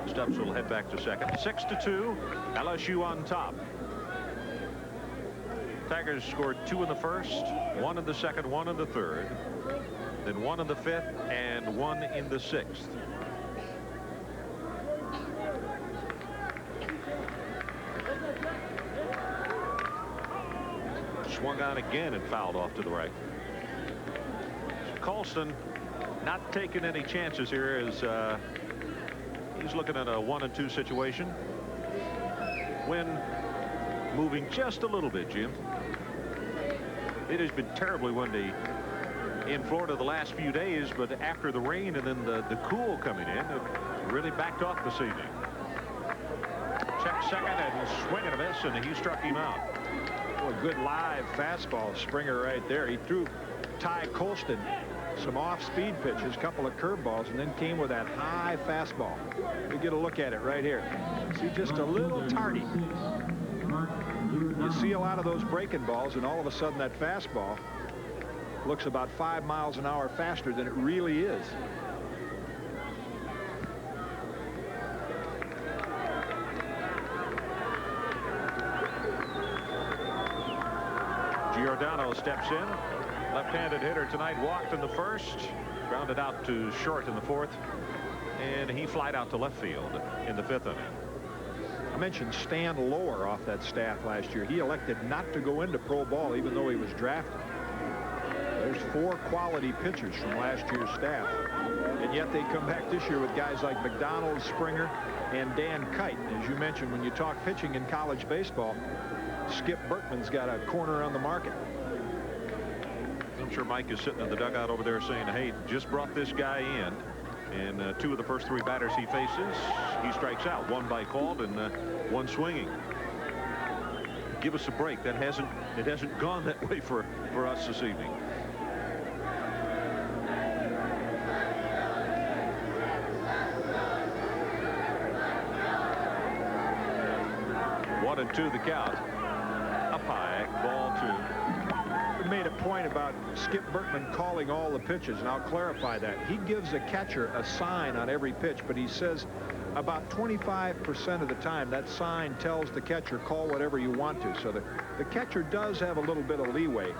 Stubbs will head back to second. 6-2. LSU on top. Tigers scored 2 in the first, 1 in the second, 1 in the third, then 1 in the fifth, and 1 in the sixth. Swung on again and fouled off to the right. Colston not taking any chances here as he's looking at a 1-2 situation. Wind moving just a little bit, Jim. It has been terribly windy in Florida the last few days, but after the rain and then the cool coming in, it really backed off this evening. Check second and swinging a miss, and he struck him out. Well, a good live fastball, Springer right there. He threw Ty Colston some off-speed pitches, a couple of curveballs, and then came with that high fastball. We get a look at it right here. See, just a little tardy. You see a lot of those breaking balls, and all of a sudden that fastball looks about 5 miles an hour faster than it really is. Giordano steps in. Left-handed hitter tonight, walked in the first, grounded out to short in the fourth, and he flied out to left field in the fifth inning. I mentioned Stan Lower off that staff last year. He elected not to go into pro ball even though he was drafted. There's 4 quality pitchers from last year's staff, and yet they come back this year with guys like McDonald, Springer, and Dan Kite. As you mentioned, when you talk pitching in college baseball, Skip Bertman's got a corner on the market. I'm sure Mike is sitting in the dugout over there saying, hey, just brought this guy in, and 2 of the first 3 batters he faces, he strikes out. 1 by called and 1 swinging. Give us a break. It hasn't gone that way for us this evening. One and 2 the count. Up high, ball 2. We made a point about Skip Bertman calling all the pitches, and I'll clarify that. He gives a catcher a sign on every pitch, but he says about 25% of the time that sign tells the catcher, call whatever you want to. So the catcher does have a little bit of leeway,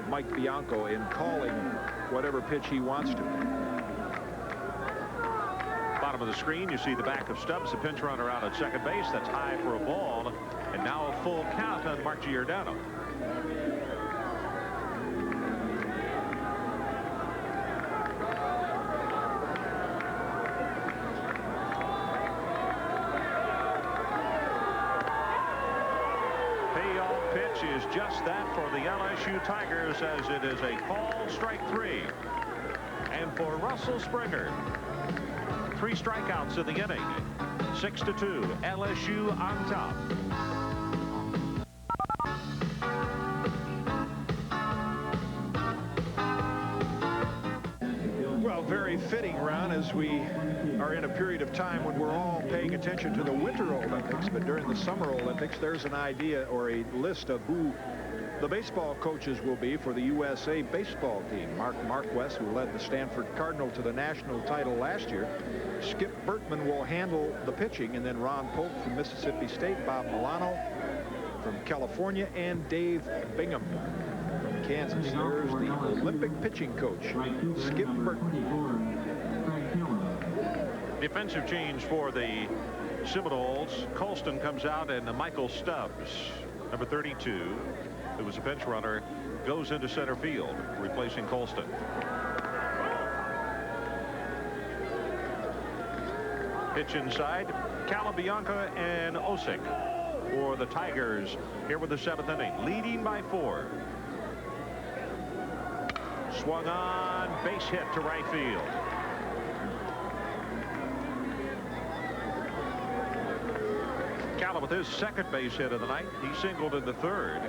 Mike Bianco, in calling whatever pitch he wants to. Bottom of the screen, you see the back of Stubbs, the pinch runner out at second base. That's high for a ball, and now a full count on Mark Giordano. Payoff pitch is just that for the LSU Tigers, as it is a called strike 3. And for Russell Springer, 3 strikeouts in the inning. 6-2, LSU on top. Well, very fitting, Ron, as we are in a period of time when we're all paying attention to the Winter Olympics, but during the Summer Olympics, there's an idea or a list of who the baseball coaches will be for the USA baseball team. Mark Marquez, who led the Stanford Cardinal to the national title last year. Skip Bertman will handle the pitching, and then Ron Polk from Mississippi State, Bob Milano from California, and Dave Bingham from Kansas. There's the Olympic pitching coach, Skip Bertman. Defensive change for the Seminoles. Colston comes out, and Michael Stubbs, number 32, who was a bench runner, goes into center field, replacing Colston. Pitch inside, Calabianca and Osick for the Tigers here with the 7th inning, leading by 4. Swung on, base hit to right field. Cala with his second base hit of the night. He singled in the third.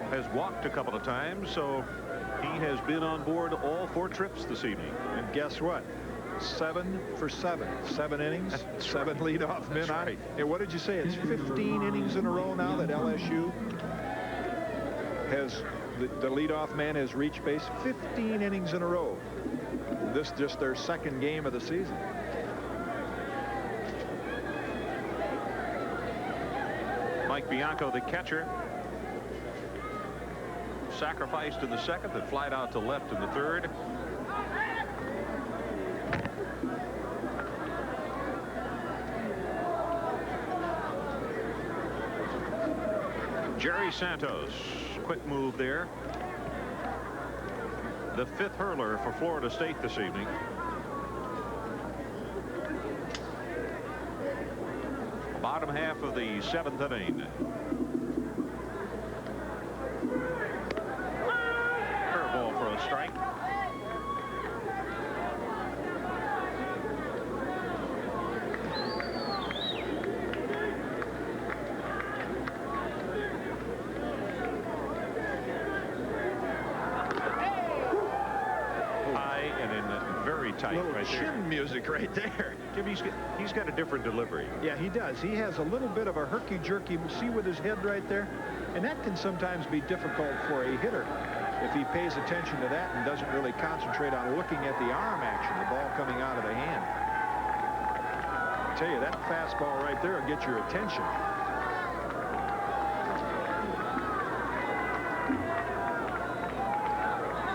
Has walked a couple of times, so he has been on board all 4 trips this evening. And guess what? 7 for 7. 7 innings, That's 7 leadoff men. That's right. And what did you say? It's 15 innings in a row now that LSU has the leadoff man has reached base. 15 innings in a row. This just their second game of the season. Mike Bianco, the catcher, sacrificed in the second, then flied out to left in the third. Jerry Santos, quick move there. The 5th hurler for Florida State this evening. Bottom half of the 7th inning. Curveball for a strike. Tight little right chin there. music right there. He's got a different delivery. Yeah, he does. He has a little bit of a herky-jerky, see with his head right there? And that can sometimes be difficult for a hitter if he pays attention to that and doesn't really concentrate on looking at the arm action, the ball coming out of the hand. I tell you, that fastball right there will get your attention.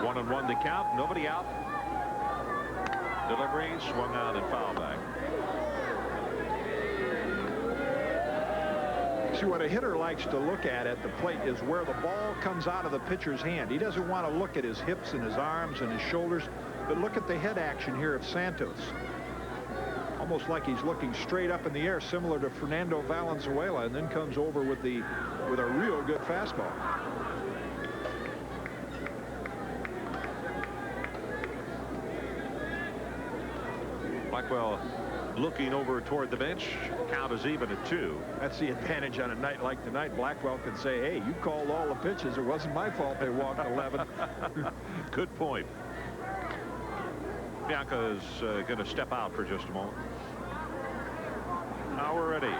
One and one the count, nobody out. Delivery, swung out and foul back. See, what a hitter likes to look at the plate is where the ball comes out of the pitcher's hand. He doesn't want to look at his hips and his arms and his shoulders, but look at the head action here of Santos. Almost like he's looking straight up in the air, similar to Fernando Valenzuela, and then comes over with a real good fastball. Blackwell looking over toward the bench. Count is even at 2. That's the advantage on a night like tonight. Blackwell can say, hey, you called all the pitches. It wasn't my fault they walked 11. Good point. Bianca is going to step out for just a moment. Now we're ready.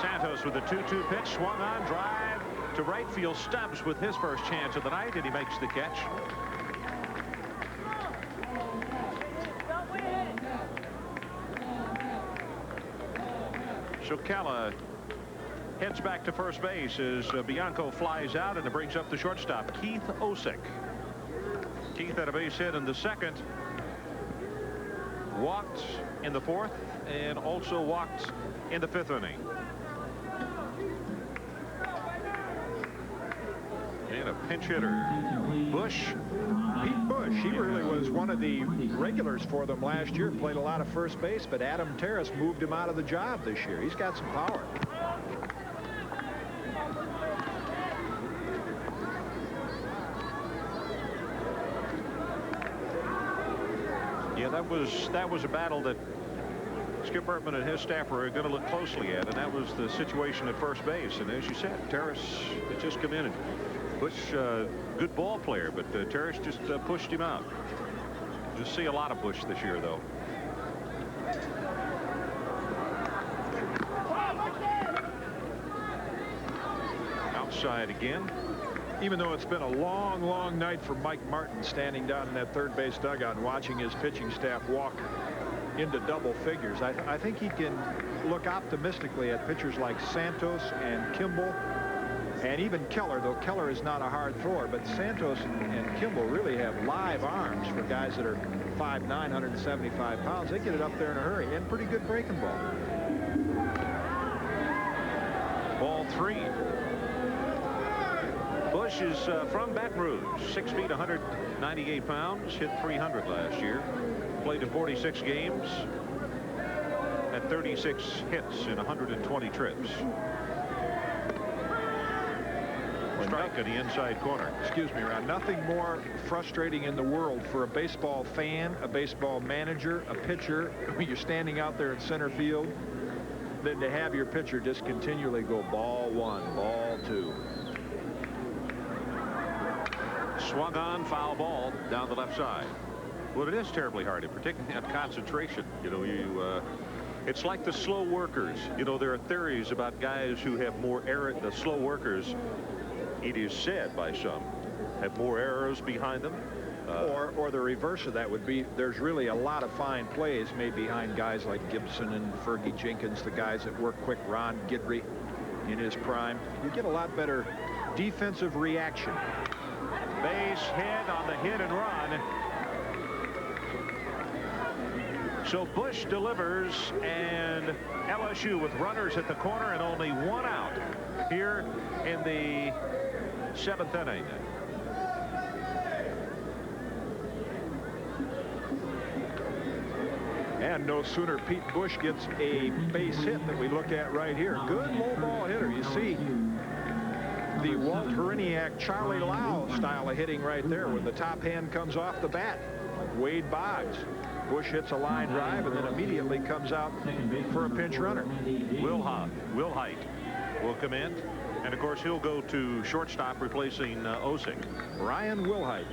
Santos with a 2-2 pitch, swung on, drive to right field. Stubbs with his first chance of the night, and he makes the catch. So Cala heads back to first base as Bianco flies out, and it brings up the shortstop, Keith Osick. Keith had a base hit in the second, walked in the 4th, and also walked in the 5th inning. And a pinch hitter, Bush. Pete Bush, he really was one of the regulars for them last year. Played a lot of first base, but Adam Terrace moved him out of the job this year. He's got some power. Yeah, that was a battle that Skip Bertman and his staff were going to look closely at, and that was the situation at first base. And as you said, Terrace had just come in, and Bush, good ball player, but Terrace just pushed him out. Just see a lot of Bush this year, though. Outside again. Even though it's been a long, long night for Mike Martin standing down in that third base dugout and watching his pitching staff walk into double figures, I think he can look optimistically at pitchers like Santos and Kimball and even Keller, though Keller is not a hard thrower. But Santos and Kimball really have live arms for guys that are 5'9", 175 pounds. They get it up there in a hurry, and pretty good breaking ball. Ball 3. Bush is from Baton Rouge, 6 feet, 198 pounds, hit .300 last year, played in 46 games, had 36 hits in 120 trips. Strike in the inside corner. Excuse me, Ron. Nothing more frustrating in the world for a baseball fan, a baseball manager, a pitcher, when you're standing out there in center field, than to have your pitcher just continually go ball 1, ball 2. Swung on, foul ball down the left side. Well, it is terribly hard, particularly on concentration. You know, it's like the slow workers. You know, there are theories about guys who have more error. The slow workers, it is said by some, have more arrows behind them. Or the reverse of that would be there's really a lot of fine plays made behind guys like Gibson and Fergie Jenkins, the guys that work quick. Ron Guidry in his prime. You get a lot better defensive reaction. Base hit on the hit and run. So Bush delivers, and LSU with runners at the corner and only one out here in the 7th inning. And no sooner Pete Bush gets a base hit that we look at right here. Good low ball hitter. You see the Walt Heriniak, Charlie Lau style of hitting right there, where the top hand comes off the bat, like Wade Boggs. Bush hits a line drive and then immediately comes out for a pinch runner. Will Height will come in, and of course he'll go to shortstop, replacing Osing. Ryan Wilhite.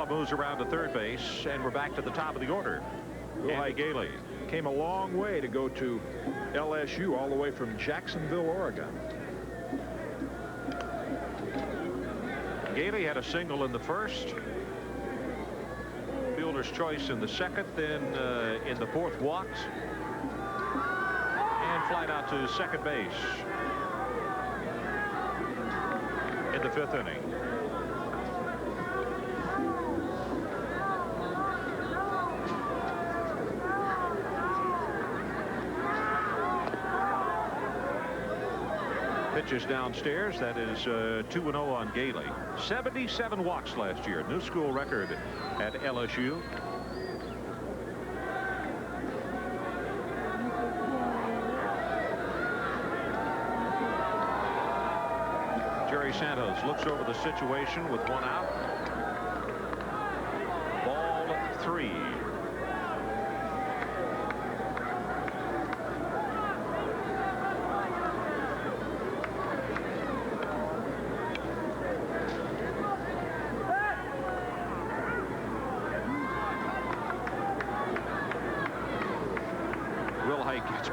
Moves around to third base, and we're back to the top of the order. Andy Gailey came a long way to go to LSU, all the way from Jacksonville, Oregon. Gailey had a single in the first, fielder's choice in the second, then in the fourth walked and flied out to second base in the 5th inning. Pitches downstairs. That is 2-0 on Gailey. 77 walks last year. New school record at LSU. Jerry Santos looks over the situation with one out. Ball 3.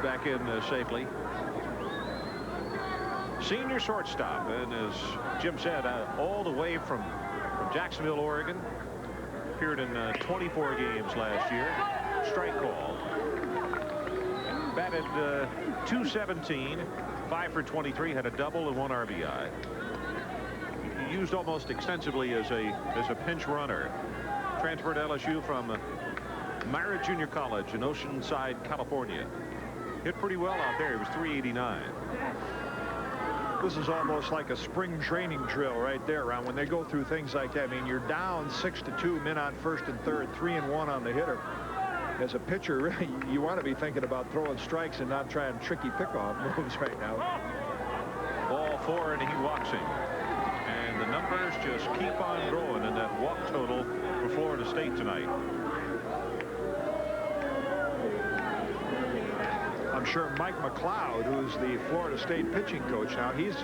Back in safely. Senior shortstop, and as Jim said, all the way from Jacksonville, Oregon. Appeared in 24 games last year. Strike call. Batted .217, 5 for 23, had a double and 1 RBI. Used almost extensively as a pinch runner. Transferred to LSU from Myra Junior College in Oceanside, California. Hit pretty well out there. He was .389. This is almost like a spring training drill right there, Ron, when they go through things like that. I mean, you're down 6-2, men on first and third, 3-1 on the hitter. As a pitcher, really, you want to be thinking about throwing strikes and not trying tricky pickoff moves right now. Ball 4, and he walks him. And the numbers just keep on growing in that walk total for Florida State tonight. I'm sure Mike McLeod, who's the Florida State pitching coach now, he's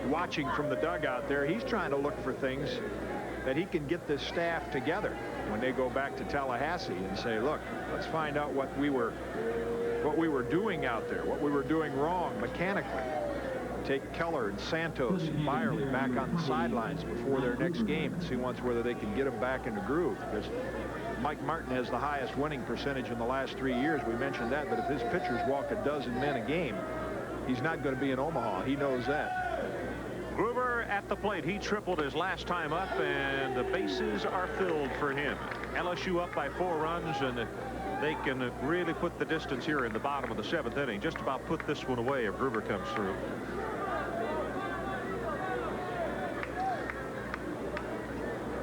watching from the dugout there. He's trying to look for things that he can get this staff together when they go back to Tallahassee and say, look, let's find out what we were doing out there, what we were doing wrong mechanically. Take Keller and Santos and Byerly back on the sidelines before their next game and see once whether they can get them back in the groove, because Mike Martin has the highest winning percentage in the last 3 years. We mentioned that, but if his pitchers walk a dozen men a game, he's not going to be in Omaha. He knows that. Gruber at the plate. He tripled his last time up, and the bases are filled for him. LSU up by 4 runs, and they can really put the distance here in the bottom of the 7th inning. Just about put this one away if Gruber comes through.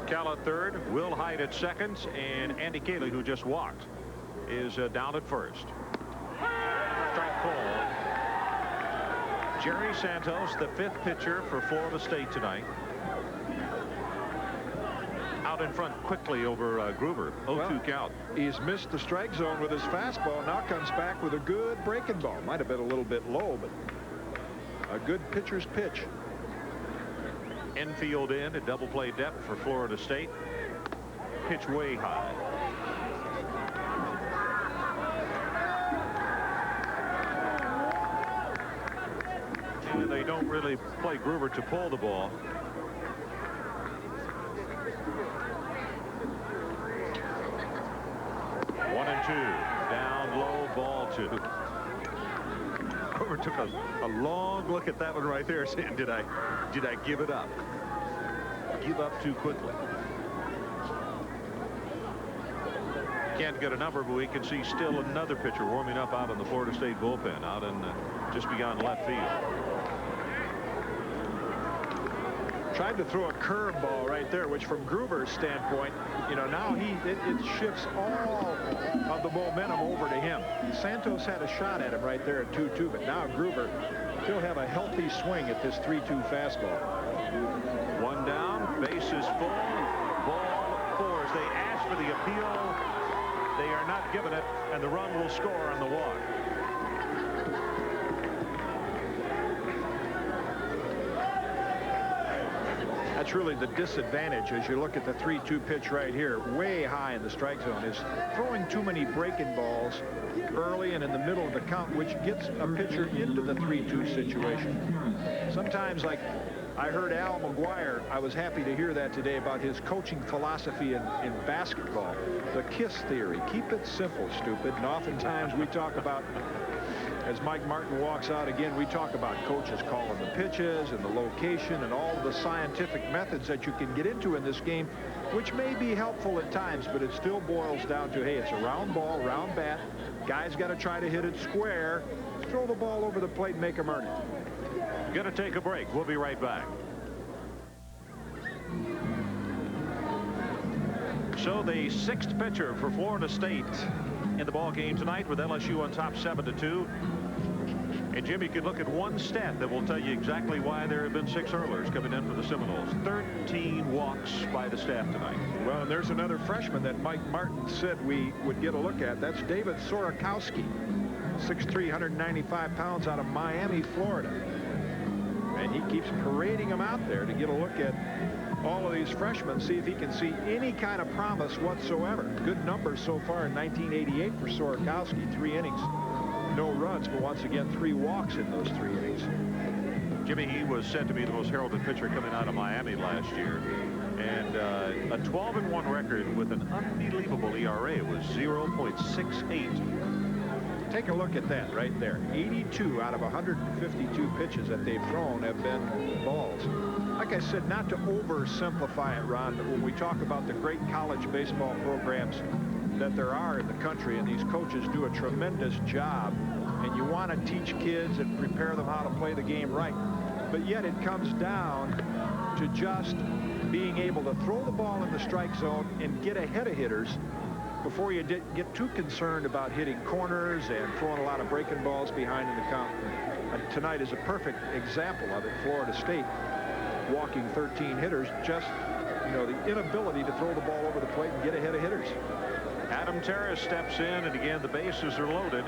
Cal at third, Will Hyde at second, and Andy Gailey, who just walked, is down at first. Strike call. Jerry Santos, the 5th pitcher for Florida State tonight. Out in front quickly over Gruber. 0-2 count. He's missed the strike zone with his fastball. Now comes back with a good breaking ball. Might have been a little bit low, but a good pitcher's pitch. Infield in at double play depth for Florida State. pitch way high. And they don't really play Gruber to pull the ball. One and two. Down low, ball two. Gruber took a long look at that one right there, saying, did I give it up? Give up too quickly. Can't get a number, but we can see still another pitcher warming up out in the Florida State bullpen, out in just beyond left field. Tried to throw a curveball right there, which from Gruber's standpoint, you know, now it shifts all of the momentum over to him. Santos had a shot at him right there at 2-2, but now Gruber, he'll have a healthy swing at this 3-2 fastball. One down, bases full, ball four. As they ask for the appeal, they are not given it, and the run will score on the walk. That's really the disadvantage as you look at the 3-2 pitch right here, way high in the strike zone, is throwing too many breaking balls early and in the middle of the count, which gets a pitcher into the 3-2 situation. Sometimes, like I heard Al McGuire, I was happy to hear that today about his coaching philosophy in basketball, the KISS theory. Keep it simple, stupid. And oftentimes we talk about, as Mike Martin walks out again, we talk about coaches calling the pitches and the location and all the scientific methods that you can get into in this game, which may be helpful at times, but it still boils down to, hey, it's a round ball, round bat. Guys got to try to hit it square, throw the ball over the plate and make them earn it. Going to take a break. We'll be right back. So the sixth pitcher for Florida State in the ball game tonight, with LSU on top 7-2. And Jim, you can look at one stat that will tell you exactly why there have been 6 earlers coming in for the Seminoles. 13 walks by the staff tonight. Well, and there's another freshman that Mike Martin said we would get a look at. That's David Sorakowski, 6'3", 195 pounds, out of Miami, Florida. And he keeps parading them out there to get a look at all of these freshmen, see if he can see any kind of promise whatsoever. Good numbers so far in 1988 for Sorakowski. 3 innings, no runs, but once again 3 walks in those 3 innings. Jimmy, he was said to be the most heralded pitcher coming out of Miami last year, and a 12-1 record with an unbelievable ERA was 0.68. Take a look at that right there. 82 out of 152 pitches that they've thrown have been balls. Like I said, not to oversimplify it, Ron, but when we talk about the great college baseball programs that there are in the country, and these coaches do a tremendous job, and you want to teach kids and prepare them how to play the game right, but yet it comes down to just being able to throw the ball in the strike zone and get ahead of hitters before you get too concerned about hitting corners and throwing a lot of breaking balls behind in the count. And tonight is a perfect example of it. Florida State walking 13 hitters, just, you know, the inability to throw the ball over the plate and get ahead of hitters. Adam Terrace steps in, and again the bases are loaded.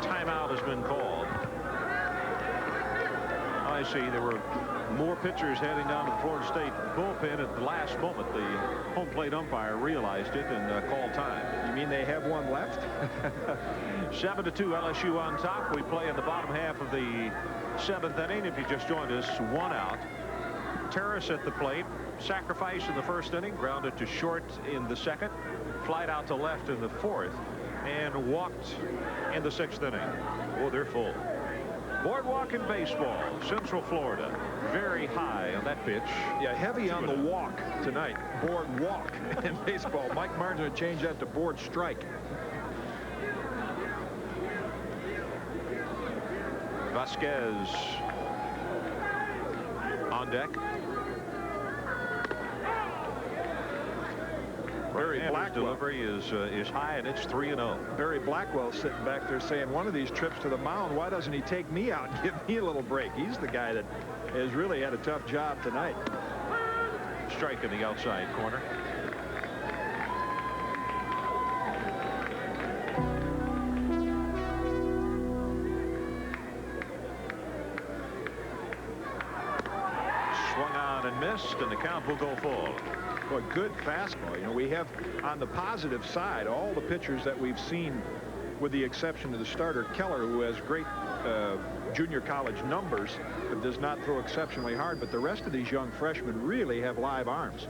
Timeout has been called. I see there were more pitchers heading down to the Florida State bullpen at the last moment. The home plate umpire realized it and called time. You mean they have one left? 7-2, LSU on top. We play in the bottom half of the 7th inning. If you just joined us, 1 out. Terrace at the plate. Sacrifice in the 1st inning. Grounded to short in the 2nd. Flied out to left in the 4th. And walked in the 6th inning. Oh, they're full. Boardwalk in baseball, Central Florida, very high on that pitch. Yeah, heavy on the walk tonight. Boardwalk in baseball. Mike Martin's going to change that to board strike. Vasquez on deck. Barry Blackwell's delivery is high, and it's 3-0. Barry Blackwell sitting back there saying, one of these trips to the mound, why doesn't he take me out and give me a little break? He's the guy that has really had a tough job tonight. Strike in the outside corner. Swung on on and missed, and the count will go full. Well, good fastball. You know, we have on the positive side all the pitchers that we've seen, with the exception of the starter Keller, who has great junior college numbers but does not throw exceptionally hard. But the rest of these young freshmen really have live arms.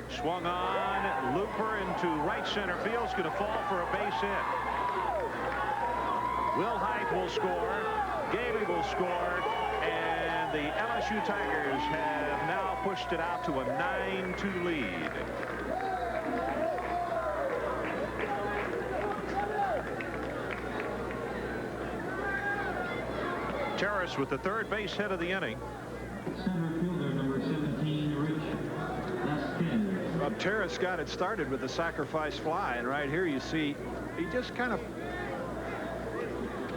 Swung on, looper into right center field. It's going to fall for a base hit. Will Height will score. Gailey will score. And the LSU Tigers have now pushed it out to a 9-2 lead. Terrace with the third base hit of the inning. Center fielder number 17, Rich. That's 10. Well, Terrace got it started with the sacrifice fly, and right here you see he just kind of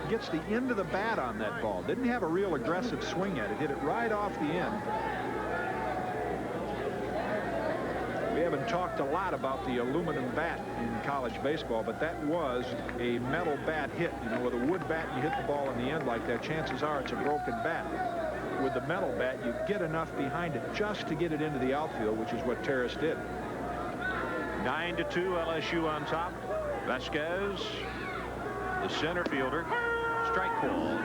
gets the end of the bat on that ball. Didn't have a real aggressive swing at it. Hit it right off the end. We haven't talked a lot about the aluminum bat in college baseball, but that was a metal bat hit. You know, with a wood bat, you hit the ball in the end like that, chances are it's a broken bat. With the metal bat, you get enough behind it just to get it into the outfield, which is what Terrace did. 9-2, LSU on top. Vasquez, the center fielder. Strike ball.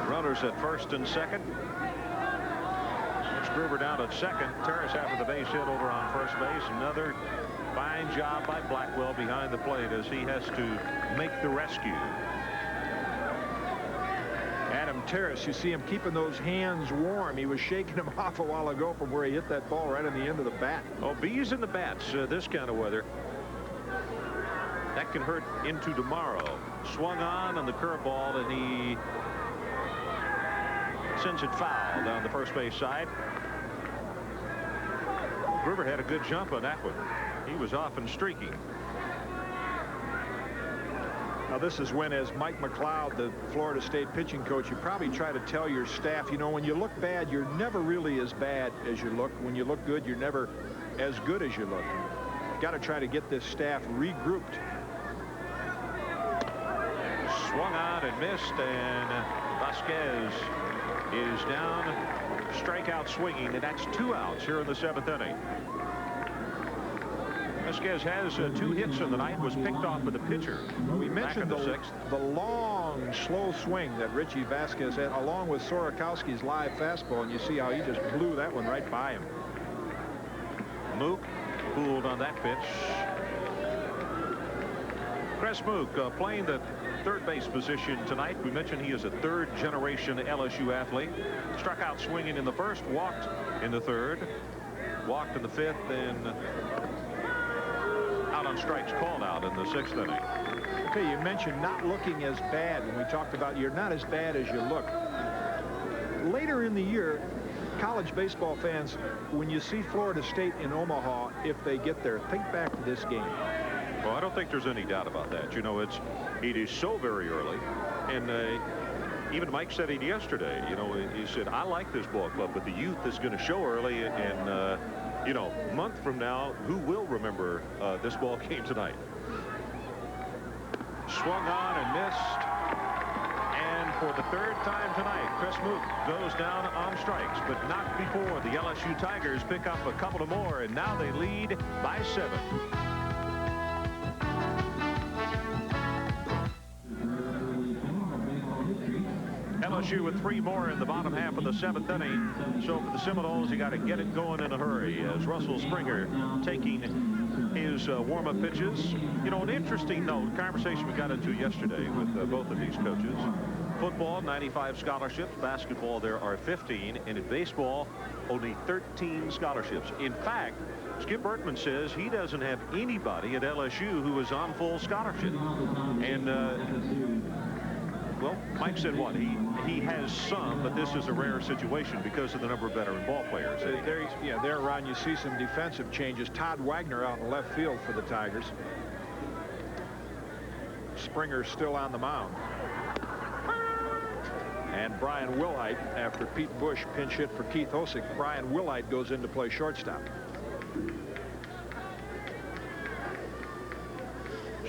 Runners at first and second. Gruber down at second. Terrace after the base hit over on first base. Another fine job by Blackwell behind the plate as he has to make the rescue. Adam Terrace, you see him keeping those hands warm. He was shaking them off a while ago from where he hit that ball right on the end of the bat. Oh, bees in the bats this kind of weather. That can hurt into tomorrow. Swung on the curveball, and he sends it foul down the first base side. Gruber had a good jump on that one. He was off and streaking. Now this is when, as Mike McLeod, the Florida State pitching coach, you probably try to tell your staff, you know, when you look bad, you're never really as bad as you look. When you look good, you're never as good as you look. You've got to try to get this staff regrouped. Swung on and missed, and Vasquez is down, strikeout swinging, and that's 2 outs here in the 7th inning. Vasquez has 2 hits in the night, was picked off with the pitcher. Well, we mentioned the 6th. The long, slow swing that Richie Vasquez had, along with Sorakowski's live fastball, and you see how he just blew that one right by him. Mook fooled on that pitch. Chris Mook playing the third base position tonight. We mentioned he is a third-generation LSU athlete. Struck out swinging in the first, walked in the third, walked in the 5th, and out on strikes called out in the 6th inning. Okay, you mentioned not looking as bad when we talked about you're not as bad as you look. Later in the year, college baseball fans, when you see Florida State in Omaha, if they get there, think back to this game. Well, I don't think there's any doubt about that. You know, it is so very early, and even Mike said it yesterday. You know, he said, I like this ball club, but the youth is going to show early, and you know, a month from now, who will remember this ball game tonight? Swung on and missed, and for the 3rd time tonight, Chris Mook goes down on strikes, but not before the LSU Tigers pick up a couple of more, and now they lead by 7. LSU with 3 more in the bottom half of the 7th inning. So for the Seminoles, you got to get it going in a hurry as Russell Springer taking his warm-up pitches. You know, an interesting note, conversation we got into yesterday with both of these coaches. Football, 95 scholarships. Basketball, there are 15. And in baseball, only 13 scholarships. In fact, Skip Bertman says he doesn't have anybody at LSU who is on full scholarship. And well, Mike said what? He has some, but this is a rare situation because of the number of veteran ball players. There, Ron, you see some defensive changes. Todd Wagner out in left field for the Tigers. Springer's still on the mound. And Brian Wilhite, after Pete Bush pinch hit for Keith Osick, Brian Wilhite goes in to play shortstop.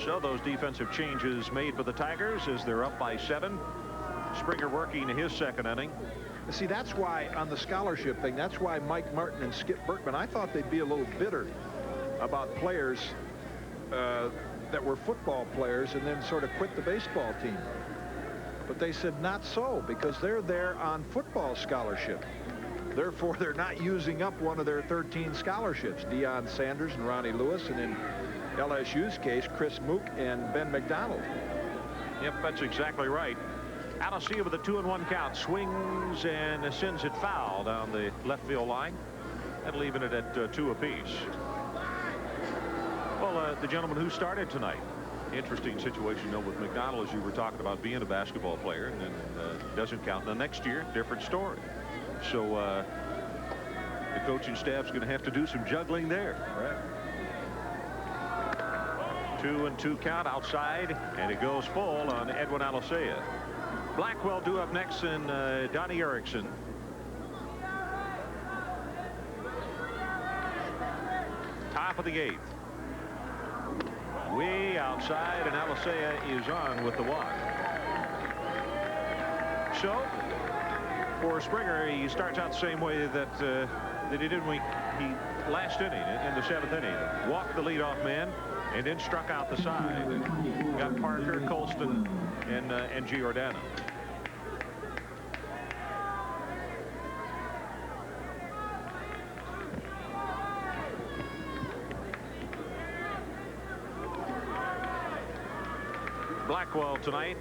So those defensive changes made for the Tigers as they're up by 7. Springer working his second inning. See, that's why on the scholarship thing, that's why Mike Martin and Skip Bertman, I thought they'd be a little bitter about players that were football players and then sort of quit the baseball team. But they said not so, because they're there on football scholarship. Therefore, they're not using up one of their 13 scholarships. Deion Sanders and Ronnie Lewis, and in LSU's case, Chris Mook and Ben McDonald. Yep, that's exactly right. Alessia with a 2-1 count, swings and sends it foul down the left field line, and leaving it at 2 apiece. Well, the gentleman who started tonight, interesting situation, though, with McDonald, as you were talking about being a basketball player, and then doesn't count. Now, next year, different story. So the coaching staff's going to have to do some juggling there. Right. 2-2 count outside, and it goes full on Edwin Alessia. Blackwell due up next, and Donnie Erickson. Top of the 8th. Way outside, and Alessia is on with the walk. So for Springer, he starts out the same way that he did when he last inning in the 7th inning. Walked the leadoff man and then struck out the side. Got Parker, Colston, and Giordano. Blackwell tonight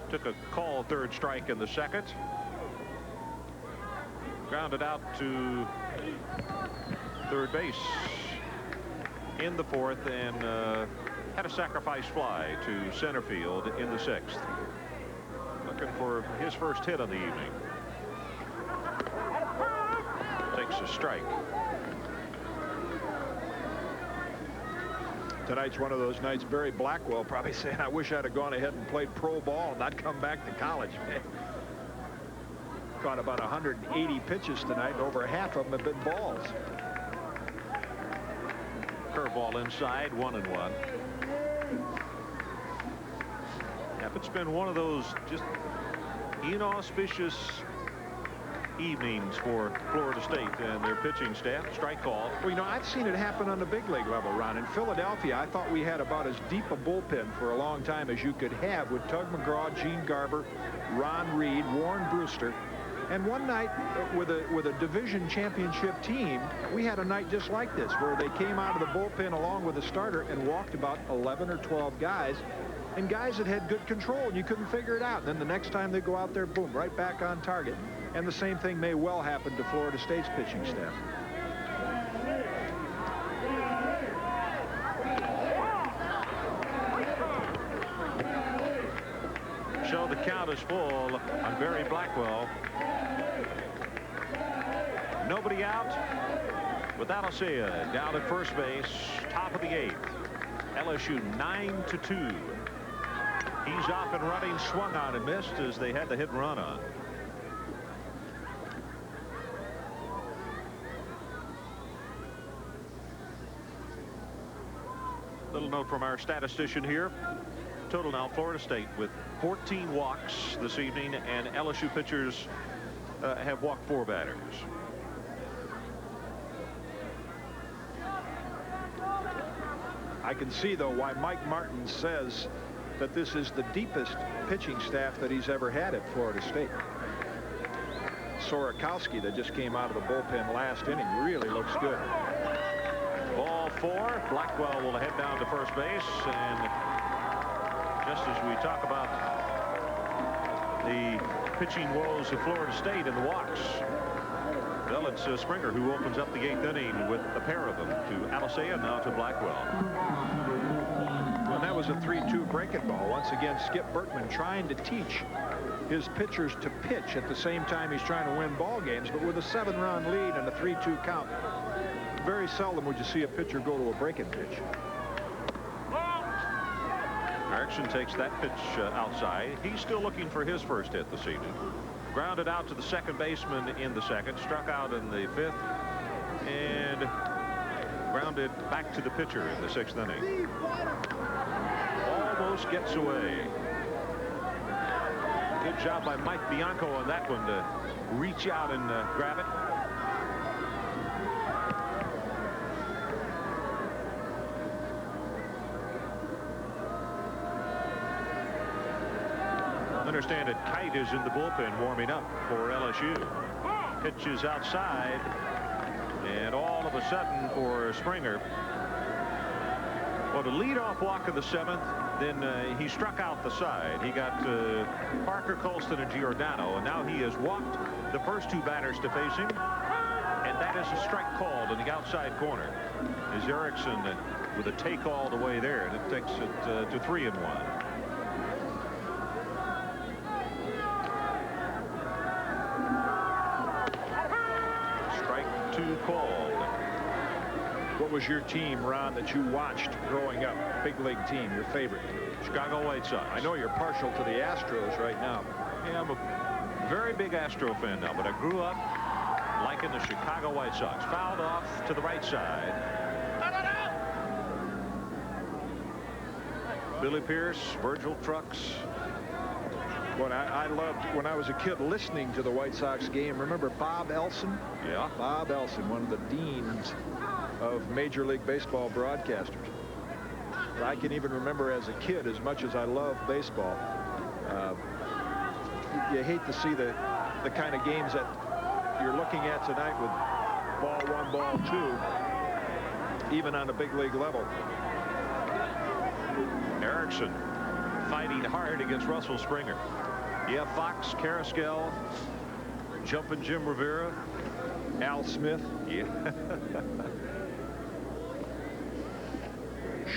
took a call third strike in the 2nd. Grounded out to third base in the 4th, and had a sacrifice fly to center field in the 6th. Looking for his first hit of the evening. Takes a strike. Tonight's one of those nights Barry Blackwell probably saying, I wish I'd have gone ahead and played pro ball and not come back to college. Caught about 180 pitches tonight, and over half of them have been balls. Curveball inside, 1-1. If it's been one of those just inauspicious evenings for Florida State and their pitching staff. Strike call. Well, you know, I've seen it happen on the big league level, Ron. In Philadelphia, I thought we had about as deep a bullpen for a long time as you could have, with Tug McGraw, Gene Garber, Ron Reed, Warren Brewster. And one night with a division championship team, we had a night just like this, where they came out of the bullpen along with the starter and walked about 11 or 12 guys, and guys that had good control, and you couldn't figure it out. And then the next time they go out there, boom, right back on target. And the same thing may well happen to Florida State's pitching staff. So the count is full on Barry Blackwell. Nobody out with Alessia down at first base, top of the 8th. LSU 9-2. He's off and running, swung on and missed as they had the hit and run on. Little note from our statistician here. Total now, Florida State with 14 walks this evening, and LSU pitchers have walked 4 batters. I can see, though, why Mike Martin says that this is the deepest pitching staff that he's ever had at Florida State. Sorakowski, that just came out of the bullpen last inning, really looks good. Ball 4. Blackwell will head down to first base, and just as we talk about the pitching woes of Florida State and the walks, well, it's Springer who opens up the 8th inning with a pair of them, to Alessia and now to Blackwell. And that was a 3-2 breaking ball. Once again, Skip Bertman trying to teach his pitchers to pitch at the same time he's trying to win ball games, but with a 7-run lead and a 3-2 count, very seldom would you see a pitcher go to a breaking pitch. Erickson takes that pitch outside. He's still looking for his first hit this evening. Grounded out to the second baseman in the second, struck out in the fifth, and grounded back to the pitcher in the 6th inning. Almost gets away. Good job by Mike Bianco on that one to reach out and grab it. Understand that Kaat is in the bullpen warming up for LSU. Pitches outside, and all of a sudden for Springer. Well, the leadoff walk of the 7th, then he struck out the side. He got Parker, Colston, and Giordano, and now he has walked the first 2 batters to face him, and that is a strike called in the outside corner. Is Erickson with a take all the way there, and it takes it to 3-1. Called. What was your team, Ron, that you watched growing up? Big league team, your favorite? Chicago White Sox. I know you're partial to the Astros right now. Yeah, I'm a very big Astro fan now, but I grew up liking the Chicago White Sox. Fouled off to the right side. Billy Pierce, Virgil Trucks. What I loved when I was a kid listening to the White Sox game. Remember Bob Elson? Yeah. Bob Elson, one of the deans of Major League Baseball broadcasters. But I can even remember as a kid, as much as I love baseball, you hate to see the kind of games that you're looking at tonight with ball 1, ball 2, even on a big league level. Erickson fighting hard against Russell Springer. Yeah, Fox, Carrasquel, jumping Jim Rivera, Al Smith. Yeah.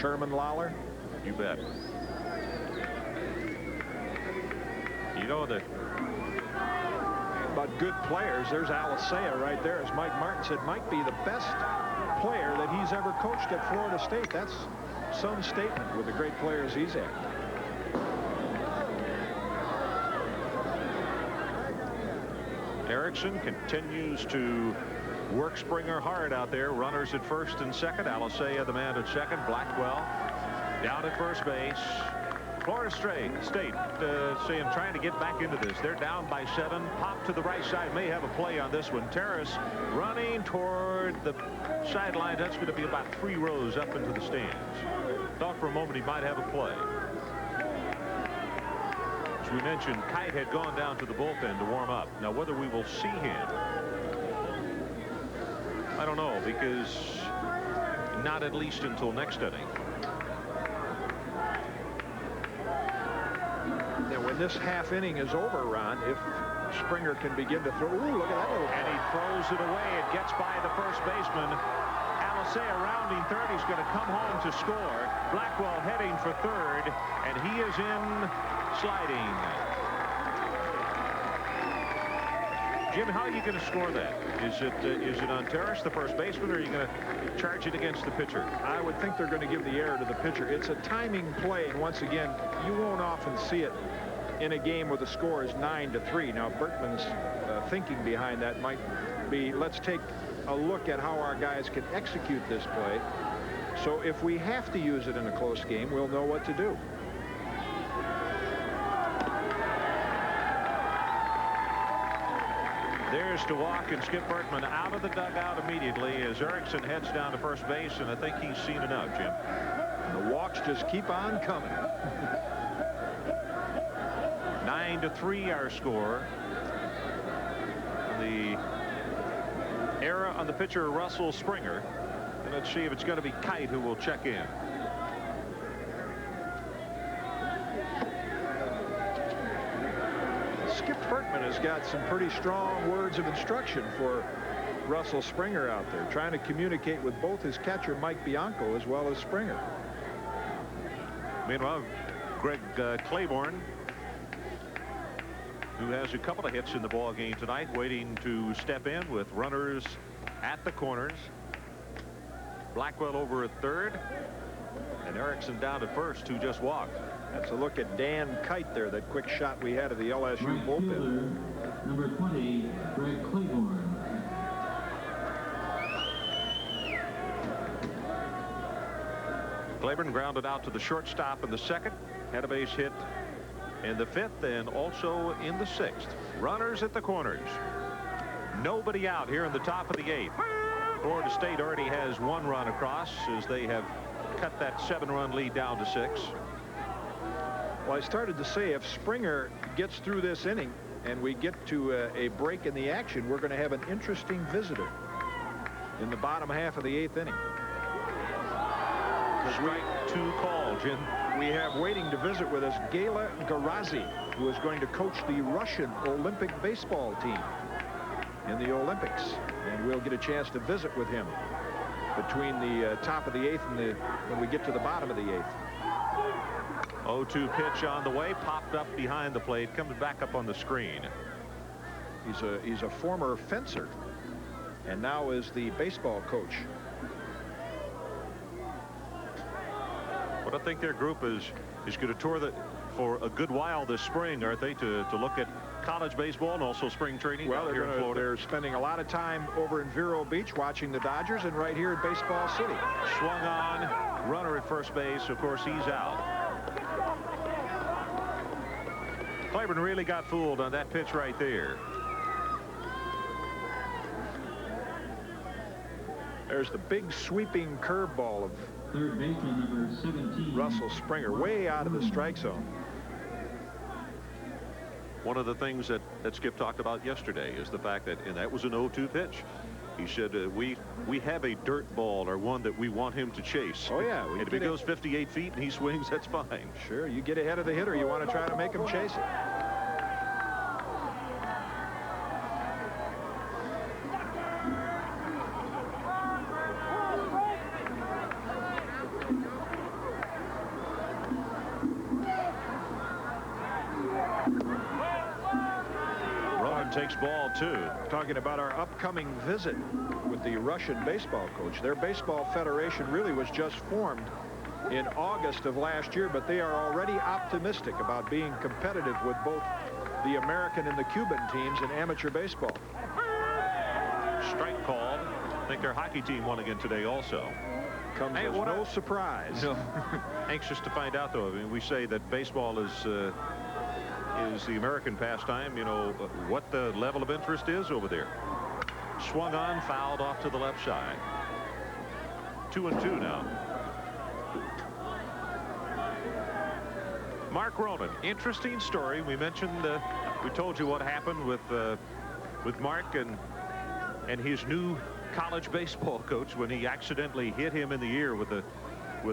Sherman Lawler. You bet. You know that about good players. There's Alisea right there. As Mike Martin said, might be the best player that he's ever coached at Florida State. That's some statement with the great players he's had. Erickson continues to work Springer hard out there. Runners at first and second. Alisea the man at second. Blackwell down at first base. Florida State saying trying to get back into this. They're down by 7. Pop to the right side. May have a play on this one. Terrace running toward the sideline. That's going to be about 3 rows up into the stands. Thought for a moment he might have a play. As we mentioned, Kaat had gone down to the bullpen to warm up. Now whether we will see him, I don't know, because not at least until next inning. Now when this half inning is over, Ron, if Springer can begin to throw, ooh, look at that little, and he throws it away. It gets by the first baseman. Alisea rounding third. He's going to come home to score. Blackwell heading for third, and he is in sliding. Jim, how are you going to score that? Is it on Terrace, the first baseman, or are you going to charge it against the pitcher? I would think they're going to give the error to the pitcher. It's a timing play, and once again, you won't often see it in a game where the score is 9-3. Now, Berkman's thinking behind that might be, let's take a look at how our guys can execute this play. So if we have to use it in a close game, we'll know what to do. There's to walk, and Skip Berkman out of the dugout immediately as Erickson heads down to first base, and I think he's seen enough, Jim. The walks just keep on coming. 9-3 our score. The error on the pitcher, Russell Springer. And let's see if it's going to be Kaat who will check in. Skip Berkman has got some pretty strong words of instruction for Russell Springer out there, trying to communicate with both his catcher, Mike Bianco, as well as Springer. Meanwhile, Greg Claiborne, who has a couple of hits in the ball game tonight, waiting to step in with runners at the corners. Blackwell over at third, and Erickson down at first, who just walked. That's a look at Dan Kite there, that quick shot we had of the LSU Right bullpen. fielder, number 20, Greg Claiborne. Claiborne grounded out to the shortstop in the second, had a base hit in the fifth and also in the sixth. Runners at the corners. Nobody out here in the top of the eighth. Florida State already has one run across as they have cut that 7-run lead down to 6. Well, I started to say if Springer gets through this inning and we get to a break in the action, we're going to have an interesting visitor in the bottom half of the 8th inning. Strike 2 call, Jim. We have waiting to visit with us Gela Garazi, who is going to coach the Russian Olympic baseball team in the Olympics, and we'll get a chance to visit with him between the top of the 8th and when we get to the bottom of the 8th. 0-2 pitch on the way, popped up behind the plate, comes back up on the screen. He's a former fencer and now is the baseball coach. But I think their group is going to tour for a good while this spring, aren't they, to look at college baseball and also spring training. Well, here in Florida. They're spending a lot of time over in Vero Beach watching the Dodgers, and right here at Baseball City. Swung on, runner at first base. Of course, he's out. Claiborne really got fooled on that pitch right there. There's the big sweeping curveball of Third baseman, number 17. Russell Springer, way out of the strike zone. One of the things that Skip talked about yesterday is the fact that, and that was an 0-2 pitch. He said, we have a dirt ball, or one that we want him to chase. Oh, yeah. And if he goes 58 feet and he swings, that's fine. Sure, you get ahead of the hitter. You want to try to make him chase it. Takes ball 2. Talking about our upcoming visit with the Russian baseball coach. Their baseball federation really was just formed in August of last year, but they are already optimistic about being competitive with both the American and the Cuban teams in amateur baseball. Strike called. I think their hockey team won again today also. Comes as no surprise. No. Anxious to find out, though. I mean, we say that baseball is the American pastime. You know what the level of interest is over there. Swung on, fouled off to the left side. 2-2 now. Mark Roman, interesting story. We mentioned, we told you what happened with Mark and his new college baseball coach when he accidentally hit him in the ear with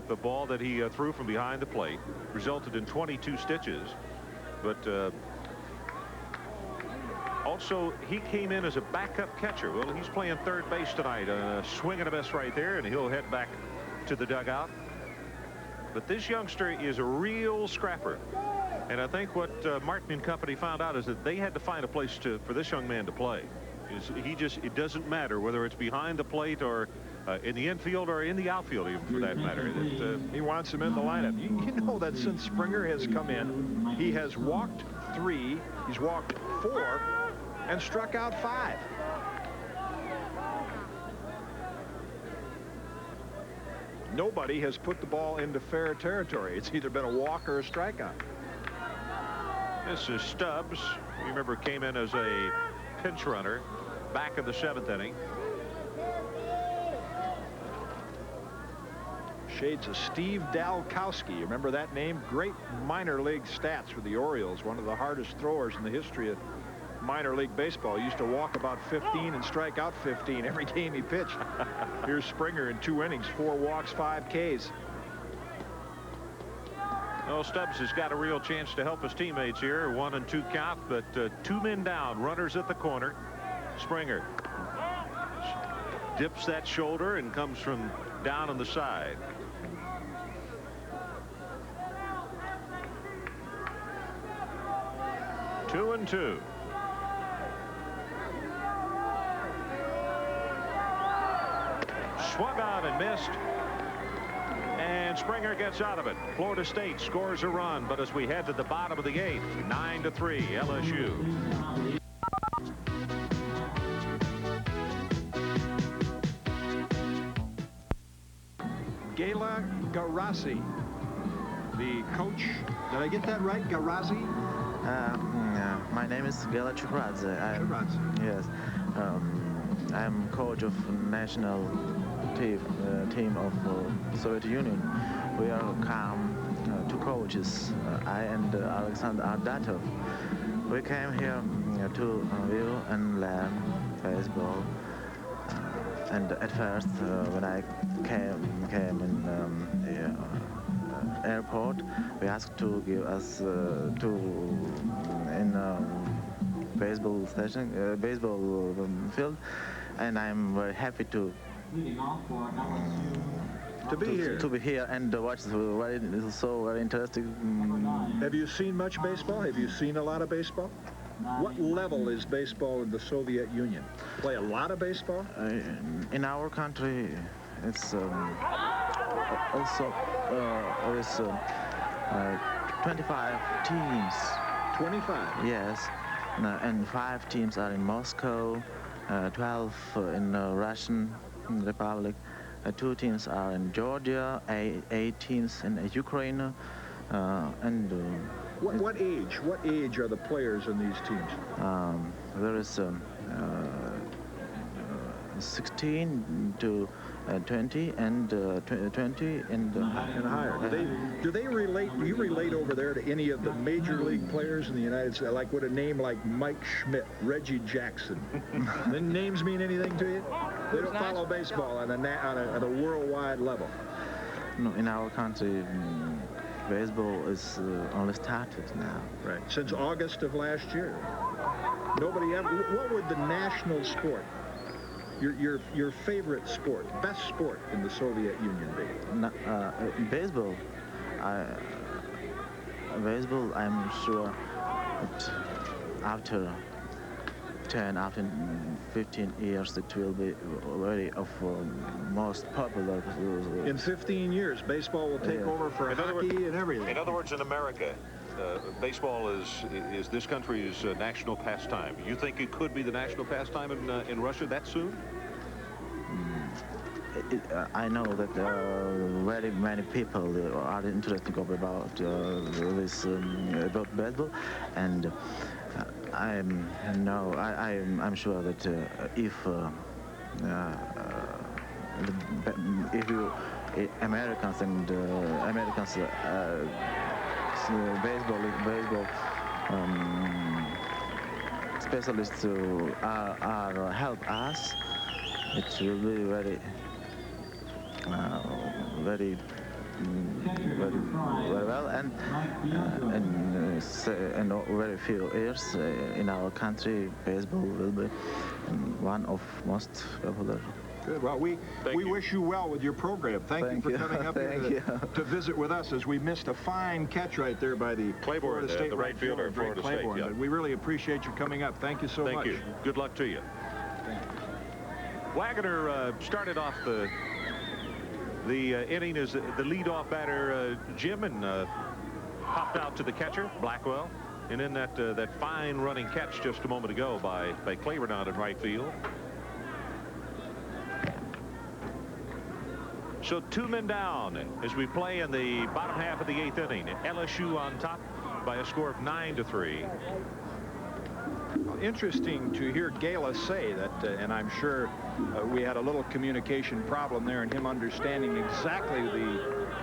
the ball that he threw from behind the plate. Resulted in 22 stitches. But also, he came in as a backup catcher. Well, he's playing third base tonight. Swing and a miss right there, and he'll head back to the dugout. But this youngster is a real scrapper. And I think what Martin and company found out is that they had to find a place for this young man to play. It doesn't matter whether it's behind the plate or in the infield or in the outfield, even for that matter. He wants him in the lineup. You know that since Springer has come in, he has walked 3, he's walked 4, and struck out 5. Nobody has put the ball into fair territory. It's either been a walk or a strikeout. This is Stubbs. You remember, came in as a pinch runner back in the 7th inning. Shades of Steve Dalkowski. Remember that name? Great minor league stats for the Orioles. One of the hardest throwers in the history of minor league baseball. He used to walk about 15 and strike out 15 every game he pitched. Here's Springer in 2 innings, 4 walks, 5 Ks. Well, Stubbs has got a real chance to help his teammates here. 1 and 2 count, but 2 men down, runners at the corner. Springer dips that shoulder and comes from down on the side. Two and 2. Swung on and missed. And Springer gets out of it. Florida State scores a run, but as we head to the bottom of the 8th, 9-3 LSU. Gala Garasi, the coach. Did I get that right? Garasi? My name is Gala Chukradze. Yes. I'm coach of national team of Soviet Union. We are two coaches, I and Alexander Ardatov. We came here to view and learn baseball. And at first, when I came in airport, we asked to give us baseball station, baseball field, and I'm very happy to be here and watch. It's so very interesting. Have you seen much baseball? Have you seen a lot of baseball? What level is baseball in the Soviet Union? Play a lot of baseball? In our country, it's also is 25 teams. 25? Yes, and 5 teams are in Moscow, 12 in Russian Republic, 2 teams are in Georgia, 8 teams in Ukraine, and what age are the players in these teams? There is 16 to 20 and 20 and higher. Do they relate? Do you relate over there to any of the major league players in the United States? Like with a name like Mike Schmidt, Reggie Jackson. The names mean anything to you? They don't follow baseball on a worldwide level. No, in our country, baseball is only started now. Right. Since August of last year. Nobody ever. What would the national sport, your favorite sport, best sport in the Soviet Union be? Baseball. Baseball, I'm sure that after 15 years it will be very of most popular. In 15 years, baseball will take over for hockey and everything. In other words, in America, baseball is this country's national pastime. You think it could be the national pastime in Russia that soon? I know that very many people are interested about this about baseball, and I'm sure that if Americans baseball specialists are help us, it will be very well, and very few years in our country, baseball will be one of most popular. Good. Well, we wish you well with your program. Thank you for coming up here to visit with us, as we missed a fine catch right there by the Claiborne, Florida State the right fielder of Florida State. Yeah. But we really appreciate you coming up. Thank you so much. Thank you. Good luck to you. Thank you. Wagner started off the inning as the leadoff batter, Jim, and popped out to the catcher, Blackwell. And then that fine running catch just a moment ago by Claiborne out in right field. So 2 men down as we play in the bottom half of the 8th inning. LSU on top by a score of 9-3. Well, interesting to hear Gala say that, and I'm sure we had a little communication problem there in him understanding exactly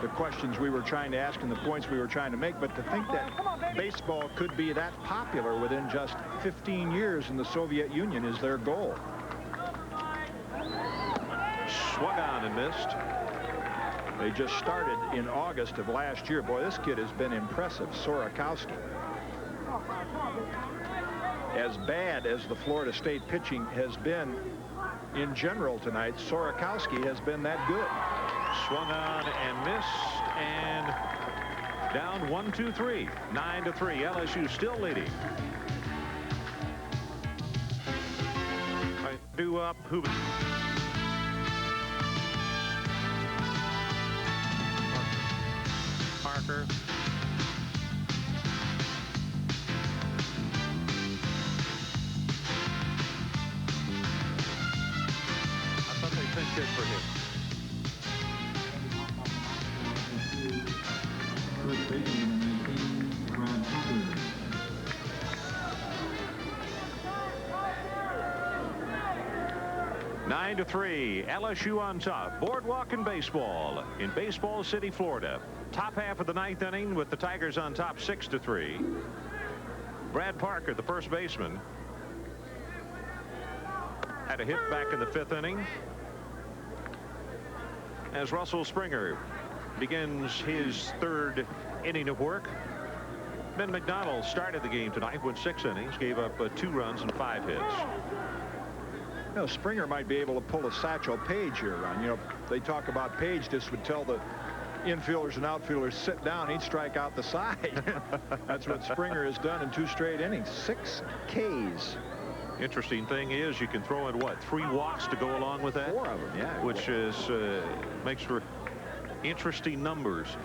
the questions we were trying to ask and the points we were trying to make. But to think that baseball could be that popular within just 15 years in the Soviet Union is their goal. Swung on and missed. They just started in August of last year. Boy, this kid has been impressive, Sorakowski. As bad as the Florida State pitching has been in general tonight, Sorakowski has been that good. Swung on and missed, and down 1-2-3, 9-3. LSU still leading. Do up Hoover. Parker. I thought they picked it for him. First baseman, number 19, Brad Parker. Nine to 3, LSU on top. Boardwalk in baseball in Baseball City, Florida. Top half of the 9th inning with the Tigers on top 6 to 3. Brad Parker, the first baseman, had a hit back in the 5th inning as Russell Springer begins his 3rd inning of work. Ben McDonald started the game tonight with 6 innings, gave up 2 runs and 5 hits. You know, Springer might be able to pull a Satchel Paige here, Ron. You know, they talk about Paige just would tell the infielders and outfielders sit down, he'd strike out the side. That's what Springer has done in 2 straight innings. 6 Ks. Interesting thing is you can throw in what, 3 walks to go along with that? 4 of them, yeah. Which is makes for interesting numbers.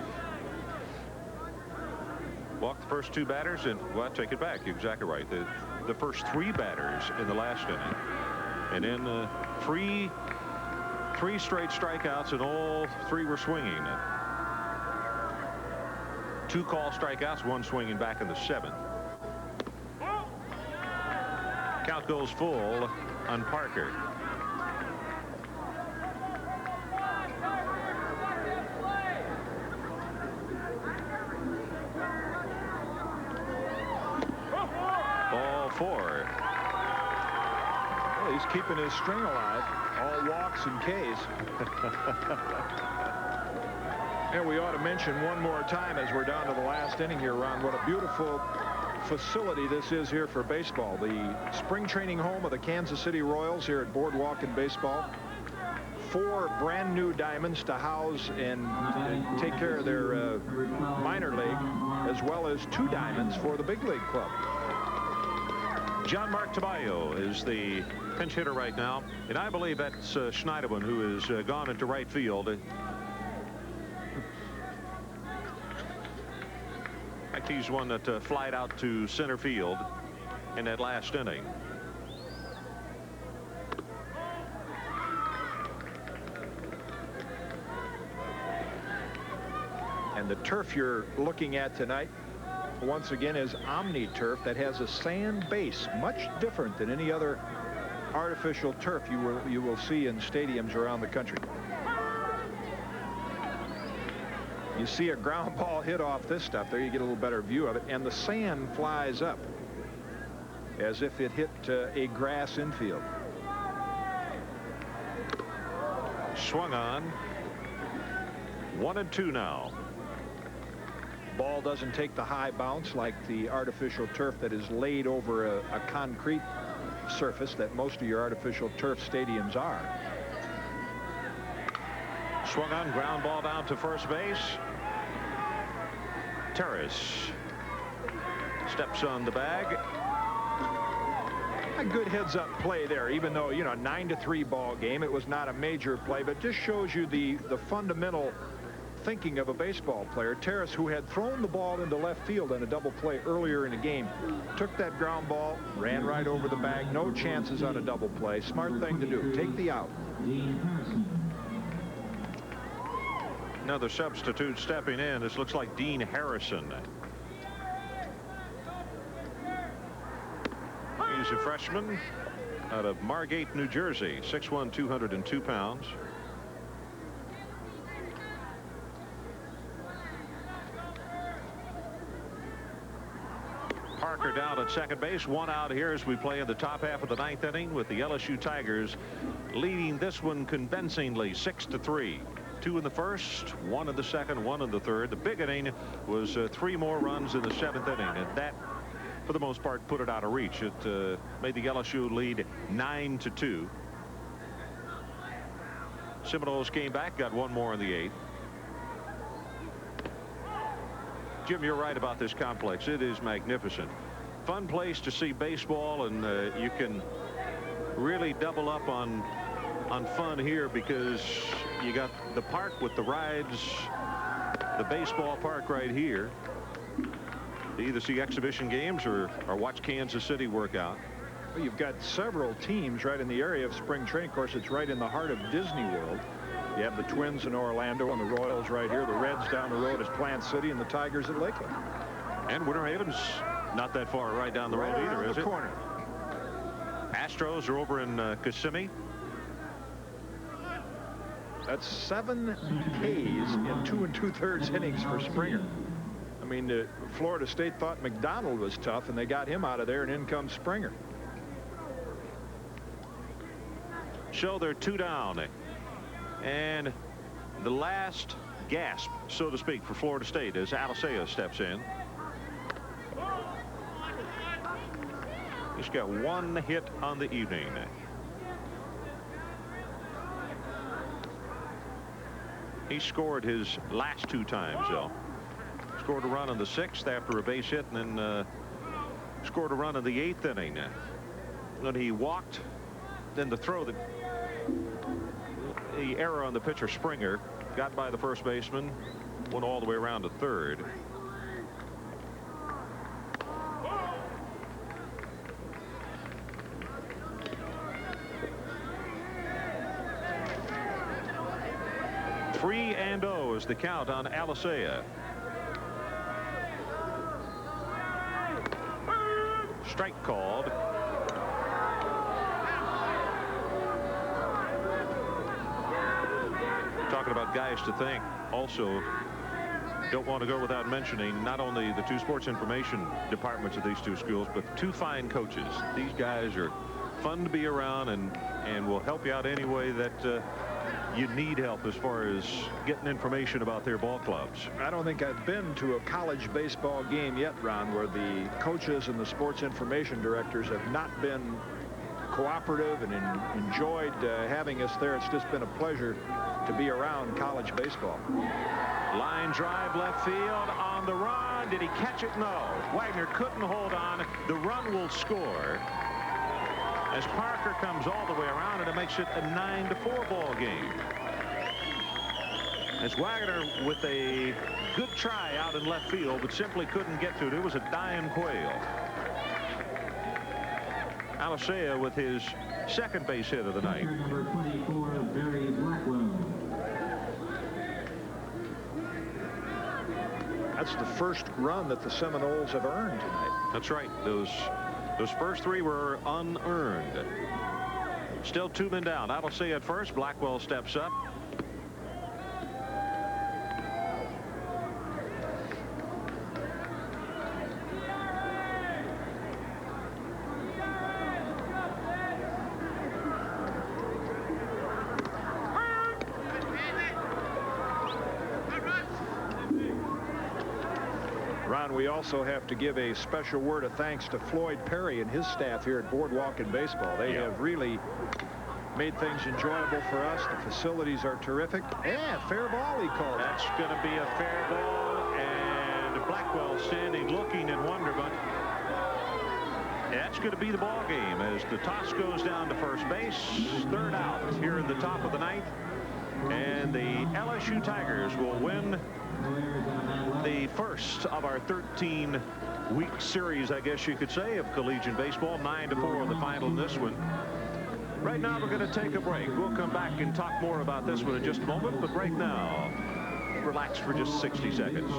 Walk the first 2 batters and, well, take it back. You're exactly right. The first 3 batters in the last inning. And then 3 straight strikeouts, and all 3 were swinging. 2 call strikeouts, 1 swinging back in the 7th. Count goes full on Parker. Ball 4. Well, he's keeping his string alive. All walks and Ks. And we ought to mention one more time as we're down to the last inning here, Ron, what a beautiful facility this is here for baseball. The spring training home of the Kansas City Royals here at Boardwalk in Baseball. 4 brand new diamonds to house and take care of their minor league, as well as 2 diamonds for the big league club. John Mark Tabayo is the pinch hitter right now, and I believe that's Schneiderman, who has gone into right field. In fact, he's one that flied out to center field in that last inning. And the turf you're looking at tonight, once again, is Omni turf that has a sand base, much different than any other artificial turf you will see in stadiums around the country. You see a ground ball hit off this stuff. There you get a little better view of it, and the sand flies up as if it hit a grass infield. Swung on. 1-2 now. Ball doesn't take the high bounce like the artificial turf that is laid over a concrete surface that most of your artificial turf stadiums are. Swung on, ground ball down to first base. Terrace steps on the bag. A good heads-up play there, even though, you know, 9-3 ball game. It was not a major play, but just shows you the fundamental thinking of a baseball player. Terrace, who had thrown the ball into left field on a double play earlier in the game, took that ground ball, ran right over the bag. No chances on a double play. Smart thing to do. Take the out. Another substitute stepping in. This looks like Dean Harrison. He's a freshman out of Margate, New Jersey. 6'1", 202 pounds. Parker down at second base. 1 out here as we play in the top half of the 9th inning, with the LSU Tigers leading this one convincingly 6-3. 2 in the first, 1 in the second, 1 in the third. The big inning was 3 more runs in the 7th inning, and that, for the most part, put it out of reach. It made the LSU lead 9-2. Seminoles came back, got 1 more in the 8th. Jim, you're right about this complex. It is magnificent. Fun place to see baseball, and you can really double up on fun here because you got the park with the rides the baseball park right here to either see exhibition games or watch Kansas City work out. Well, you've got several teams right in the area of spring training. Of course, it's right in the heart of Disney World. You have the Twins in Orlando and the Royals right here. The Reds down the road at Plant City and the Tigers at Lakeland. And Winter Haven's not that far right down the road either, is it? Corner. Astros are over in Kissimmee. That's 7 Ks in 2 2/3 innings for Springer. I mean, Florida State thought McDonald was tough, and they got him out of there, and in comes Springer. So they're 2 down. And the last gasp, so to speak, for Florida State as Alicea steps in. He's got 1 hit on the evening. He scored his last 2 times, though. Scored a run in the 6th after a base hit, and then scored a run in the 8th inning. When he walked, then the throw that the error on the pitcher Springer got by the first baseman, went all the way around to third. Three and 0 is the count on Alicea. Strike called. Talking about guys to thank. Also, don't want to go without mentioning not only the 2 sports information departments of these 2 schools, but 2 fine coaches. These guys are fun to be around and will help you out any way that you need help as far as getting information about their ball clubs. I don't think I've been to a college baseball game yet, Ron, where the coaches and the sports information directors have not been cooperative and enjoyed having us there. It's just been a pleasure to be around college baseball. Line drive left field on the run. Did he catch it? No. Wagner couldn't hold on. The run will score as Parker comes all the way around, and it makes it a 9-4 ball game. As Wagner with a good try out in left field, but simply couldn't get to it. It was a dying quail. Alicea with his 2nd base hit of the night. Number 24, Barry Blackwell. That's the first run that the Seminoles have earned tonight. That's right. Those first 3 were unearned. Still 2 men down. Alicea at first. Blackwell steps up. Ron, we also have to give a special word of thanks to Floyd Perry and his staff here at Boardwalk and Baseball. They have really made things enjoyable for us. The facilities are terrific. Yeah, fair ball he called. That's going to be a fair ball, and Blackwell standing looking in wonderment. That's going to be the ball game as the toss goes down to first base. 3rd out here in the top of the 9th, and the LSU Tigers will win the first of our 13-week series, I guess you could say, of collegiate baseball. 9-4 in the final in this one. Right now we're going to take a break. We'll come back and talk more about this one in just a moment, but right now relax for just 60 seconds.